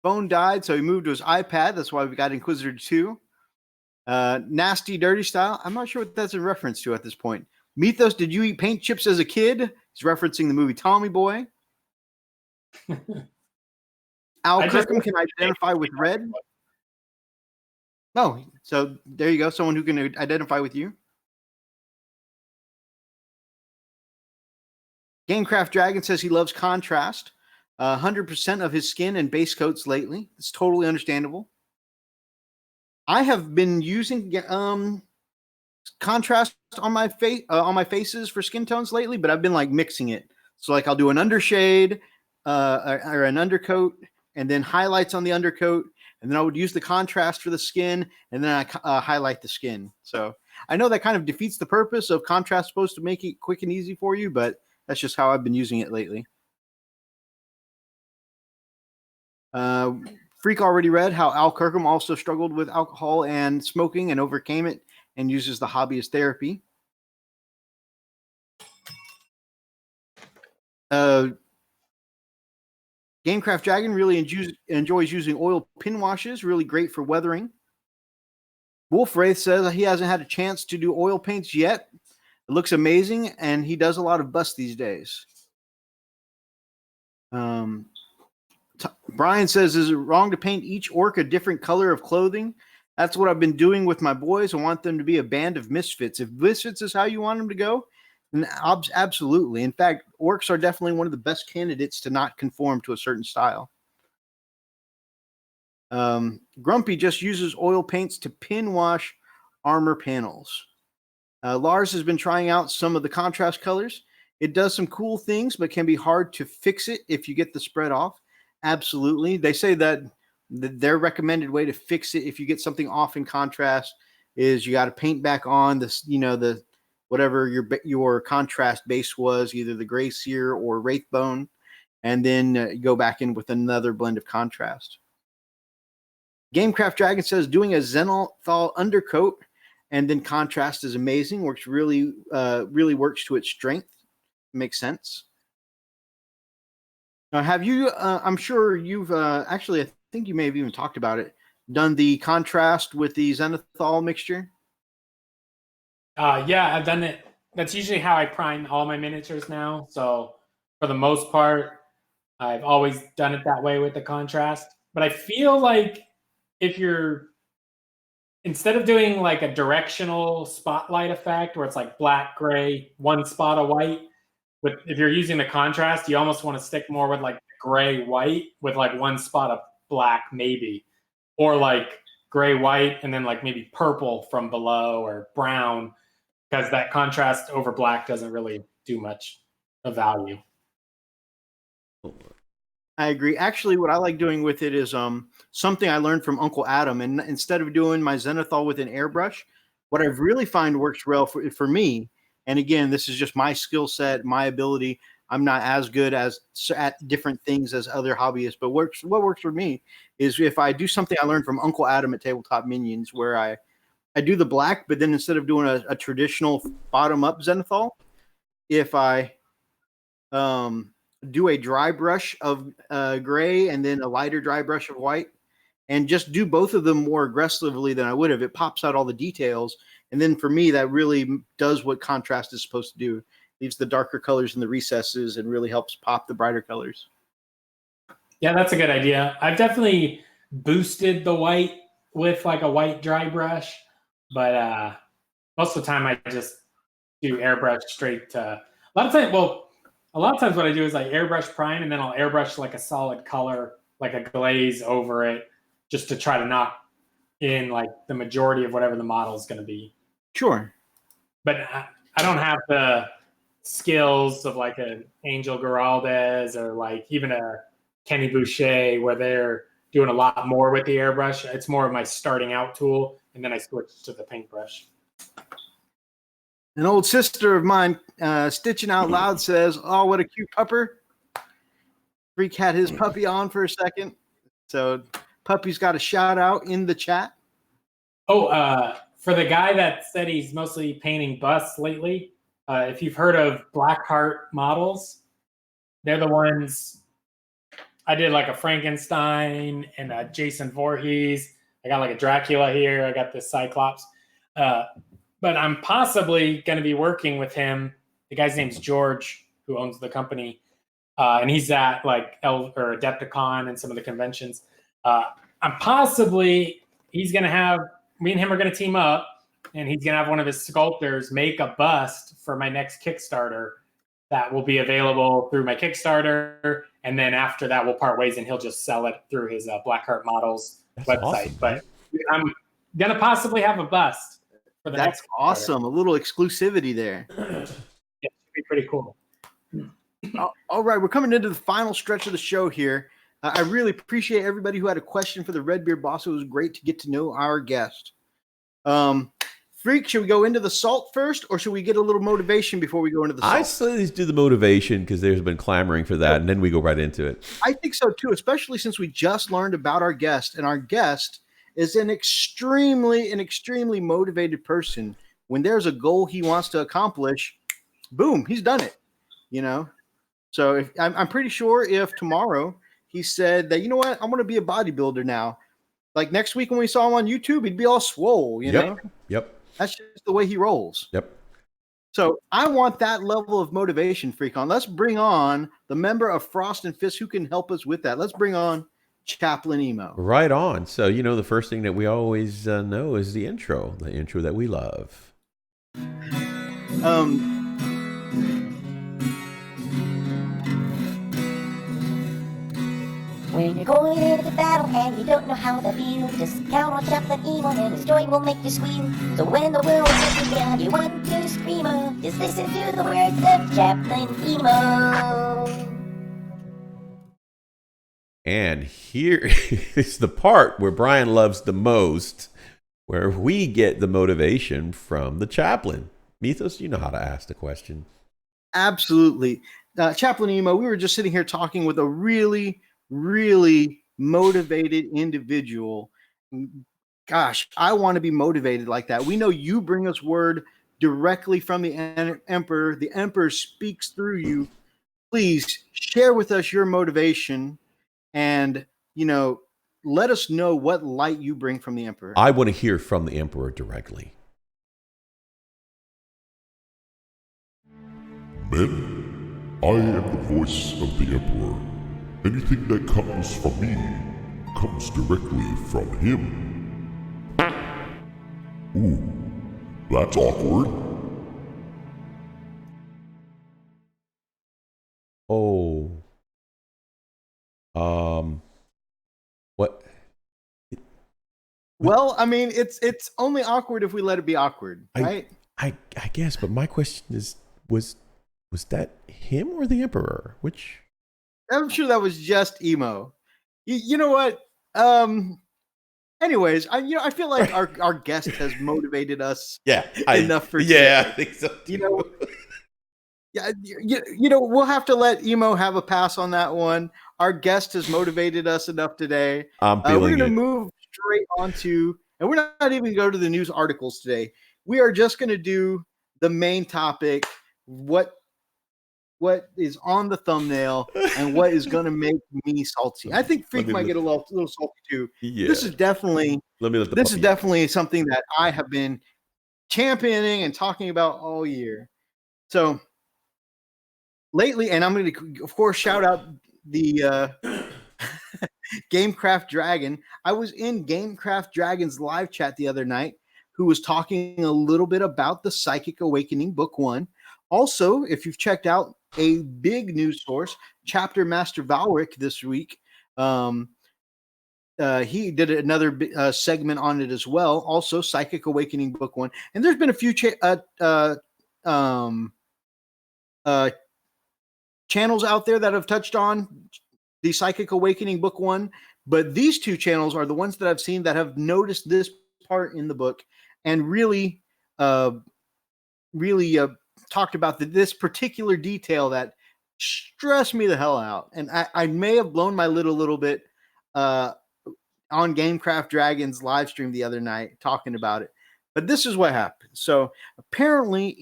Phone died, so he moved to his iPad. That's why we got Inquisitor 2. Nasty Dirty Style. I'm not sure what that's in reference to at this point. Mythos, did you eat paint chips as a kid? He's referencing the movie Tommy Boy. Al Kirkham can identify with red. Oh, so there you go. Someone who can identify with you. Gamecraft Dragon says he loves contrast. 100% of his skin and base coats lately. It's totally understandable. I have been using contrast on my face on my faces for skin tones lately, but I've been like mixing it. So like I'll do an undershade or an undercoat, and then highlights on the undercoat, and then I would use the contrast for the skin, and then I highlight the skin. So I know that kind of defeats the purpose of contrast, supposed to make it quick and easy for you, but that's just how I've been using it lately. Freak already read how Al Kirkham also struggled with alcohol and smoking and overcame it and uses the hobby as therapy. Gamecraft Dragon really enjoys using oil pin washes, really great for weathering. Wolf Wraith says he hasn't had a chance to do oil paints yet. It looks amazing, and he does a lot of busts these days. Brian says, is it wrong to paint each orc a different color of clothing? That's what I've been doing with my boys. I want them to be a band of misfits. If misfits is how you want them to go, then absolutely. In fact, orcs are definitely one of the best candidates to not conform to a certain style. Grumpy just uses oil paints to pin wash armor panels. Lars has been trying out some of the contrast colors. It does some cool things, but can be hard to fix it if you get the spread off. Absolutely. They say that their recommended way to fix it if you get something off in contrast is you got to paint back on this, the whatever your contrast base was, either the gray sear or wraithbone, and then go back in with another blend of contrast. Gamecraft Dragon says doing a Zenithal undercoat and then contrast is amazing. Works really works to its strength. Makes sense. Now, have you? I'm sure you've actually. I think you may have even talked about it. Done the contrast with the Zenithal mixture. Yeah, I've done it. That's usually how I prime all my miniatures now. So for the most part, I've always done it that way with the contrast. But I feel like if you're instead of doing like a directional spotlight effect where it's like black, gray, one spot of white. If you're using the contrast, you almost want to stick more with like gray white with like one spot of black maybe, or like gray white and then like maybe purple from below or brown, because that contrast over black doesn't really do much of value. I agree. Actually, what I like doing with it is something I learned from Uncle Adam. And instead of doing my Zenithal with an airbrush, what I really find works well for me. And again, this is just my skill set, my ability. I'm not as good at different things as other hobbyists, but what works for me is if I do something I learned from Uncle Adam at Tabletop Minions, where I do the black, but then instead of doing a traditional bottom-up Zenithal, if I do a dry brush of gray and then a lighter dry brush of white, and just do both of them more aggressively than I would have, it pops out all the details. And then for me, that really does what contrast is supposed to do. Leaves the darker colors in the recesses and really helps pop the brighter colors. Yeah, that's a good idea. I've definitely boosted the white with like a white dry brush, but most of the time I just do airbrush straight to a lot of times what I do is I airbrush prime and then I'll airbrush like a solid color, like a glaze over it, just to try to knock in like the majority of whatever the model is going to be. Sure. But I don't have the skills of like an Angel Giraldez or like even a Kenny Boucher where they're doing a lot more with the airbrush. It's more of my starting out tool, and then I switch to the paintbrush. An old sister of mine, Stitching Out Loud, says, "Oh, what a cute pupper." Freak had his puppy on for a second. So puppy's got a shout out in the chat. Oh, for the guy that said he's mostly painting busts lately, if you've heard of Blackheart models, they're the ones. I did like a Frankenstein and a Jason Voorhees. I got like a Dracula here. I got this Cyclops. But I'm possibly going to be working with him. The guy's name's George, who owns the company, and he's at like Adepticon and some of the conventions. I'm possibly he's gonna have me and him are gonna team up, and he's gonna have one of his sculptors make a bust for my next Kickstarter that will be available through my Kickstarter, and then after that we'll part ways, and he'll just sell it through his Blackheart Models website. Awesome, but I'm gonna possibly have a bust for the next. That's awesome. A little exclusivity there. Yeah, it should be pretty cool. All right, we're coming into the final stretch of the show here. I really appreciate everybody who had a question for the Redbeard Boss. It was great to get to know our guest. Freak, should we go into the salt first, or should we get a little motivation before we go into the salt? I say let's do the motivation because there's been clamoring for that, and then we go right into it. I think so too, especially since we just learned about our guest, and our guest is an extremely motivated person. When there's a goal he wants to accomplish, boom, he's done it. You know, so I'm pretty sure if tomorrow he said that, you know what, I'm going to be a bodybuilder now, like next week when we saw him on YouTube, he'd be all swole, you know? Yep. That's just the way he rolls. Yep. So I want that level of motivation, Freak on. Let's bring on the member of Frost and Fist who can help us with that. Let's bring on Chaplain Emo. Right on. So, you know, the first thing that we always know is the intro that we love. When you're going into battle and you don't know how to feel, just count on Chaplain Emo and his joy will make you squeal. So when the world is down, you want to scream, just listen to the words of Chaplain Emo. And here is the part where Brian loves the most, where we get the motivation from the chaplain. Mythos, you know how to ask the question. Absolutely. Chaplain Emo, we were just sitting here talking with a really motivated individual. Gosh, I want to be motivated like that. We know you bring us word directly from the Emperor. The Emperor speaks through you. Please share with us your motivation and, you know, let us know what light you bring from the Emperor. I want to hear from the Emperor directly. Men, I am the voice of the Emperor. Anything that comes from me comes directly from him. Ooh, that's awkward. Oh. What? Well, I mean, it's only awkward if we let it be awkward, right? I guess, but my question is, was that him or the Emperor? Which? I'm sure that was just Emo. You know what? Anyways, I feel like our guest has motivated us. Enough for today. I think so too. You know, you know, we'll have to let Emo have a pass on that one. Our guest has motivated us enough today. I'm feeling we're going it. to move straight onto, and we're not even go to the news articles today. We are just going to do the main topic. What is on the thumbnail and what is going to make me salty. I think Freak might get a little salty too. Yeah. This is definitely something that I have been championing and talking about all year. So lately, and I'm going to, of course, shout out the Gamecraft Dragon. I was in Gamecraft Dragon's live chat the other night, who was talking a little bit about the Psychic Awakening Book 1. Also, if you've checked out a big news source, Chapter Master Valric this week, he did another segment on it as well. Also, Psychic Awakening Book 1. And there's been a few channels out there that have touched on the Psychic Awakening Book 1. But these two channels are the ones that I've seen that have noticed this part in the book and really talked about this particular detail that stressed me the hell out. And I may have blown my lid a little bit on Gamecraft Dragon's live stream the other night talking about it. But this is what happened. So apparently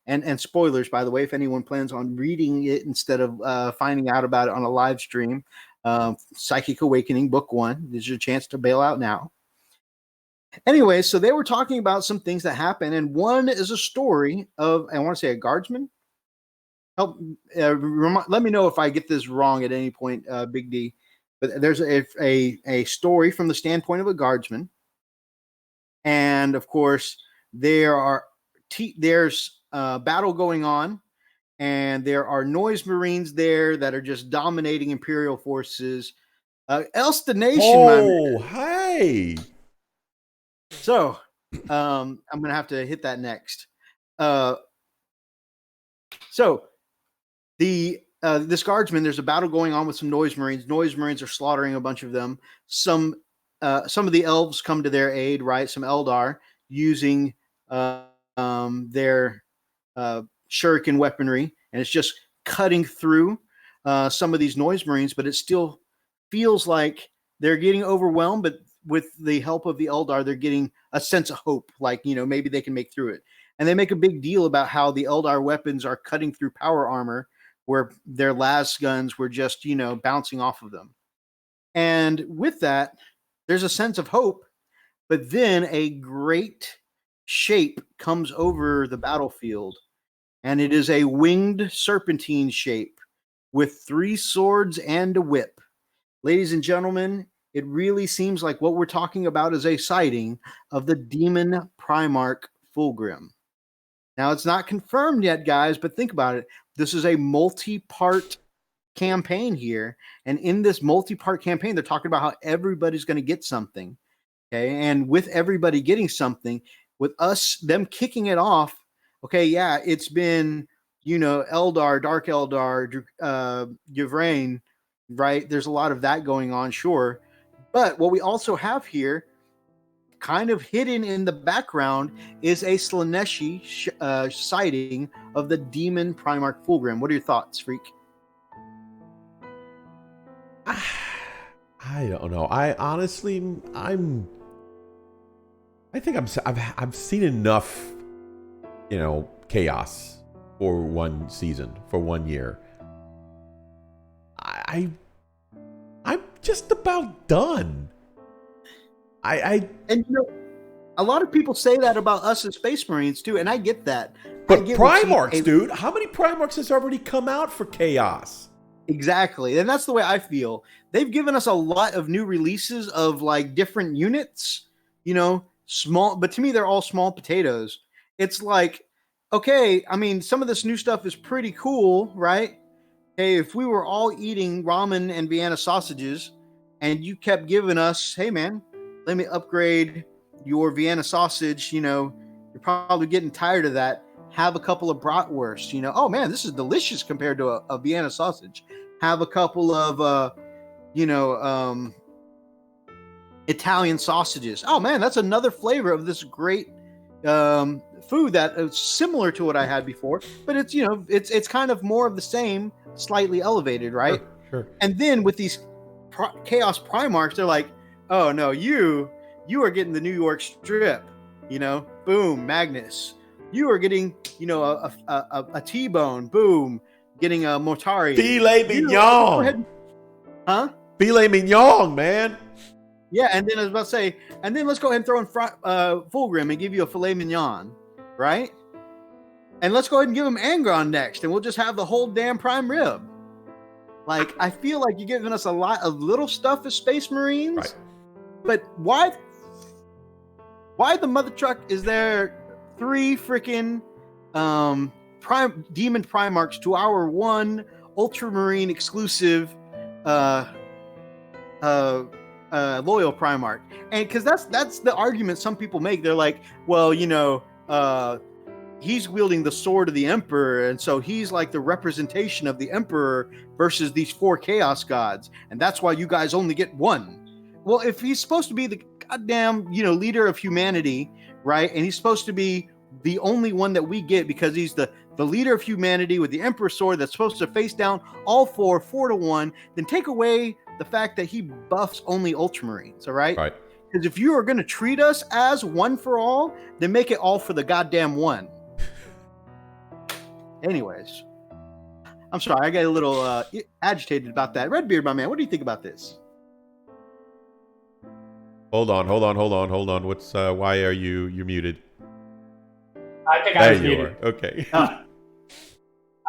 and spoilers, by the way, if anyone plans on reading it instead of finding out about it on a live stream, Psychic Awakening Book 1, this is your chance to bail out now. Anyway, so they were talking about some things that happened, and one is a story of, I want to say, a guardsman. help let me know if I get this wrong at any point, Big D. But there's a story from the standpoint of a guardsman, and of course there's battle going on, and there are noise marines there that are just dominating Imperial forces. Else the nation, my man. Hey. So I'm gonna have to hit that next. So this guardsman, there's a battle going on with some noise marines. Noise marines are slaughtering a bunch of them. Some of the elves come to their aid, right? Some Eldar using their shuriken weaponry, and it's just cutting through some of these noise marines, but it still feels like they're getting overwhelmed, but with the help of the Eldar, they're getting a sense of hope, like, maybe they can make through it. And they make a big deal about how the Eldar weapons are cutting through power armor, where their las guns were just, bouncing off of them. And with that, there's a sense of hope, but then a great shape comes over the battlefield, and it is a winged serpentine shape with 3 swords and a whip. Ladies and gentlemen, it really seems like what we're talking about is a sighting of the demon Primarch Fulgrim. Now, it's not confirmed yet, guys, but think about it. This is a multi-part campaign here, and in this multi-part campaign, they're talking about how everybody's going to get something, okay? And with everybody getting something, with them kicking it off, okay, yeah, it's been, Eldar, Dark Eldar, Yvrain, right? There's a lot of that going on, sure. But what we also have here, kind of hidden in the background, is a Slaaneshi sighting of the demon Primarch Fulgrim. What are your thoughts, Freak? I don't know. I think I've seen enough, chaos for one season, for 1 year. I'm just about done. And a lot of people say that about us as Space Marines too, and I get that. But Primarchs, dude, how many Primarchs has already come out for Chaos? Exactly, and that's the way I feel. They've given us a lot of new releases of like different units, small, but to me they're all small potatoes. It's like, okay, I mean, some of this new stuff is pretty cool, right? Hey, if we were all eating ramen and Vienna sausages, and you kept giving us, hey man, let me upgrade your Vienna sausage, you're probably getting tired of that. Have a couple of bratwurst, oh man, this is delicious compared to a Vienna sausage. Have a couple of, Italian sausages. Oh man, that's another flavor of this great food that is similar to what I had before, but it's, it's kind of more of the same, slightly elevated, right? Sure. And then with these Chaos Primarchs, they're like, oh no, you are getting the New York strip, boom, Magnus. You are getting, a T-bone, boom, getting a Mortari. Filet mignon. Huh? Filet mignon, man. Yeah, and then I was about to say, and then let's go ahead and throw in Fulgrim and give you a filet mignon, right? And let's go ahead and give him Angron next, and we'll just have the whole damn prime rib. Like, I feel like you're giving us a lot of little stuff as Space Marines, right. But why the mother truck is there 3 freaking demon Primarchs to our 1 Ultramarine exclusive loyal Primarch? And because that's the argument some people make. They're like, well, he's wielding the sword of the Emperor, and so he's like the representation of the Emperor versus these 4 Chaos Gods, and that's why you guys only get 1. Well, if he's supposed to be the goddamn, leader of humanity, right? And he's supposed to be the only one that we get because he's the leader of humanity with the Emperor sword that's supposed to face down all 4 to 1, then take away the fact that he buffs only Ultramarines, all right? Right. Because if you are going to treat us as one for all, then make it all for the goddamn one. Anyways, I'm sorry, I got a little agitated about that. Redbeard, my man, what do you think about this? Hold on. What's why are you're muted? I think I was There you muted. are. Okay.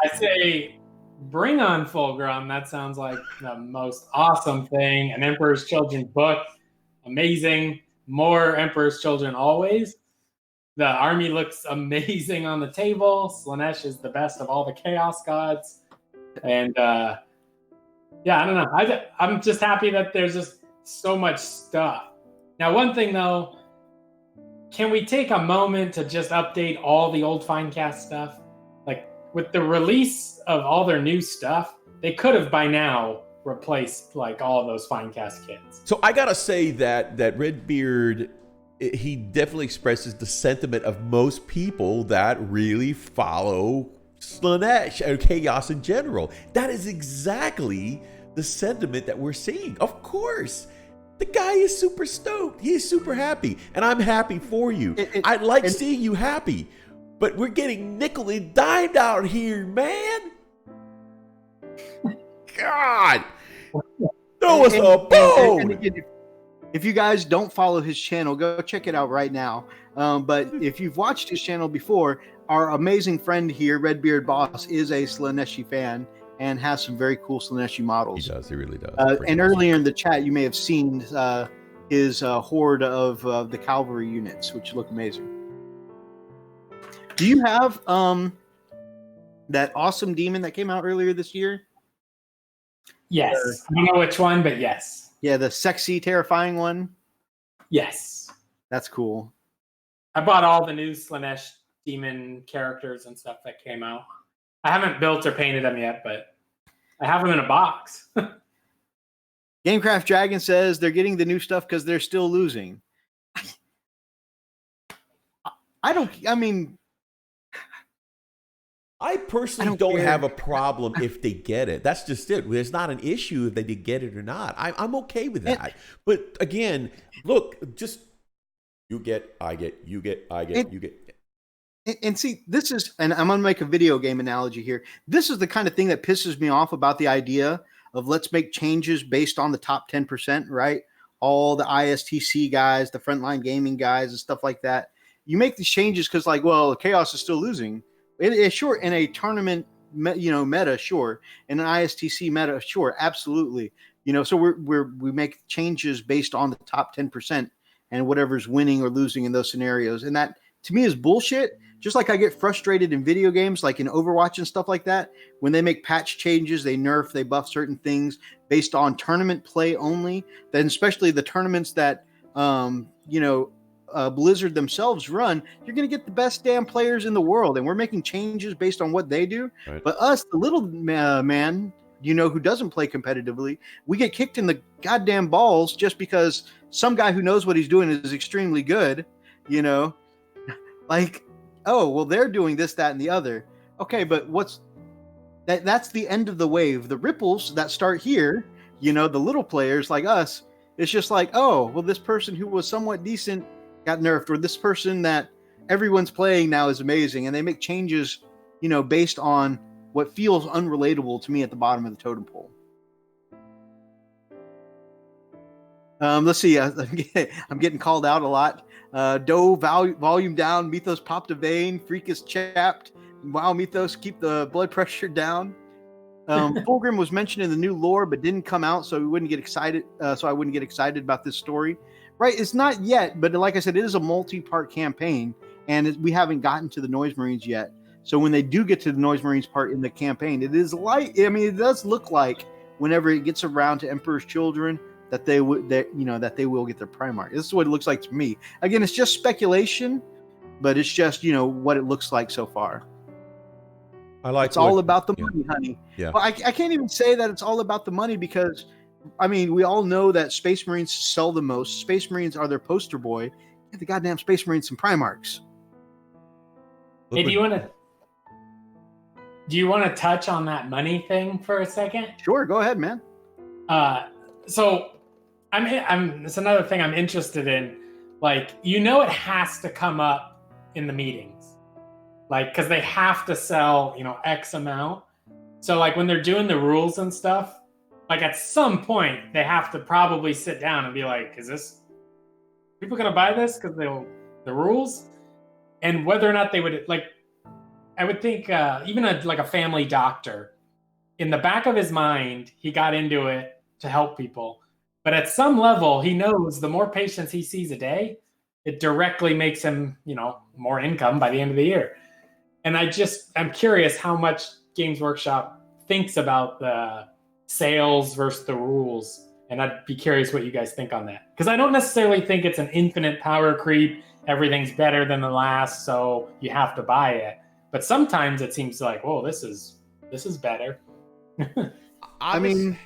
I say bring on Fulgrim. That sounds like the most awesome thing. An Emperor's Children book. Amazing. More Emperor's Children always. The army looks amazing on the table. Slaanesh is the best of all the Chaos Gods. And yeah, I don't know. I'm just happy that there's just so much stuff. Now, one thing though, can we take a moment to just update all the old Finecast stuff? Like with the release of all their new stuff, they could have by now replaced like all of those Finecast kits. So I gotta say that RedBeard, he definitely expresses the sentiment of most people that really follow Slaanesh and Chaos in general. That is exactly the sentiment that we're seeing. Of course, the guy is super stoked. He is super happy, and I'm happy for you. I like seeing you happy, but we're getting nickel and dimed out here, man. God, throw us a bone. If you guys don't follow his channel, go check it out right now. But if you've watched his channel before, our amazing friend here, RedBeardBoss, is a Slaaneshi fan and has some very cool Slaaneshi models. He does. He really does. And earlier in the chat, you may have seen his horde of the cavalry units, which look amazing. Do you have that awesome demon that came out earlier this year? Yes. I don't know which one, but yes. Yeah, the sexy, terrifying one. Yes. That's cool. I bought all the new Slaanesh demon characters and stuff that came out. I haven't built or painted them yet, but I have them in a box. Gamecraft Dragon says they're getting the new stuff because they're still losing. I personally don't have a problem if they get it. That's just it. There's not an issue if they did get it or not. I'm okay with that. But again, look, just you get, I get, you get, I get, you get. And see, this is, and I'm going to make a video game analogy here. This is the kind of thing that pisses me off about the idea of let's make changes based on the top 10%, right? All the ISTC guys, the frontline gaming guys and stuff like that. You make these changes because like, well, Chaos is still losing. Sure, in a tournament, meta, sure. In an ISTC meta, sure, absolutely. So we make changes based on the top 10% and whatever's winning or losing in those scenarios. And that, to me, is bullshit. Just like I get frustrated in video games, like in Overwatch and stuff like that, when they make patch changes, they nerf, they buff certain things based on tournament play only. Then especially the tournaments that, Blizzard themselves run, you're going to get the best damn players in the world, and we're making changes based on what they do. Right. But us, the little man, who doesn't play competitively, we get kicked in the goddamn balls just because some guy who knows what he's doing is extremely good, like, oh, well, they're doing this, that, and the other. Okay, but that's the end of the wave. The ripples that start here, the little players like us, it's just like, oh, well, this person who was somewhat decent got nerfed, or this person that everyone's playing now is amazing, and they make changes, based on what feels unrelatable to me at the bottom of the totem pole. Let's see. I'm getting called out a lot. Doe, volume down. Mythos popped a vein. Freak is chapped. Wow, Mythos, keep the blood pressure down. Fulgrim was mentioned in the new lore, but didn't come out, so we wouldn't get excited. So I wouldn't get excited about this story. Right, it's not yet, but like I said, it is a multi-part campaign, and we haven't gotten to the Noise Marines yet. So when they do get to the Noise Marines part in the campaign, it is like, it does look like whenever it gets around to Emperor's Children that they will get their Primarch. This is what it looks like to me. Again, it's just speculation, but it's just what it looks like so far. It's all about the money, honey. Yeah. Well, I can't even say that it's all about the money because. We all know that Space Marines sell the most. Space Marines are their poster boy. Get the goddamn Space Marines some Primarchs. Hey, do you want to touch on that money thing for a second? Sure, go ahead, man. So it's another thing I'm interested in. Like, it has to come up in the meetings, like, because they have to sell, X amount. So like when they're doing the rules and stuff. Like at some point, they have to probably sit down and be like, is this people going to buy this because the rules? And whether or not they would, like, I would think even like a family doctor, in the back of his mind, he got into it to help people. But at some level, he knows the more patients he sees a day, it directly makes him, more income by the end of the year. And I'm curious how much Games Workshop thinks about the sales versus the rules. And I'd be curious what you guys think on that. Because I don't necessarily think it's an infinite power creep. Everything's better than the last, so you have to buy it. But sometimes it seems like, whoa, this is better. I'll be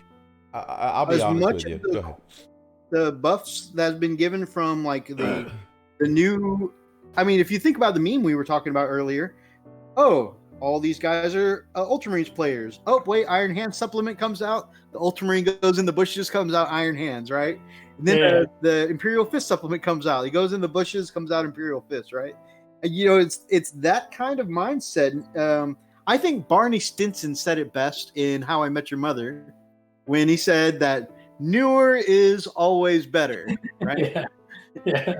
honest with you. Go ahead. The buffs that's been given from like the new, I mean, if you think about the meme we were talking about earlier, all these guys are Ultramarines players. Oh, wait, Iron Hand supplement comes out. The Ultramarine goes in the bushes, comes out Iron Hands, right? And then the Imperial Fist supplement comes out. He goes in the bushes, comes out Imperial Fist, right? And, it's that kind of mindset. I think Barney Stinson said it best in How I Met Your Mother when he said that newer is always better, right? Yeah.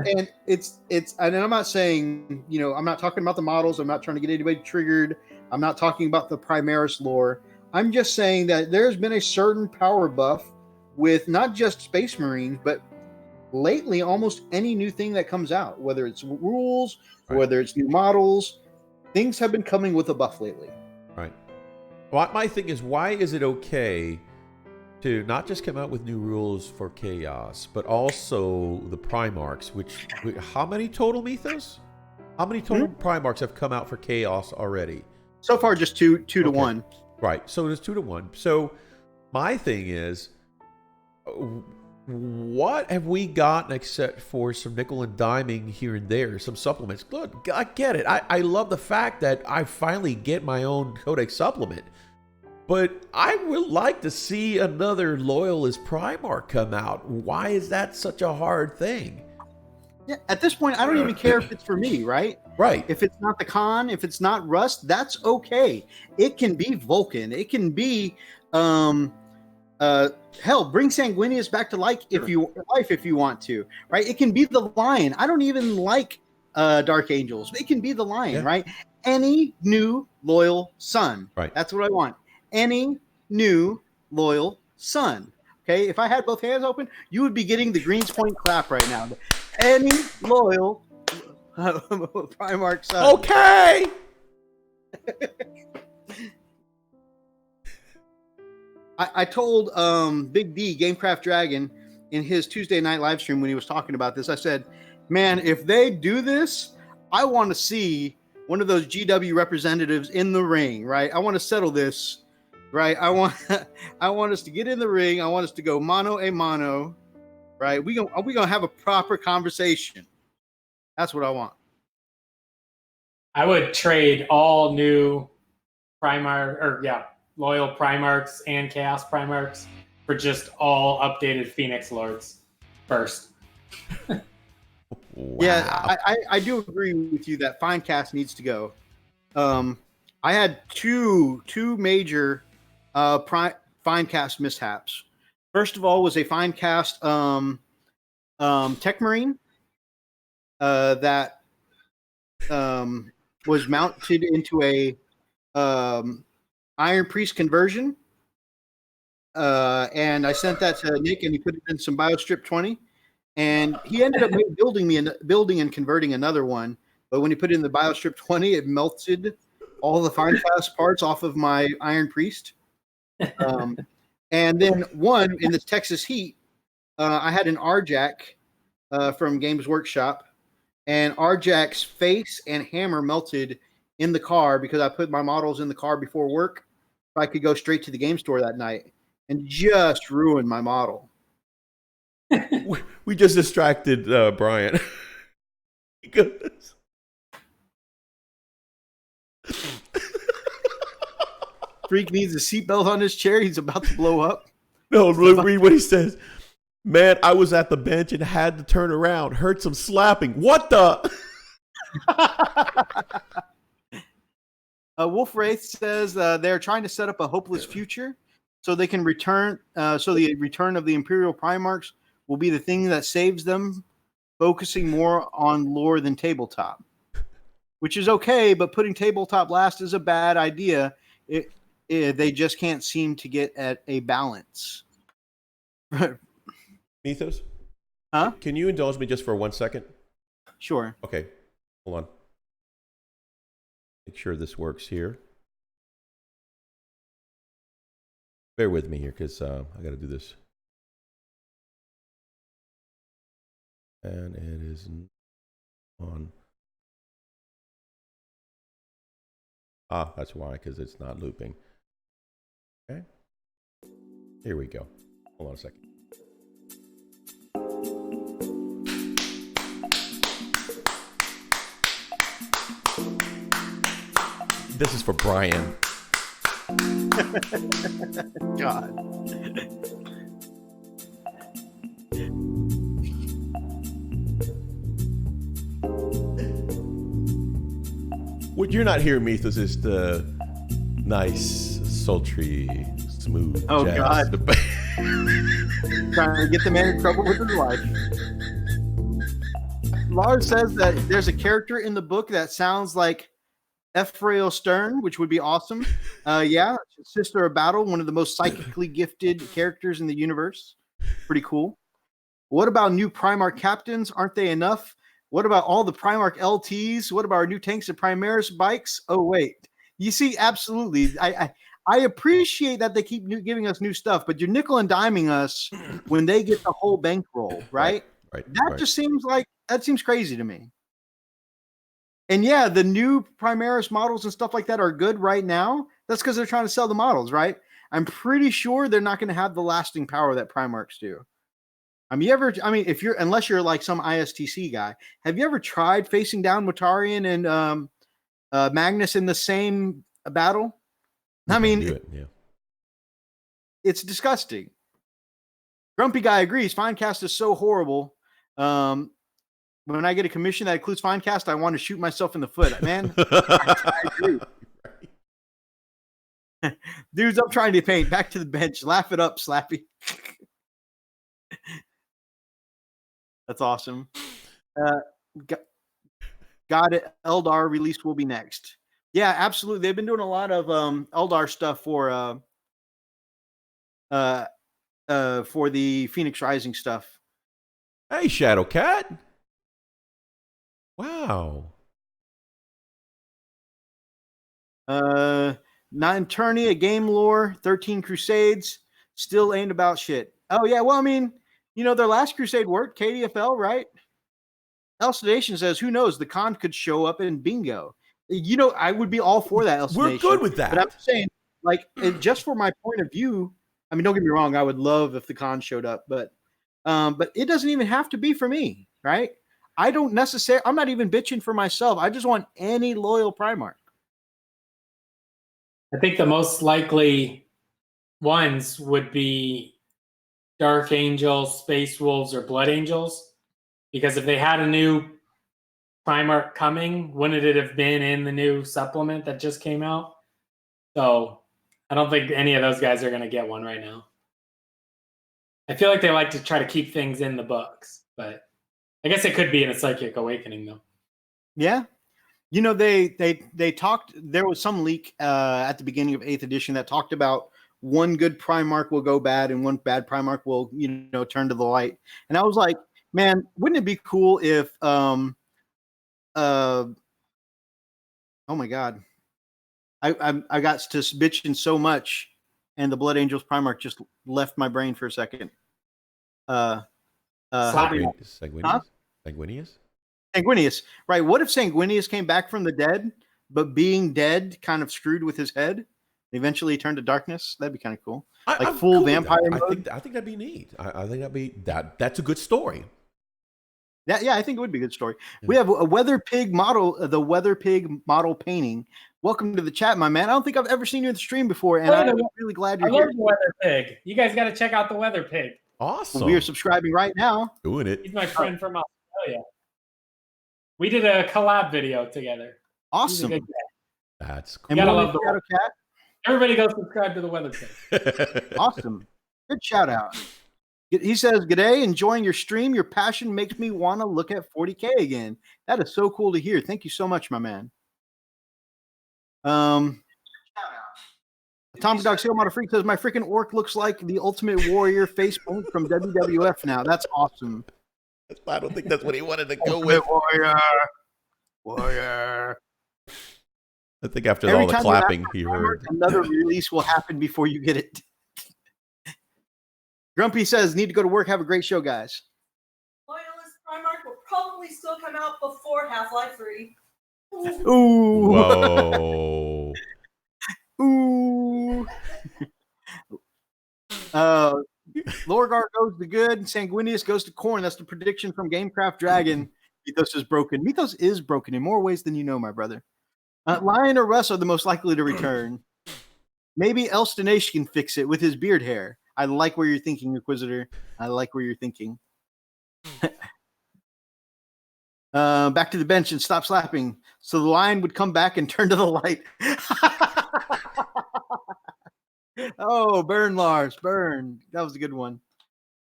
And and I'm not saying, I'm not talking about the models. I'm not trying to get anybody triggered. I'm not talking about the Primaris lore. I'm just saying that there's been a certain power buff with not just Space Marines, but lately almost any new thing that comes out, whether it's rules, whether it's new models, things have been coming with a buff lately. Right. Well, my thing is, why is it okay to not just come out with new rules for Chaos, but also the Primarchs, how many total Mythos? How many total Primarchs have come out for Chaos already? So far, just two to one. Right, so it's 2 to 1. So my thing is, what have we gotten except for some nickel and diming here and there, some supplements? Good, I get it. I love the fact that I finally get my own Codex supplement. But I would like to see another Loyalist Primarch come out. Why is that such a hard thing? Yeah, at this point, I don't even care if it's for me, right? Right. If it's not the Khan, if it's not Rust, that's okay. It can be Vulcan. It can be, hell, bring Sanguinius back to life if you want to, right? It can be the Lion. I don't even like Dark Angels. It can be the Lion, right? Any new loyal son. Right. That's what I want. Any new loyal son. Okay, if I had both hands open, you would be getting the Greens Point clap right now. Any loyal Primarch son. Okay. I told Big D, Gamecraft Dragon, in his Tuesday night live stream when he was talking about this, I said, man, if they do this, I want to see one of those GW representatives in the ring, right? I want to settle this. Right, I want us to get in the ring. I want us to go mano a mano, right? We gonna have a proper conversation. That's what I want. I would trade all new loyal Primarchs and Chaos Primarchs for just all updated Phoenix Lords first. Wow. Yeah, I do agree with you that Finecast needs to go. I had two major Finecast mishaps. First of all was a Finecast Tech Marine that was mounted into a Iron Priest conversion, and I sent that to Nick, and he put it in some Biostrip 20, and he ended up building and converting another one. But when he put it in the Biostrip 20, it melted all the Finecast parts off of my Iron Priest. And then one in the Texas heat, I had an RJack from Games Workshop, and RJack's face and hammer melted in the car because I put my models in the car before work so I could go straight to the game store that night, and just ruined my model. We just distracted Brian. Goodness. Freak needs a seatbelt on his chair. He's about to blow up. No, read what he says. Man, I was at the bench and had to turn around. Heard some slapping. What the? Wolf Wraith says they're trying to set up a hopeless future so they can return. So the return of the Imperial Primarchs will be the thing that saves them, focusing more on lore than tabletop. which is okay, but putting tabletop last is a bad idea. They just can't seem to get at a balance. Mythos? Huh? Can you indulge me just for 1 second? Sure. Okay, hold on. Make sure this works here. Bear with me here, because I got to do this. And it is on. Ah, that's why, because it's not looping. Okay. Here we go. Hold on a second. This is for Brian. God. What you're not hearing, Mythos, is the nice, sultry, smooth jazz. God. Trying to get the man in trouble with his wife. Lars says that there's a character in the book that sounds like Ephraim Stern, which would be awesome. Yeah, Sister of Battle, one of the most psychically gifted characters in the universe. Pretty cool. What about new Primarch captains? Aren't they enough? What about all the Primarch LTs? What about our new tanks and Primaris bikes? Oh, wait. You see, absolutely. I appreciate that they keep giving us new stuff, but you're nickel and diming us when they get the whole bankroll, right? Right. That just seems crazy to me. And yeah, the new Primaris models and stuff like that are good right now. That's because they're trying to sell the models, right? I'm pretty sure they're not going to have the lasting power that Primarchs do. Unless you're like some ISTC guy, have you ever tried facing down Motarian and Magnus in the same battle? It's disgusting. Grumpy Guy agrees. Finecast is so horrible. When I get a commission that includes Finecast, I want to shoot myself in the foot. Man, I agree. Dudes, I'm trying to paint. Back to the bench. Laugh it up, Slappy. That's awesome. Got it. Eldar release will be next. Yeah, absolutely. They've been doing a lot of Eldar stuff for the Phoenix Rising stuff. Hey, Shadowcat. Wow. 9 Tourney, a game lore, 13 Crusades, still ain't about shit. Oh, yeah. Well, I mean, their last Crusade worked, KDFL, right? Elcidation says, who knows? The con could show up in bingo. I would be all for that, Elcidation. We're good with that. But I'm saying, just for my point of view, I mean, don't get me wrong. I would love if the con showed up, but it doesn't even have to be for me, right? I'm not even bitching for myself. I just want any loyal Primarch. I think the most likely ones would be Dark Angels, Space Wolves, or Blood Angels. Because if they had a new Primarch coming, wouldn't it have been in the new supplement that just came out? So I don't think any of those guys are going to get one right now. I feel like they like to try to keep things in the books, but I guess it could be in a Psychic Awakening, though. Yeah. They talked, there was some leak at the beginning of 8th edition that talked about one good Primarch will go bad and one bad Primarch will, turn to the light. And I was like, man, wouldn't it be cool if, oh my God, I got to bitching so much and the Blood Angels Primarch just left my brain for a second. Sanguinius? Sanguinius, right? What if Sanguinius came back from the dead, but being dead kind of screwed with his head? Eventually turned to darkness. That'd be kind of cool. I'm full cool vampire mode. I think that'd be neat. I think that's a good story. Yeah, I think it would be a good story. Yeah. We have a Weather Pig model, the Weather Pig model painting. Welcome to the chat, my man. I don't think I've ever seen you in the stream before, and I'm really glad you're here. I love the Weather Pig. You guys got to check out the Weather Pig. Awesome. We are subscribing right now. Doing it. He's my friend from Australia. We did a collab video together. Awesome. That's cool. And you gotta love the Cat. Everybody go subscribe to the Weather Pig. Awesome. Good shout out. He says, "G'day, enjoying your stream. Your passion makes me want to look at 40K again. That is so cool to hear. Thank you so much, my man." Tom Dog Seal Model Freak says, "My freaking orc looks like the Ultimate Warrior face paint from WWF now. That's awesome." I don't think that's what he wanted to go with. Warrior. I think after Every all the time you clapping ask he for heard. another release will happen before you get it. Grumpy says, "Need to go to work. Have a great show, guys." Loyalist Primarch will probably still come out before Half-Life 3. Ooh. Whoa. Ooh. Lorgar goes to good. Sanguinius goes to corn. That's the prediction from Gamecraft Dragon. Mythos is broken. Mythos is broken in more ways than you know, my brother. Lion or Russ are the most likely to return. Maybe Elstinash can fix it with his beard hair. I like where you're thinking, Inquisitor. I like where you're thinking. Back to the bench and stop slapping. So the lion would come back and turn to the light. Oh, burn, Lars, burn. That was a good one.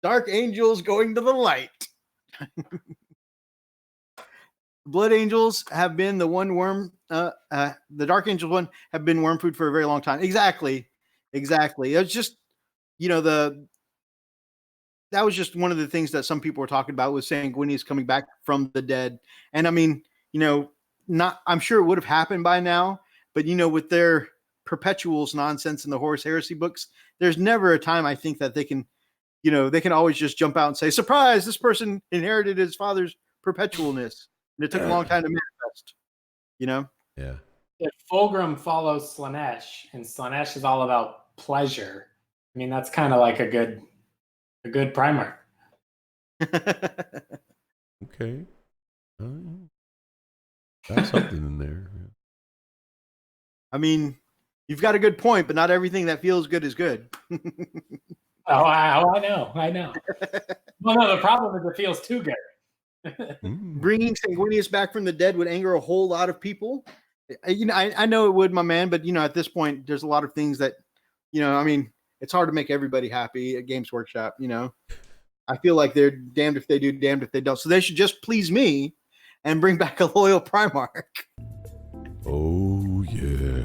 Dark Angels going to the light. Blood Angels have been the one worm. The Dark Angels one have been worm food for a very long time. Exactly. It's just, that was just one of the things that some people were talking about, was Sanguinius coming back from the dead. And I mean, I'm sure it would have happened by now, but with their perpetuals nonsense in the Horus Heresy books, there's never a time I think that they can always just jump out and say, surprise, this person inherited his father's perpetualness. And it took a long time to manifest, Yeah. If Fulgrim follows Slanesh, and Slanesh is all about pleasure, I mean, that's kind of like a good Primarch. Okay. That's something in there. I mean, you've got a good point, but not everything that feels good is good. I know. Well, no, the problem is it feels too good. Bringing Sanguinius back from the dead would anger a whole lot of people. I know it would, my man, but at this point, there's a lot of things that, I mean, it's hard to make everybody happy at Games Workshop. I feel like they're damned if they do, damned if they don't. So they should just please me and bring back a loyal Primarch. Oh yeah.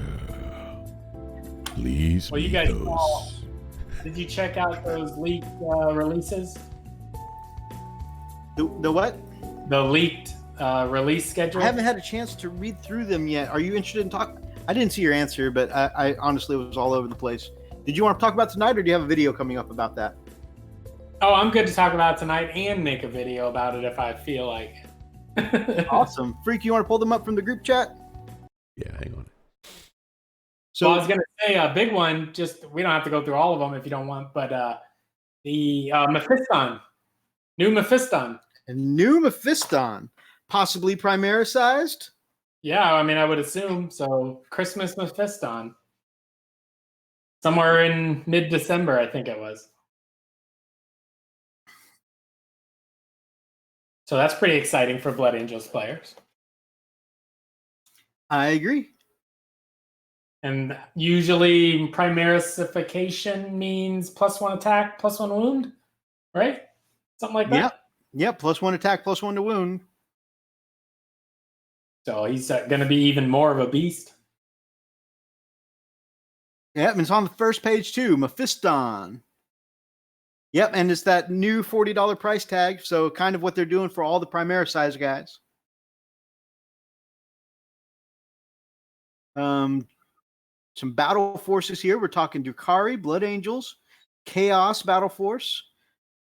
Please. Well, you guys all, did you check out those leaked releases? The what? The leaked release schedule? I haven't had a chance to read through them yet. Are you interested in talk? I didn't see your answer, but I honestly was all over the place. Did you want to talk about tonight, or do you have a video coming up about that? Oh, I'm good to talk about it tonight and make a video about it if I feel like it. Awesome. Freak, you want to pull them up from the group chat? Yeah, hang on. So I was going to say a big one, just we don't have to go through all of them if you don't want, but the Mephiston, new Mephiston. A new Mephiston, possibly Primaris-sized? Yeah, I mean, I would assume. So Christmas Mephiston. Somewhere in mid-December, I think it was. So that's pretty exciting for Blood Angels players. I agree. And usually Primarisification means +1 attack, +1 wound, right? Something like that? Yep, +1 attack, +1 to wound. So he's going to be even more of a beast. Yep, and it's on the first page too, Mephiston. Yep, and it's that new $40 price tag, so kind of what they're doing for all the Primaris-sized guys. Some battle forces here. We're talking Drukhari, Blood Angels, Chaos Battle Force,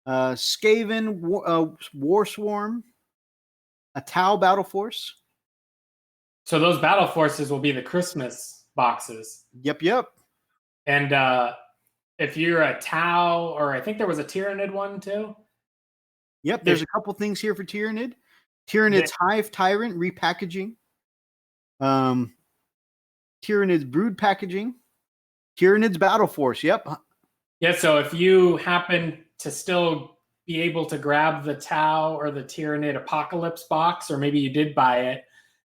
Skaven War Swarm, a Tau Battle Force. So those battle forces will be the Christmas boxes. Yep. And if you're a Tau, or I think there was a Tyrannid one too. Yep, there's a couple things here for Tyrannid. Tyrannid's Hive Tyrant repackaging. Tyrannid's Brood packaging. Tyrannid's Battle Force, yep. Yeah, so if you happen to still be able to grab the Tau or the Tyrannid Apocalypse box, or maybe you did buy it,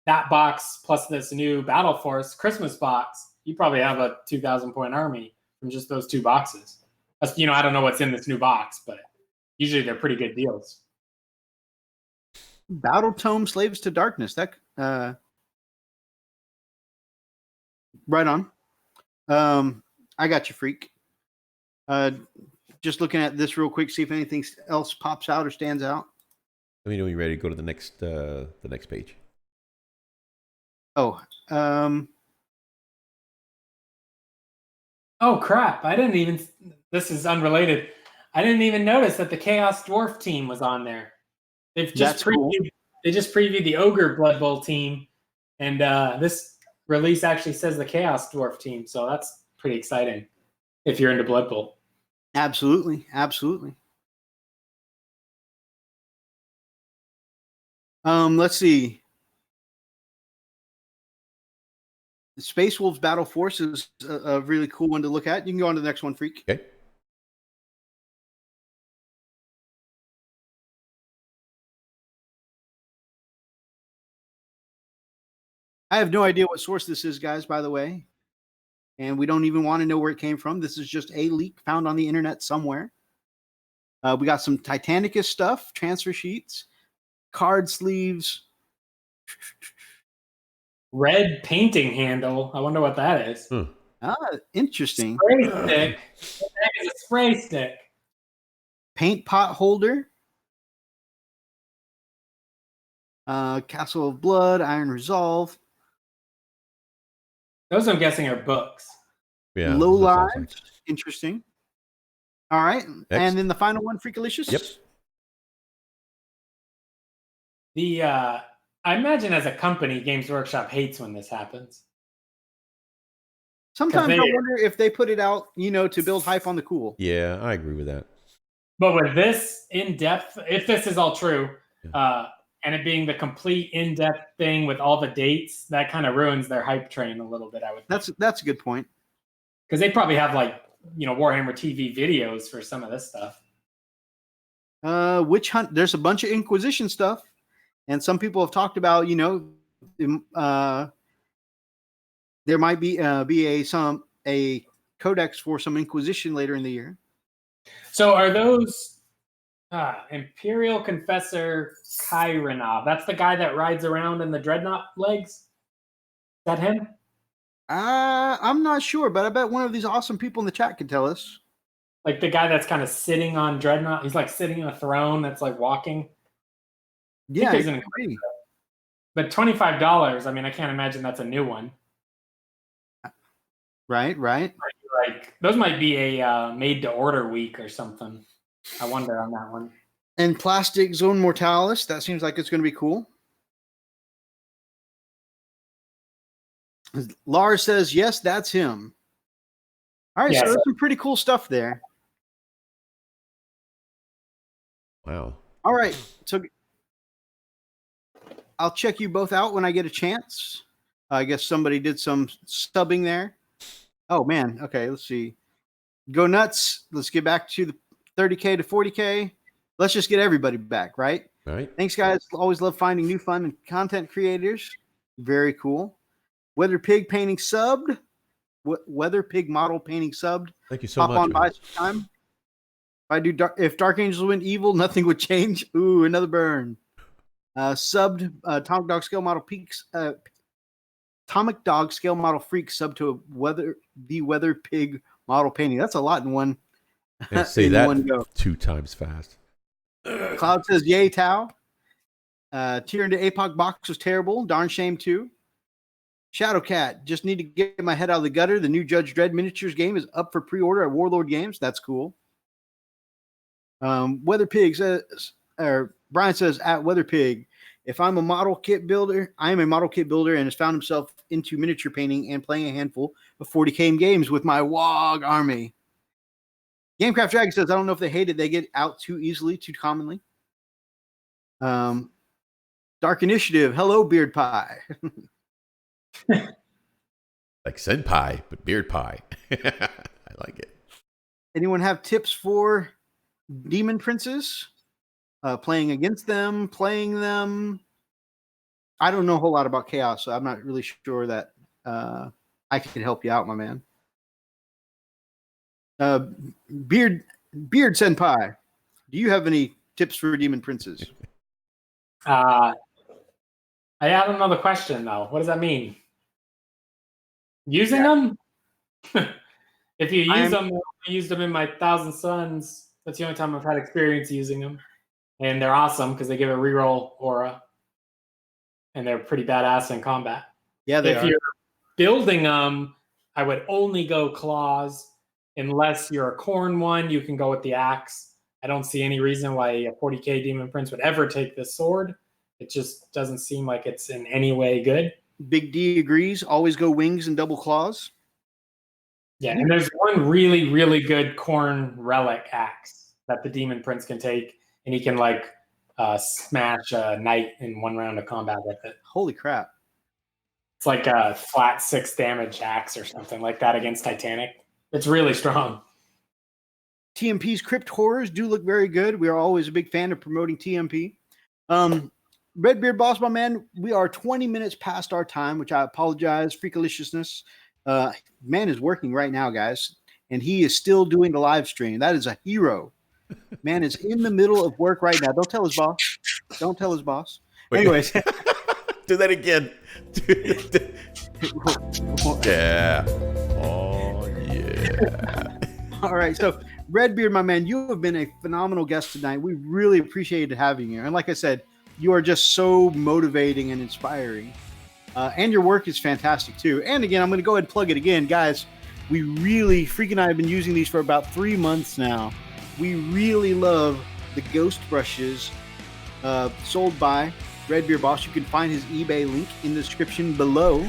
that box plus this new Battle Force Christmas box, you probably have a 2,000 point army from just those two boxes. That's, I don't know what's in this new box, but Usually they're pretty good deals. Battle Tome Slaves to Darkness. That right on. I got you, freak. Just looking at this real quick, see if anything else pops out or stands out. Let me know when you're ready to go to the next page. Oh, oh crap! I didn't even. This is unrelated. I didn't even notice that the Chaos Dwarf team was on there. They've just previewed. Cool. They just previewed the Ogre Blood Bowl team, and this release actually says the Chaos Dwarf team. So that's pretty exciting if you're into Blood Bowl. Absolutely, absolutely. Let's see. The Space Wolves Battle Force is a really cool one to look at. You can go on to the next one, freak. Okay. I have no idea what source this is, guys, by the way. And we don't even want to know where it came from. This is just a leak found on the internet somewhere. We got some Titanicus stuff, transfer sheets, card sleeves. Red painting handle. I wonder what that is. Interesting. Spray stick. That is a spray stick. Paint pot holder. Castle of Blood, Iron Resolve. Those, I'm guessing, are books. Yeah. Low lives. Interesting. All right. Next. And then the final one, Freakalicious. Yep. The I imagine as a company, Games Workshop hates when this happens. Sometimes I wonder if they put it out, to build hype on the cool. Yeah, I agree with that. But with this in-depth, if this is all true, and it being the complete in-depth thing with all the dates, that kind of ruins their hype train a little bit, I would think. That's a good point. Because they probably have Warhammer TV videos for some of this stuff. Witch Hunt, there's a bunch of Inquisition stuff. And some people have talked about, there might be a codex for some Inquisition later in the year. So are those Imperial Confessor Kyranov? That's the guy that rides around in the Dreadnought legs? Is that him? I'm not sure, but I bet one of these awesome people in the chat can tell us. Like the guy that's kind of sitting on Dreadnought. He's like sitting on a throne that's like walking. Yeah, but $25. I mean, I can't imagine that's a new one. Right. Like those might be a made-to-order week or something. I wonder on that one. And Plastic Zone Mortalis. That seems like it's going to be cool. Lars says, yes, that's him. All right, so there's some pretty cool stuff there. Wow. All right, so I'll check you both out when I get a chance. I guess somebody did some stubbing there. Oh, man. Okay, let's see. Go nuts. Let's get back to the 30K to 40K. Let's just get everybody back, right? All right. Thanks, guys. Always love finding new fun and content creators. Very cool. Weather Pig painting subbed. Weather Pig model painting subbed. Thank you so much. Hop on by sometime. If Dark Angels went evil, nothing would change. Ooh, another burn. Subbed Atomic Dog Scale Model Peaks. Atomic Dog Scale Model Freak sub to the Weather Pig model painting. That's a lot in one. Say that one go. 2 times fast. Cloud says, "Yay, Tau." Tear into APOC box was terrible. Darn shame too. Shadowcat, just need to get my head out of the gutter. The new Judge Dredd miniatures game is up for pre-order at Warlord Games. That's cool. Weather Pig says, or Brian says at Weather Pig, if I'm a model kit builder, I am a model kit builder and has found himself into miniature painting and playing a handful of 40K games with my WOG army. Gamecraft Dragon says, I don't know if they hate it. They get out too easily, too commonly. Dark Initiative. Hello, Beard Pie. Like Senpai, but beard pie. I like it. Anyone have tips for Demon Princes? Playing against them, playing them. I don't know a whole lot about Chaos, so I'm not really sure that I can help you out, my man. Beard Senpai. Do you have any tips for demon princes? I don't know the question though. What does that mean? Using them? If you use them, I used them in my Thousand Suns. That's the only time I've had experience using them. And they're awesome because they give a reroll aura. And they're pretty badass in combat. Yeah, if you're building them, I would only go claws. Unless you're a corn one, you can go with the axe. I don't see any reason why a 40k Demon Prince would ever take this sword. It just doesn't seem like it's in any way good. Big D agrees. Always go wings and double claws. Yeah, and there's one really, really good corn relic axe that the Demon Prince can take, and he can like smash a knight in one round of combat with it. Holy crap. It's like a flat 6 damage axe or something like that against Titanic. It's really strong. TMP's Crypt Horrors do look very good. We are always a big fan of promoting TMP. Redbeard Boss, my man, we are 20 minutes past our time, which I apologize. Freakaliciousness. Man is working right now, guys, and he is still doing the live stream. That is a hero. Man is in the middle of work right now. Don't tell his boss. Don't tell his boss. Wait. Anyways. Do that again. Yeah. Oh, yeah. All right. So, Redbeard, my man, you have been a phenomenal guest tonight. We really appreciated having you. And like I said, you are just so motivating and inspiring. And your work is fantastic, too. And again, I'm going to go ahead and plug it again. Guys, we really, Freak and I have been using these for about 3 months now. We really love the ghost brushes sold by RedBeard Boss. You can find his eBay link in the description below.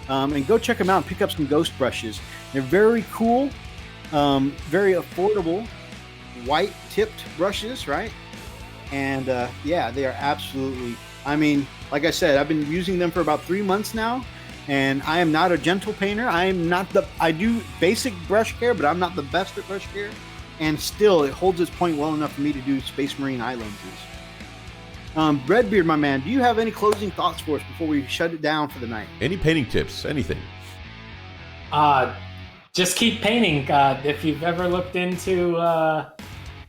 And go check them out and pick up some ghost brushes. They're very cool, very affordable, white tipped brushes, right? And yeah, they are absolutely, I mean, like I said, I've been using them for about 3 months now, and I am not a gentle painter. I do basic brush care, but I'm not the best at brush care. And still, it holds its point well enough for me to do Space Marine eye lenses. Redbeard, my man, do you have any closing thoughts for us before we shut it down for the night? Any painting tips? Anything? Just keep painting. If you've ever looked into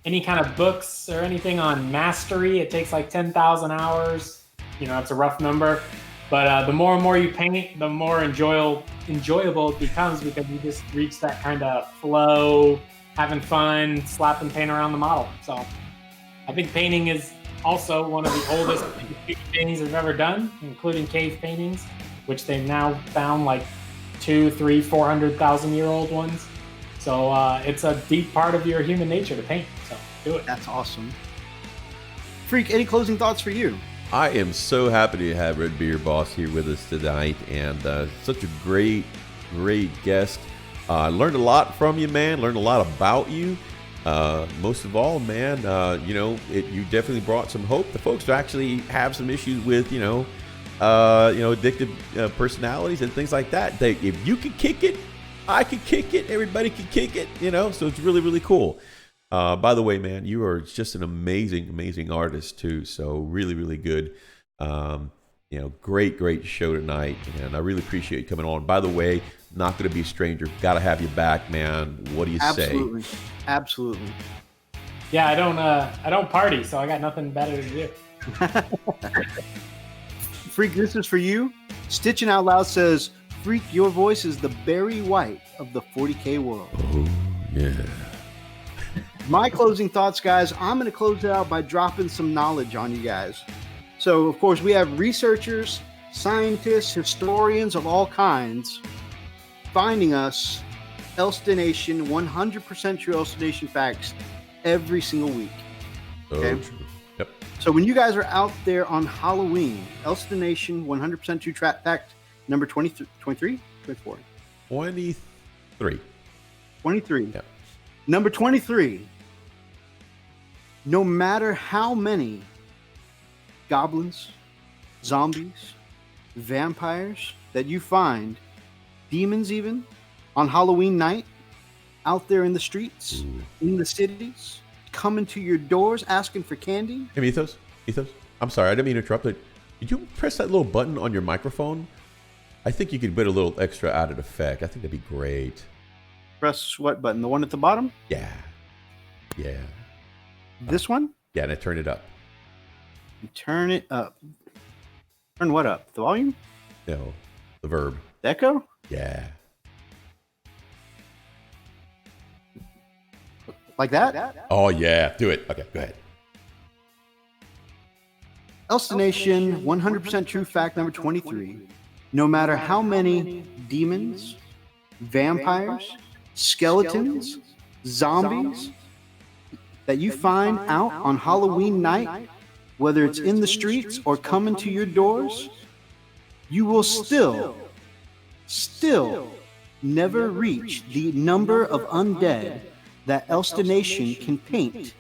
any kind of books or anything on mastery, it takes like 10,000 hours. You know, it's a rough number. But the more and more you paint, the more enjoyable it becomes, because you just reach that kind of flow, having fun, slapping paint around the model. So I think painting is also one of the oldest paintings I've ever done, including cave paintings, which they've now found like 200,000, 300,000, 400,000-year-old ones. So it's a deep part of your human nature to paint. So do it. That's awesome. Freak, any closing thoughts for you? I am so happy to have RedBeard Boss here with us tonight, and such a great guest. I learned a lot from you, man. Learned a lot about you. Most of all, man, you definitely brought some hope. The folks who actually have some issues with, addictive personalities and things like that. If you can kick it, I can kick it. Everybody can kick it. So it's really, really cool. By the way, man, you are just an amazing artist too. So really, really good. Great show tonight, and I really appreciate you coming on. By the way, not going to be a stranger. Got to have you back, man. What do you say? Absolutely. Yeah, I don't party, so I got nothing better to do. Freak, this is for you. Stitching Out Loud says, Freak, your voice is the Barry White of the 40K world. Oh, yeah. My closing thoughts, guys, I'm going to close it out by dropping some knowledge on you guys. So, of course, we have researchers, scientists, historians of all kinds finding us Elstonation, 100% true Elstonation facts every single week. Okay? True. Yep. So when you guys are out there on Halloween, Elstonation, 100% true fact number 23, 24? 23. 23. Yep. Number 23. No matter how many goblins, zombies, vampires that you find, demons even, on Halloween night, out there in the streets, in the cities, coming to your doors asking for candy. Hey, Ethos, I'm sorry, I didn't mean to interrupt. Did you press that little button on your microphone? I think you could put a little extra added effect. I think that'd be great. Press what button? The one at the bottom? Yeah. This one? Yeah, and I turn it up. Turn it up. Turn what up? The volume? No, the verb. The echo? Yeah. Like that? Oh yeah, do it. Okay, go ahead. Elstonation, 100% true fact number 23. No matter how many demons, vampires, skeletons, zombies that you find out on Halloween night, whether it's in the streets or coming to your doors, you will still never reach the number of undead that Elstonation can paint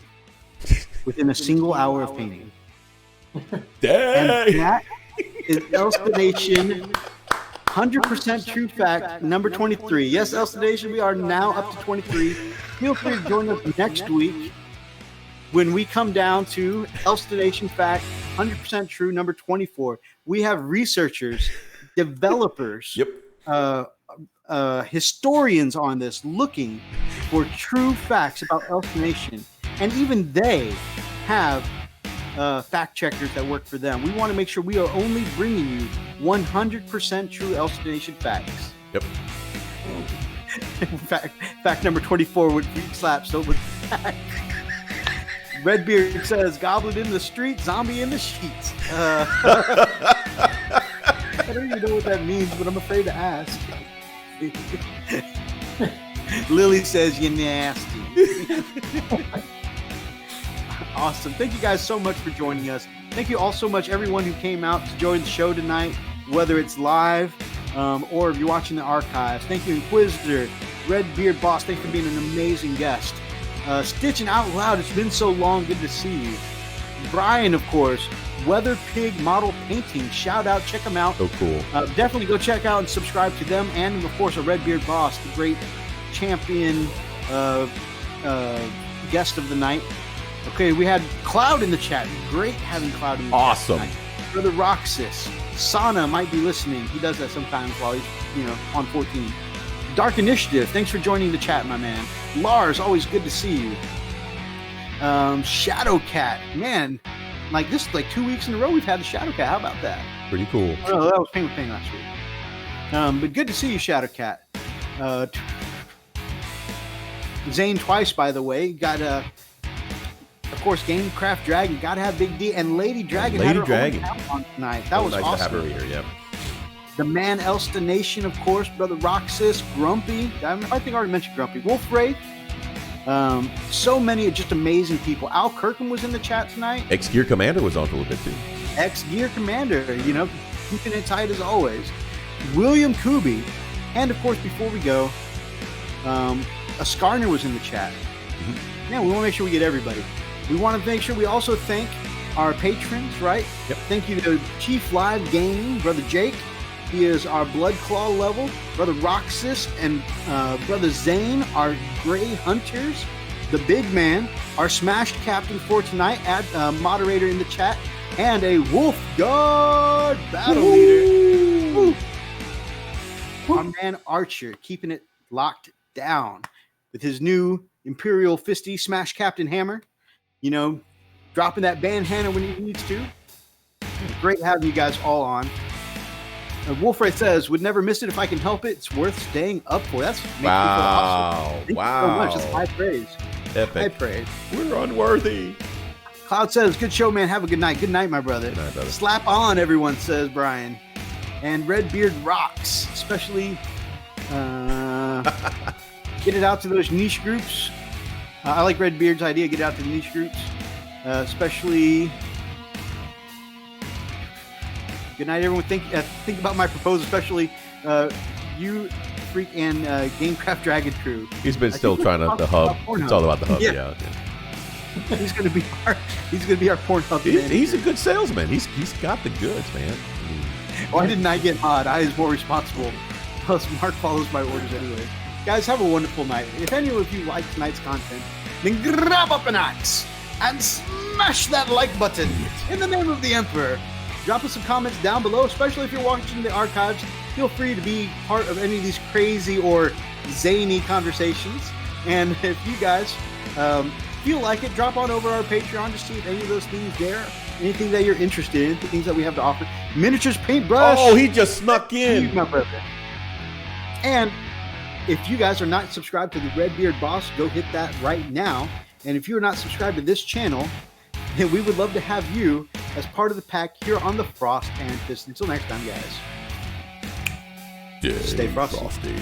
within a single hour of painting. Dang! And that is Elstonation, 100% true fact number 23. Yes, Elstonation, we are now up to 23. Feel free to join us next week when we come down to Elstonation fact 100% true number 24. We have researchers, developers, historians on this looking for true facts about Elstonation, and even they have fact checkers that work for them. We want to make sure we are only bringing you 100% true Elstonation facts. Yep. Fact number 24 would be slap, so would Redbeard says, goblin in the street, zombie in the sheets. I don't even know what that means, but I'm afraid to ask. Lily says, you nasty. Awesome. Thank you guys so much for joining us. Thank you all so much, everyone who came out to join the show tonight, whether it's live or if you're watching the archives. Thank you, Inquisitor, RedBeardBoss. Thanks for being an amazing guest. Stitching Out Loud, it's been so long. Good to see you. Brian, of course, Weather Pig Model Painting. Shout out. Check them out. So cool. Definitely go check out and subscribe to them. And, of course, a RedBeardBoss, the great champion guest of the night. Okay, we had Cloud in the chat. Great having Cloud in the awesome. chat. Awesome. Brother Roxas. Sana might be listening. He does that sometimes while he's, on 14. Dark Initiative, thanks for joining the chat, my man. Lars, always good to see you. Shadowcat, man, like this is like 2 weeks in a row we've had the Shadowcat. How about that? Pretty cool. Oh, that was Pain with Pain last week. But good to see you, Shadowcat. Zane twice, by the way. Got of course, Gamecraft Dragon. Got to have Big D and Lady Dragon. Lady had her Dragon own on tonight. That was nice awesome. to have her here. Yep. The man Elstonation, of course. Brother Roxas, Grumpy. I think I already mentioned Grumpy. Wolf Wraith. So many just amazing people. Al Kirkham was in the chat tonight. Ex-Gear Commander was on for a little bit too. Ex-Gear Commander, keeping it tight as always. William Kuby. And of course, before we go, Askarner was in the chat. Mm-hmm. Man, we want to make sure we get everybody. We want to make sure we also thank our patrons, right? Yep. Thank you to Chief Live Gaming, Brother Jake. He is our Blood Claw level. Brother Roxas and Brother Zane, our Gray Hunters. The Big Man, our Smashed Captain for tonight, moderator in the chat. And a Wolf Guard Battle Leader. Woo. Our man Archer, keeping it locked down with his new Imperial Fisty Smash Captain Hammer. Dropping that bandana when he needs to. Great having you guys all on. Wolfray says, would never miss it if I can help it. It's worth staying up for. That's wow. Awesome. Thank you wow. so much. That's high praise. Epic. High praise. We're unworthy. Cloud says, good show, man. Have a good night. Good night, my brother. Good night, brother. Slap on, everyone, says Brian. And Redbeard rocks, especially get it out to those niche groups. I like Redbeard's idea, get out to the niche groups. Especially, good night, everyone. Think about my proposal, especially you, Freak, and Gamecraft Dragon crew. He's been still trying to the hub. It's all about the hub. Yeah. He's gonna be our Pornhub. He's a good salesman. He's got the goods, man. Why didn't I get mod? I was more responsible. Plus, Mark follows my orders anyway. Guys, have a wonderful night. If any of you like tonight's content, then grab up an axe and smash that like button in the name of the Emperor. Drop us some comments down below, especially if you're watching the archives. Feel free to be part of any of these crazy or zany conversations. And if you guys feel like it, drop on over our Patreon to see if any of those things there, anything that you're interested in, the things that we have to offer. Miniatures, paintbrush. Oh, he just snuck in. My brother. And if you guys are not subscribed to the Redbeard Boss, go hit that right now. And if you're not subscribed to this channel, then we would love to have you as part of the pack here on the Frost and Fist. Until next time, guys. Stay frosty.